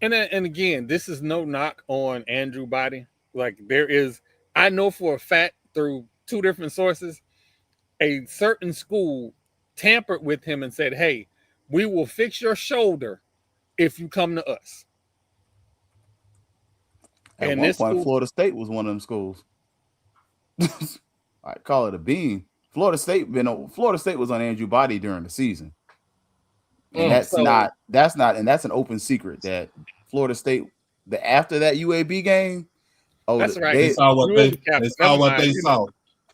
And again, this is no knock on Andrew Body. Like I know for a fact through two different sources, a certain school tampered with him and said, "Hey, we will fix your shoulder if you come to us." At one point, Florida State was one of them schools. I call it a bean. Florida State was on Andrew Body during the season. And that's an open secret that Florida State, after that UAB game, that's right. They saw what they saw.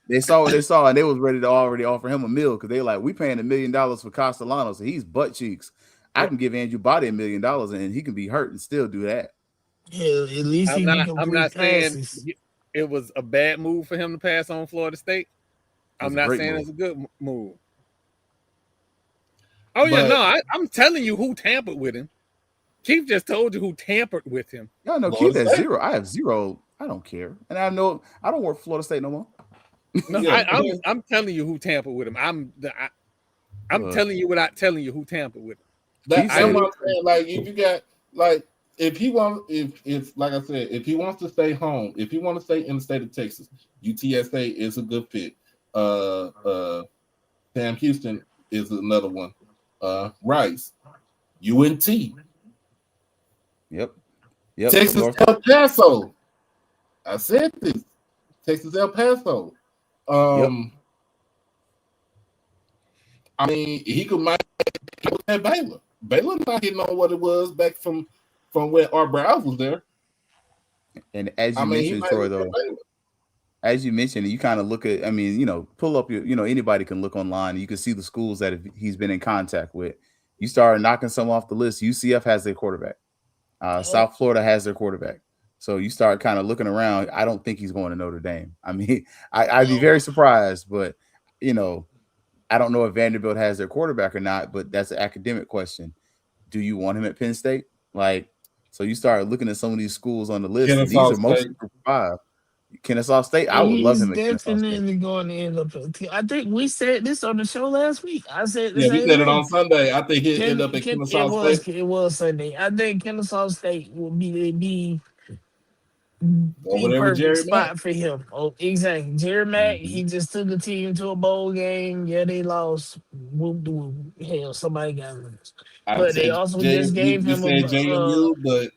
They saw what they saw, and they was ready to already offer him a meal because they like, we paying $1 million for Castellanos, so he's butt cheeks. I can give Andrew Body $1 million, and he can be hurt and still do that. Yeah, at least I'm not saying it was a bad move for him to pass on Florida State. I'm not saying it's a good move. Oh yeah, But- no, I'm telling you who tampered with him. Chief just told you who tampered with him. No, Keith Florida has State. 0. I have 0. I don't care, and I don't work for Florida State no more. No, Yeah, I'm telling you who tampered with him. I'm Look. telling you without telling you who tampered with him. That's said- what I'm saying. Like, if you got like, if he wants, if like I said, if he wants to stay home, if he wants to stay in the state of Texas, UTSA is a good fit. Sam Houston is another one. Rice, UNT, Yep. Texas North- El Paso. I said this. Texas El Paso. I mean, he might have Baylor. Baylor not hitting on what it was back from when Art Browse was there. And as you I mean, he mentioned, might Troy, have though, Baylor. as you mentioned, you kind of look at, I mean, pull up your, anybody can look online and you can see the schools that he's been in contact with. You start knocking some off the list. UCF has their quarterback. South Florida has their quarterback. So you start kind of looking around. I don't think he's going to Notre Dame. I mean, I'd be very surprised, but, I don't know if Vanderbilt has their quarterback or not, but that's an academic question. Do you want him at Penn State? So you start looking at some of these schools on the list, and these are mostly Group 5. Kennesaw State, I would love him at Kennesaw State. Definitely going to end up. I think we said this on the show last week. I said the Yeah, same we said it thing. on Sunday. I think he'll end up at Kennesaw State. It was Sunday. I think Kennesaw State will be Over there with perfect Jerry spot Mack. for him. Oh, exactly. Jerry Mack, he just took the team to a bowl game. Yeah, they lost. Hell, somebody got him. But they also just gave him JMU,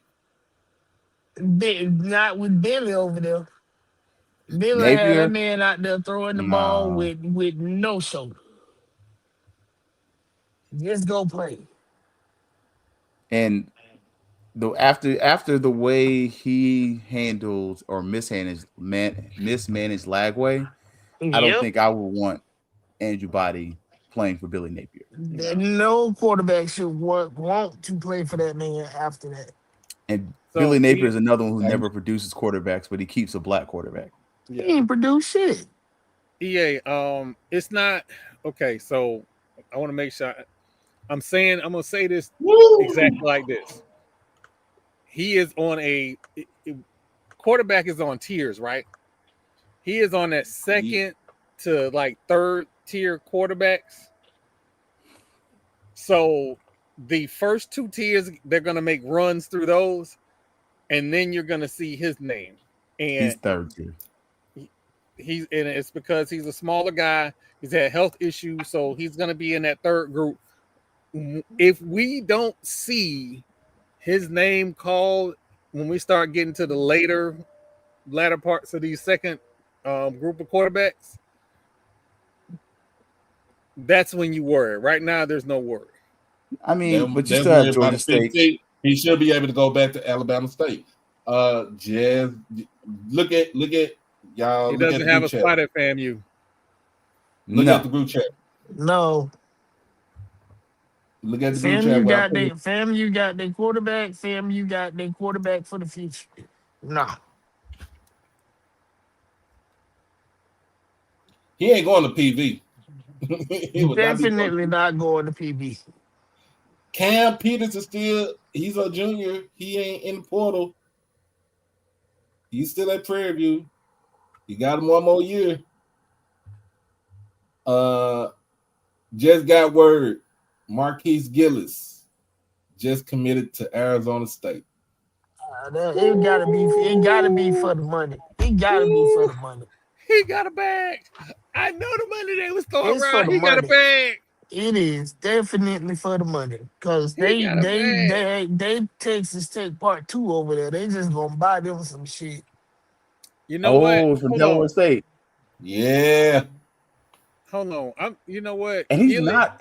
but not with Billy over there. Billy had Napier? that man out there throwing the ball with no shoulder. Just go play. And after the way he handled or mismanaged Lagway, I don't think I would want Andrew Body playing for Billy Napier. No quarterback should want to play for that man after that. And Billy Napier is another one who never produces quarterbacks, but he keeps a black quarterback. Yeah. He ain't produce shit. EA, it's not okay. So I want to make sure I'm gonna say this exactly like this. He is on quarterback is on tiers, right? He is on that second to like third tier quarterbacks. So the first 2 tiers, they're gonna make runs through those, and then you're gonna see his name. And he's third tier. And it's because he's a smaller guy. He's had health issues, so he's gonna be in that third group. If we don't see his name called when we start getting to the latter parts of these second group of quarterbacks, that's when you worry. Right now, there's no worry. I mean, but you still have Georgia State. He should be able to go back to Alabama State. Jazz, look at y'all. He doesn't have a spot at FAMU. Look at the group chat. No. Look at the group chat. FAMU got their quarterback. FAMU got their quarterback for the future. Nah. He ain't going to PV. Definitely not going to PV. Cam Peters is he's a junior. He ain't in the portal. He's still at Prairie View. You got him one more year. Just got word. Marquise Gillis just committed to Arizona State. It gotta be for the money. It gotta be for the money. He got a bag. I know the money they was throwing It's around. for the He got a money. bag. It is definitely for the money because they Texas Tech Part 2 over there. They just gonna buy them some shit. You know what? From Delaware State. Yeah. Hold on. You know what? And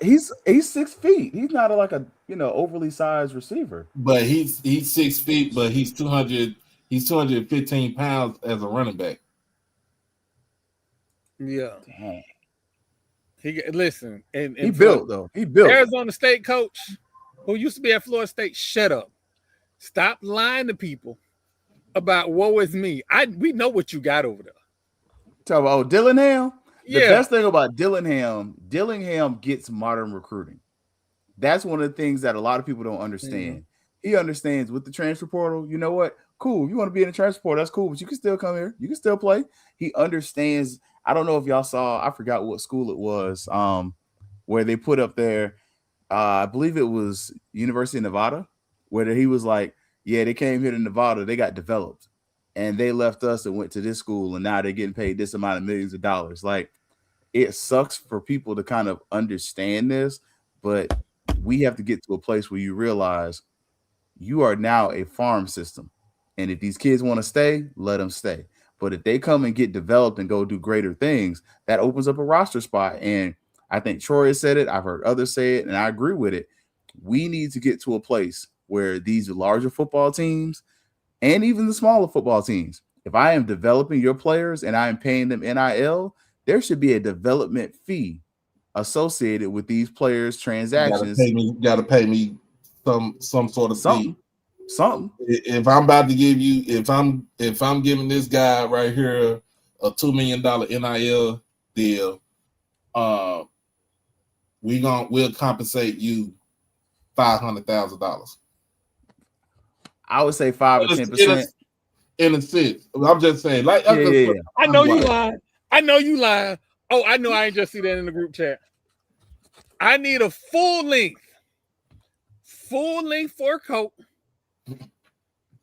he's 6 feet. He's not like a overly sized receiver. But he's 6 feet, but he's 215 pounds as a running back. Yeah. Dang. Listen, and he built though. He built. Arizona State coach who used to be at Florida State. Shut up. Stop lying to people about woe is me. We know what you got over there. Talk about Dillingham. The Yeah. best thing about Dillingham gets modern recruiting. That's one of the things that a lot of people don't understand. He understands with the transfer portal, you know what? Cool. You want to be in the transfer portal, that's cool, but you can still come here. You can still play. He understands. I don't know if y'all saw, I forgot what school it was, where they put up there, I believe it was University of Nevada, where he was like, yeah, they came here to Nevada, they got developed, and they left us and went to this school, and now they're getting paid this amount of millions of dollars. Like, it sucks for people to kind of understand this, but we have to get to a place where you realize you are now a farm system. And if these kids want to stay, let them stay. But if they come and get developed and go do greater things, that opens up a roster spot. And I think Troy has said it. I've heard others say it, and I agree with it. We need to get to a place where these larger football teams and even the smaller football teams, if I am developing your players and I am paying them NIL, there should be a development fee associated with these players' transactions. You gotta pay me some sort of fee. Something. If I'm about to give you, if I'm giving this guy right here a $2 million NIL deal, we'll compensate you $500,000. I would say 5 or 10%. In a sense, I'm just saying. Like, yeah. I know you lying. I know you lying. Oh, I know. I ain't just see that in the group chat. I need a full length fur coat.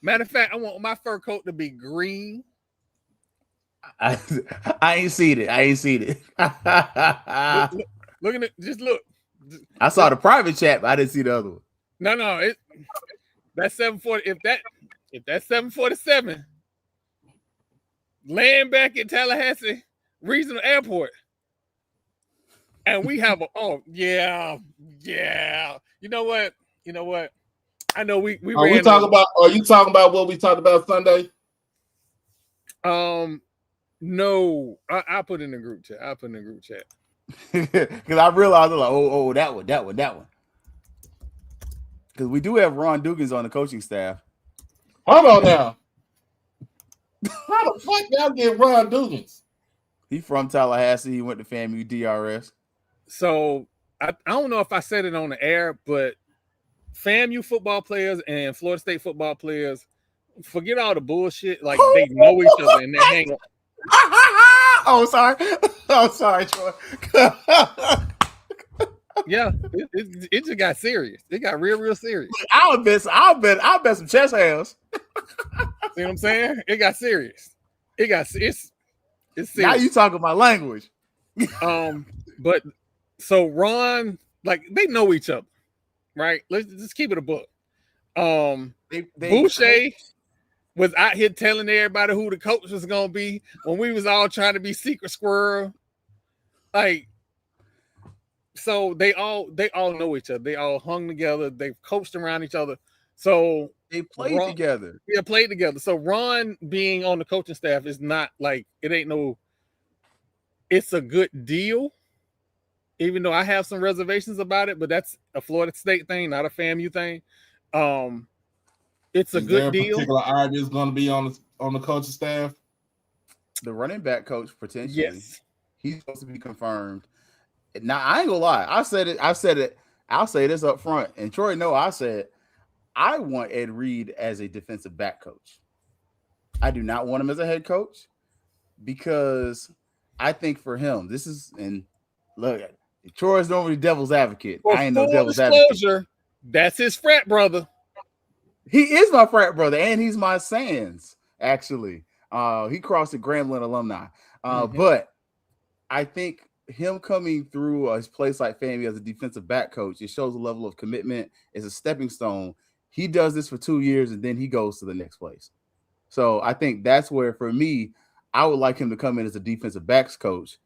Matter of fact, I want my fur coat to be green. I ain't seen it. Look at it. Just look. I saw the private chat, but I didn't see the other one. No. That's 740. If that's 747, land back at Tallahassee Regional Airport, and we have yeah. You know what? I know we Are you talking about what we talked about Sunday? No, I put in the group chat. Because I realized like, that one. Because we do have Ron Dugans on the coaching staff. Hold on now. How the fuck y'all get Ron Dugans? He from Tallahassee. He went to FAMU DRS. So I don't know if I said it on the air, but FAMU football players and Florida State football players, forget all the bullshit. Like, they know each other and they hang on. Oh, sorry, Troy. Yeah, it just got serious. It got real serious. I'll bet some chest hands. See what I'm saying? It got serious. It's serious. Now you talking my language. But so Ron, like, they know each other, right? Let's just keep it a book. Boucher was out here telling everybody who the coach was gonna be when we was all trying to be secret squirrel. Like, so they all know each other. They all hung together. They've coached around each other. So they played together. Yeah, played together. So Ron being on the coaching staff is not like, it's a good deal, even though I have some reservations about it, but that's a Florida State thing, not a FAMU thing. It's a good deal. Particular idea is going to be on the coaching staff. The running back coach potentially. Yes. He's supposed to be confirmed. Now, I ain't gonna lie. I said it. I'll say this up front. And Troy, I said I want Ed Reed as a defensive back coach. I do not want him as a head coach because I think for him, and look, Troy's normally devil's advocate. For I ain't no devil's disclosure, advocate. That's his frat brother. He is my frat brother, and he's my Sands, actually. He crossed the Grambling alumni. But I think him coming through a place like FAMU as a defensive back coach, it shows a level of commitment. It's a stepping stone. He does this for 2 years, and then he goes to the next place. So I think that's where, for me, I would like him to come in as a defensive backs coach,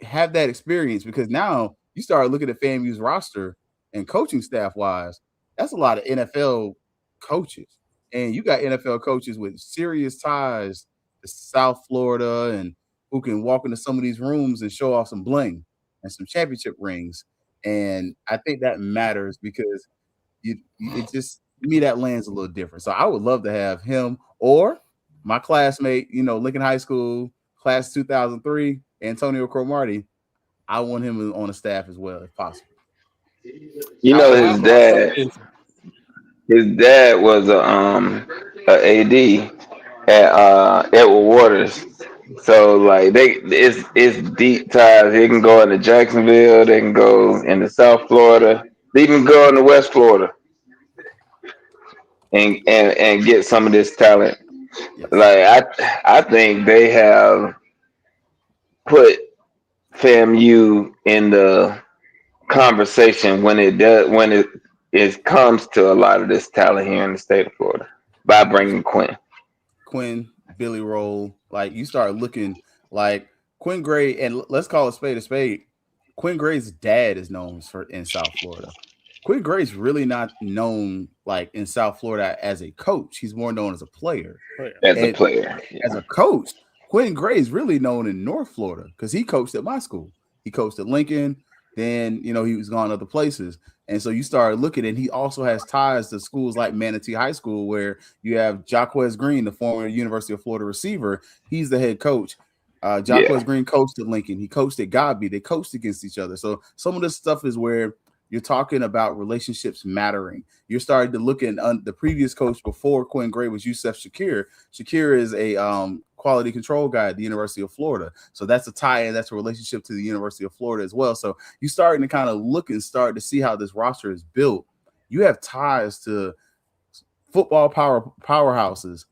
have that experience, because now you start looking at FAMU's roster and coaching staff-wise, that's a lot of NFL coaches. And you got NFL coaches with serious ties to South Florida and who can walk into some of these rooms and show off some bling and some championship rings. And I think that matters because that lands a little different. So I would love to have him or my classmate, Lincoln High School, class 2003, Antonio Cromartie. I want him on the staff as well, if possible. You know his dad. His dad was a AD at Edward Waters. So like it's deep ties. They can go into Jacksonville. They can go into South Florida. They even go into West Florida and get some of this talent. Yes. Like I think they have put FAMU in the conversation when it comes to a lot of this talent here in the state of Florida by bringing Quinn, Billy Roll, like you start looking like Quinn Gray, and let's call a spade a spade. Quinn Gray's dad is known in South Florida. Quinn Gray's really not known like in South Florida as a coach. He's more known as a player. As a player. Yeah. As a coach, Quinn Gray's really known in North Florida because he coached at my school. He coached at Lincoln. Then, he was gone other places. And so you start looking, and he also has ties to schools like Manatee High School, where you have Jaquez Green, the former University of Florida receiver. He's the head coach. Jaquez Green coached at Lincoln. He coached at Godby. They coached against each other. So some of this stuff is where you're talking about relationships mattering. You're starting to look at the previous coach before Quinn Gray was Yusef Shakir. Shakir is a quality control guy at the University of Florida. So that's a tie-in. That's a relationship to the University of Florida as well. So you're starting to kind of look and start to see how this roster is built. You have ties to football powerhouses,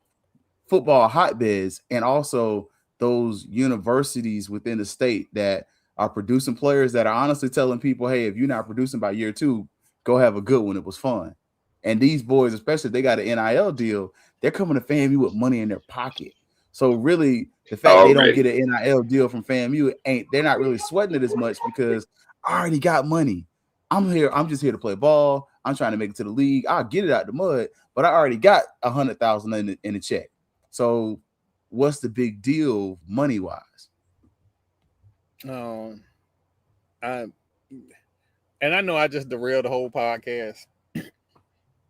football hotbeds, and also those universities within the state that are producing players that are honestly telling people, hey, if you're not producing by year 2, go have a good one. It was fun. And these boys, especially if they got an NIL deal, they're coming to FAMU with money in their pocket. So really, the fact they don't get an NIL deal from FAMU, they're not really sweating it as much because I already got money. I'm just here to play ball. I'm trying to make it to the league. I'll get it out the mud, but I already got $100,000 in the check. So what's the big deal money-wise? I know I just derailed the whole podcast.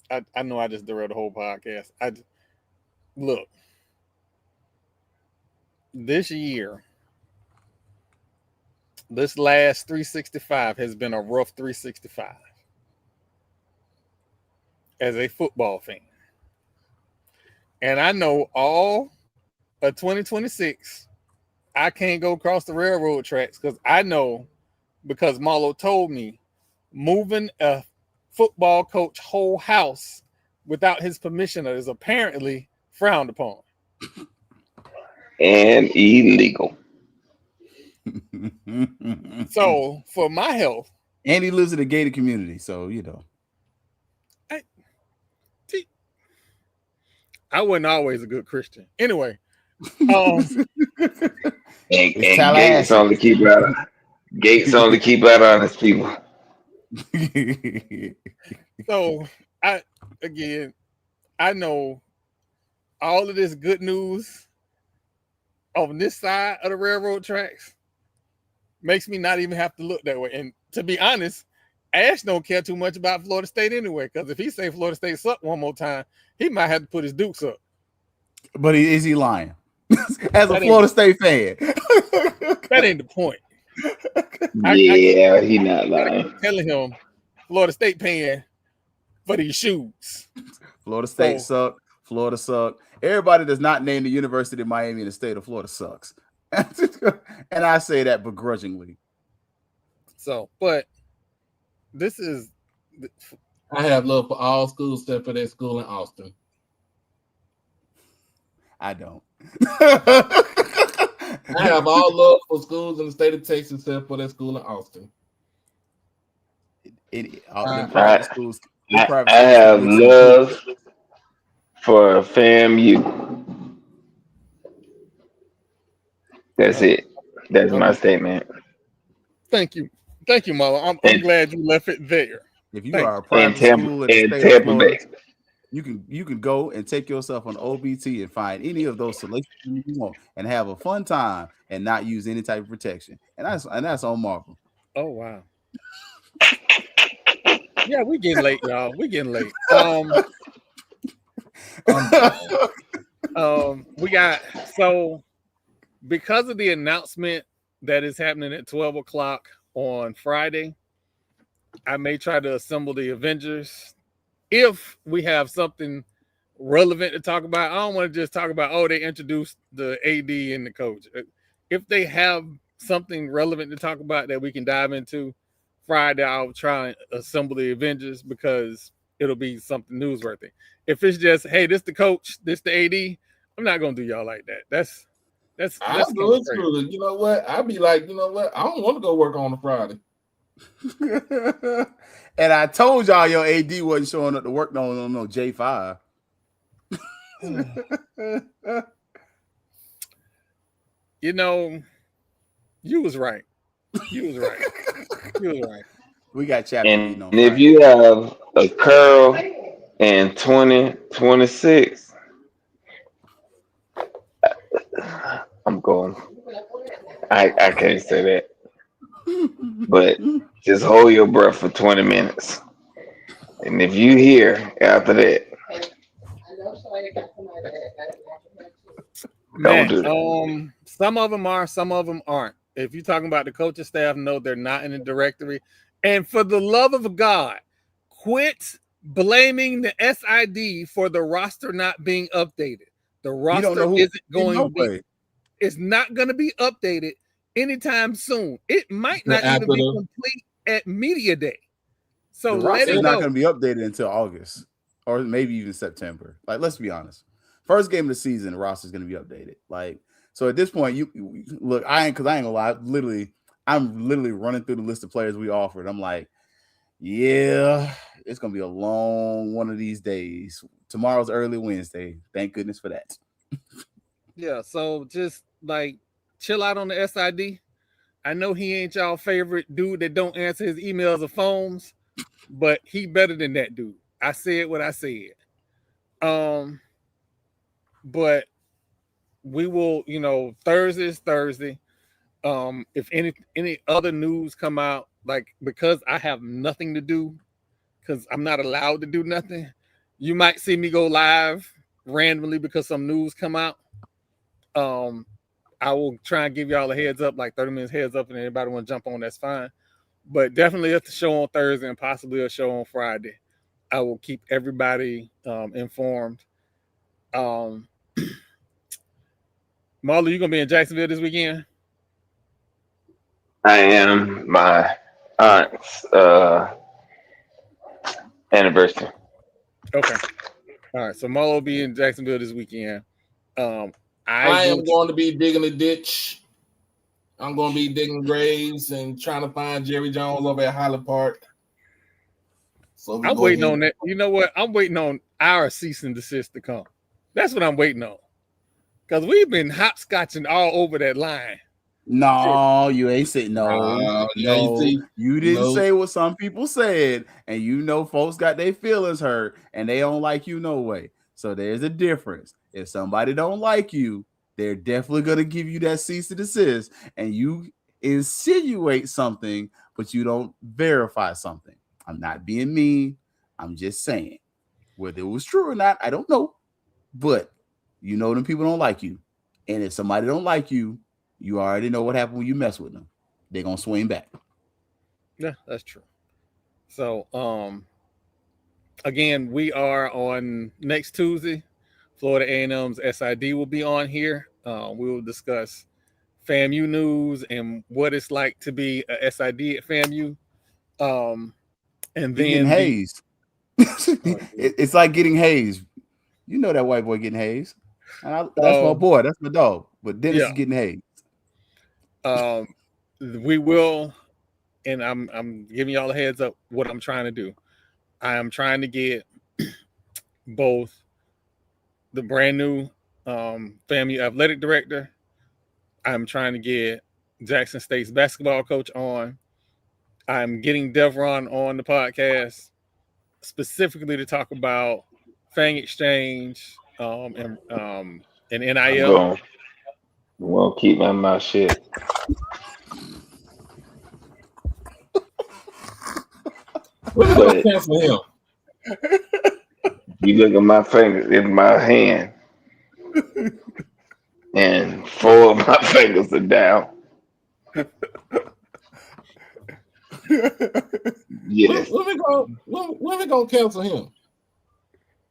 I know I just derailed the whole podcast. Look, this year, this last 365 has been a rough 365 as a football fan. And I know all of 2026, I can't go across the railroad tracks because I know, because Marlo told me, moving a football coach whole house without his permission is apparently frowned upon. And illegal. So for my health. And he lives in a gated community, so I wasn't always a good Christian. Anyway. And Gates only keep out honest people. So I know all of this good news on this side of the railroad tracks makes me not even have to look that way. And to be honest, Ash don't care too much about Florida State anyway, because if he say Florida State suck one more time, he might have to put his dukes up. But is he lying? As a Florida State fan. That ain't the point. He not lying. I'm telling him Florida State paying for these shoes. Florida State suck. Florida suck. Everybody does not name the University of Miami in the state of Florida sucks. And I say that begrudgingly. So, but this is... I have love for all schools except for that school in Austin. I don't. I have all love for schools in the state of Texas except for that school in Austin. I have love for FAMU. That's it. That's my statement. Thank you, Marlon. I'm glad you left it there. If you are a private school in the state of Florida, you can go and take yourself on OBT and find any of those selections you want and have a fun time and not use any type of protection. And that's on Marvel. Oh wow. Yeah, we getting late, y'all. We getting late. We got, so because of the announcement that is happening at 12 o'clock on Friday, I may try to assemble the Avengers if we have something relevant to talk about. I don't want to just talk about, they introduced the AD and the coach. If they have something relevant to talk about that we can dive into Friday, I'll try and assemble the Avengers because it'll be something newsworthy. If it's just, hey, this the coach, this the AD, I'm not gonna do y'all like that. That's I'll do it too. You know what? I'll be like, you know what? I don't want to go work on a Friday. And I told y'all your AD wasn't showing up to work on no J5. You know, you was right. You was right. You was right. We got chapter. And if you have a curl in 2026, I'm going. I can't say that. But just hold your breath for 20 minutes. And if you hear after that, don't do that. Some of them are, some of them aren't. If you're talking about the coaching staff, no, they're not in the directory. And for the love of God, quit blaming the SID for the roster not being updated. The roster isn't going to be. It's not going to be updated anytime soon. It might not even be complete at media day. So the roster is not going to be updated until August or maybe even September. Like, let's be honest. First game of the season, the roster is going to be updated. Like, so at this point, you look. I ain't gonna lie. I'm literally running through the list of players we offered. I'm like, yeah, it's gonna be a long one of these days. Tomorrow's early Wednesday. Thank goodness for that. Yeah. So just like chill out on the SID. I know he ain't y'all favorite dude that don't answer his emails or phones, but he better than that dude. I said what I said. But we will, Thursday is Thursday. If any other news come out, like because I have nothing to do, because I'm not allowed to do nothing, you might see me go live randomly because some news come out. I will try and give y'all a heads up, like 30 minutes heads up, and anybody want to jump on, that's fine. But definitely at the show on Thursday and possibly a show on Friday, I will keep everybody informed. Marla, you gonna be in Jacksonville this weekend? I am. My aunt's anniversary. Okay. All right. So Marla will be in Jacksonville this weekend. I am going to be digging a ditch. I'm going to be digging graves and trying to find Jerry Jones over at Highland Park. So I'm waiting on that. You know what? I'm waiting on our cease and desist to come. That's what I'm waiting on. Because we've been hopscotching all over that line. No, you ain't saying no. You didn't say what some people said, and folks got their feelings hurt, and they don't like you no way. So there's a difference. If somebody don't like you, they're definitely gonna give you that cease and desist, and you insinuate something, but you don't verify something. I'm not being mean. I'm just saying whether it was true or not, I don't know, but them people don't like you, and if somebody don't like you, you already know what happened when you mess with them. They're gonna swing back. Yeah, that's true. So, again, we are on next Tuesday. Florida A&M's SID will be on here. We will discuss FAMU news and what it's like to be a SID at FAMU. And then hazed. It's like getting hazed. You know that white boy getting hazed. That's my boy. That's my dog. But Dennis is getting hazed. We will, and I'm giving y'all a heads up what I'm trying to do. I am trying to get both the brand new FAMU athletic director. I'm trying to get Jackson State's basketball coach on. I'm getting Devron on the podcast specifically to talk about Fang Exchange and NIL. I won't keep my mouth shut. But you look at my fingers in my hand, and 4 of my fingers are down. Yes. When we gonna cancel him?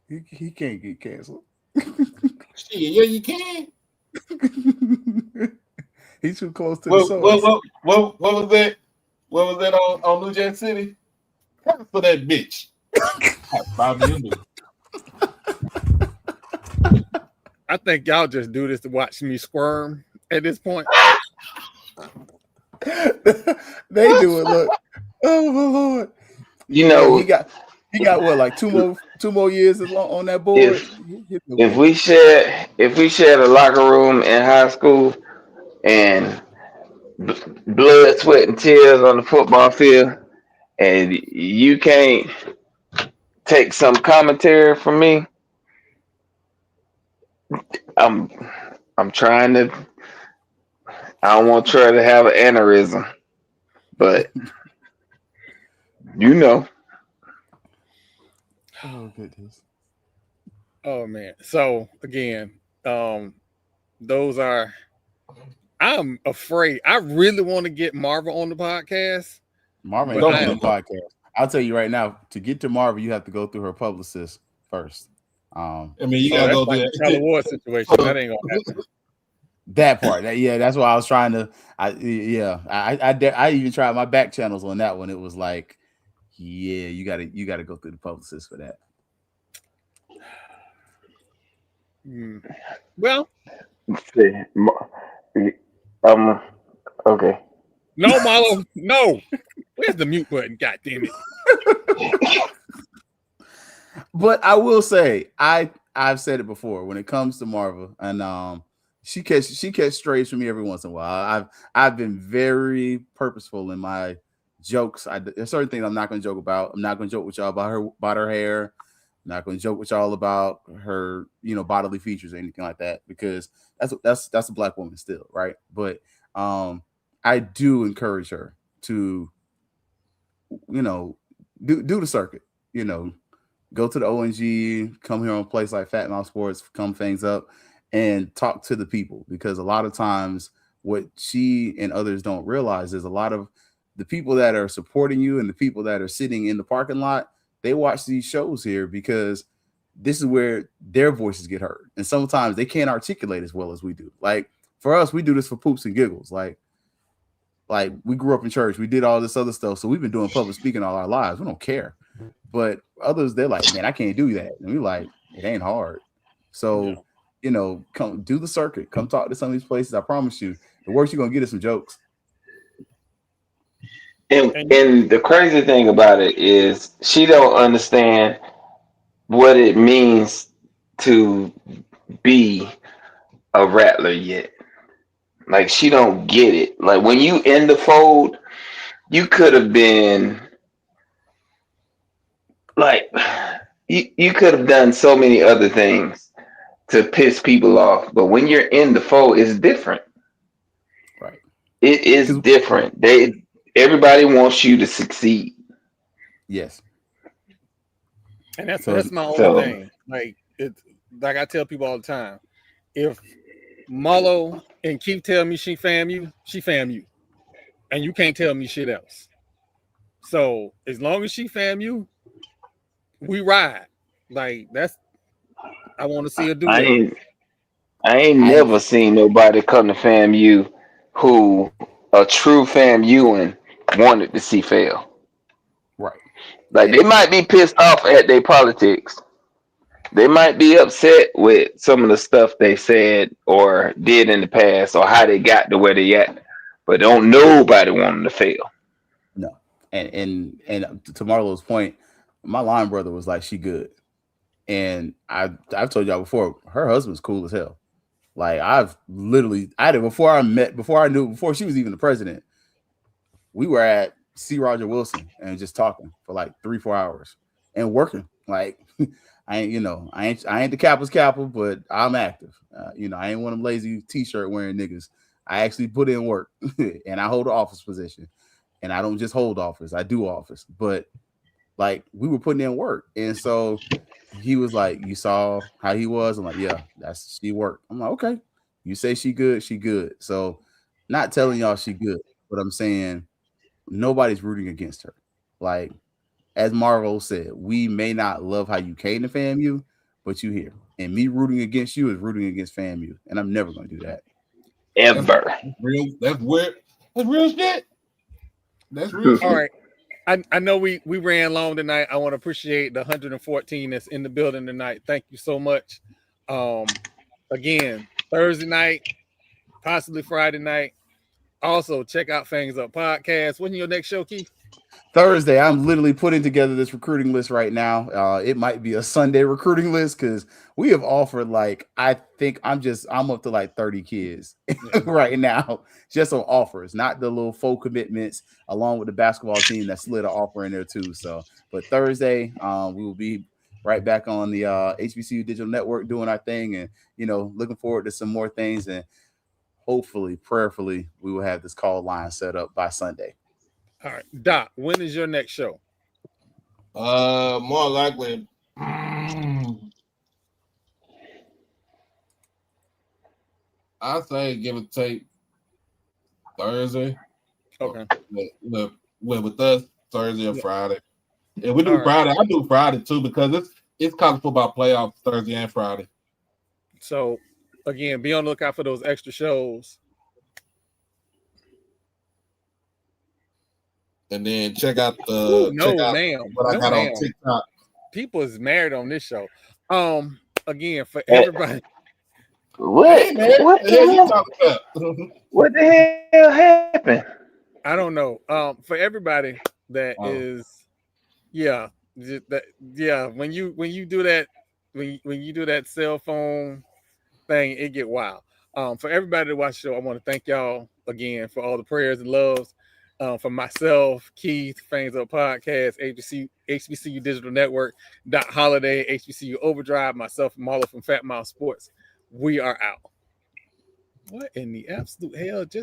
He can't get canceled. Shit, yeah, you can. He's too close to the source. What was that? What was that on New Jack City? For that bitch. Bobby, you knew. I think y'all just do this to watch me squirm at this point. They do it. Look, oh my Lord! You know, he got what, like two more years on that board. If we shared a locker room in high school and blood, sweat, and tears on the football field, and you can't take some commentary from me, I'm trying to. I don't want Trey to have an aneurysm, but you know. Oh goodness. Oh man. So again, those are. I'm afraid. I really want to get Marvel on the podcast. Marvel ain't on the podcast. I'll tell you right now. To get to Marvel, you have to go through her publicist first. I mean, you gotta go through the Tyler Ward situation. That ain't gonna happen. That part, that's why I was trying to. I even tried my back channels on that one. It was like, yeah, you gotta go through the publicist for that. Well, okay. No, Marlo, no. Where's the mute button? God damn it. But I will say, I've said it before when it comes to Marva, and she catch strays from me every once in a while. I've been very purposeful in my jokes. There's certain things I'm not going to joke about. I'm not going to joke with y'all about her hair. I'm not going to joke with y'all about her, bodily features or anything like that, because that's a Black woman still, right? But I do encourage her to, do the circuit, go to the ONG, come here on a place like Fat Mouth Sports, come things up, and talk to the people, because a lot of times what she and others don't realize is a lot of the people that are supporting you and the people that are sitting in the parking lot, they watch these shows here because this is where their voices get heard. And sometimes they can't articulate as well as we do. Like for us, we do this for poops and giggles. Like we grew up in church. We did all this other stuff. So we've been doing public speaking all our lives. We don't care. But others, they're like, man, I can't do that. And we're like, it ain't hard. So, come do the circuit. Come talk to some of these places. I promise you, the worst you're going to get is some jokes. And the crazy thing about it is she don't understand what it means to be a rattler yet. Like she don't get it. Like when you in the fold, you could have been like you could have done so many other things to piss people off, but when you're in the fold, it's different. Right. It is different. Everybody wants you to succeed. Yes. And that's my only thing. Like it's like I tell people all the time. If Marlo and Keith tell me she fam you. And you can't tell me shit else. So as long as she fam you, we ride. Like I want to see her do that. I ain't never seen nobody come to FAMU who a true FAMUan wanted to see fail. Right. Like they might be pissed off at their politics. They might be upset with some of the stuff they said or did in the past or how they got to where they at. But don't nobody want them to fail. No. And to Marlo's point, my line brother was like, she good. And I've told y'all before, her husband's cool as hell. Like before she was even the president, we were at C. Roger Wilson and just talking for like 3-4 hours and working. Like I ain't the Kappa's Kappa, but I'm active. I ain't one of them lazy t-shirt wearing niggas. I actually put in work and I hold an office position, and I don't just hold office. I do office, but like we were putting in work. And so he was like, you saw how he was? I'm like, yeah, she worked. I'm like, okay, you say she good, she good. So not telling y'all she good, but I'm saying nobody's rooting against her. Like, as Marvel said, we may not love how you came to FAMU, but you here. And me rooting against you is rooting against FAMU. And I'm never going to do that. Ever. That's real. That's weird. That's real shit. That's real shit. All right. I know we ran long tonight. I want to appreciate the 114 that's in the building tonight. Thank you so much. Again, Thursday night, possibly Friday night. Also, check out Fangs Up Podcast. When's your next show, Keith? Thursday, I'm literally putting together this recruiting list right now. It might be a Sunday recruiting list because we have offered I think I'm up to like 30 kids right now, just on offers, not the little faux commitments, along with the basketball team that slid an offer in there too. So, but Thursday, we will be right back on the HBCU Digital Network doing our thing, and looking forward to some more things, and hopefully, prayerfully, we will have this call line set up by Sunday. All right, Doc, when is your next show? More likely. I say give or take Thursday. Okay. With us, Thursday or Friday. If we do Friday, I do Friday too because it's college football playoffs Thursday and Friday. So again, be on the lookout for those extra shows. And then check out what I got on TikTok. People is married on this show. Again, for everybody. What the hell happened? I don't know. For everybody that is, when you do that, when you do that cell phone thing, it get wild. For everybody to watch the show, I want to thank y'all again for all the prayers and loves. For myself, Keith, Fangs Up Podcast, HBCU Digital Network, Doc Holiday, HBCU Overdrive, myself, and Marlo from Fat Mouth Sports. We are out. What in the absolute hell just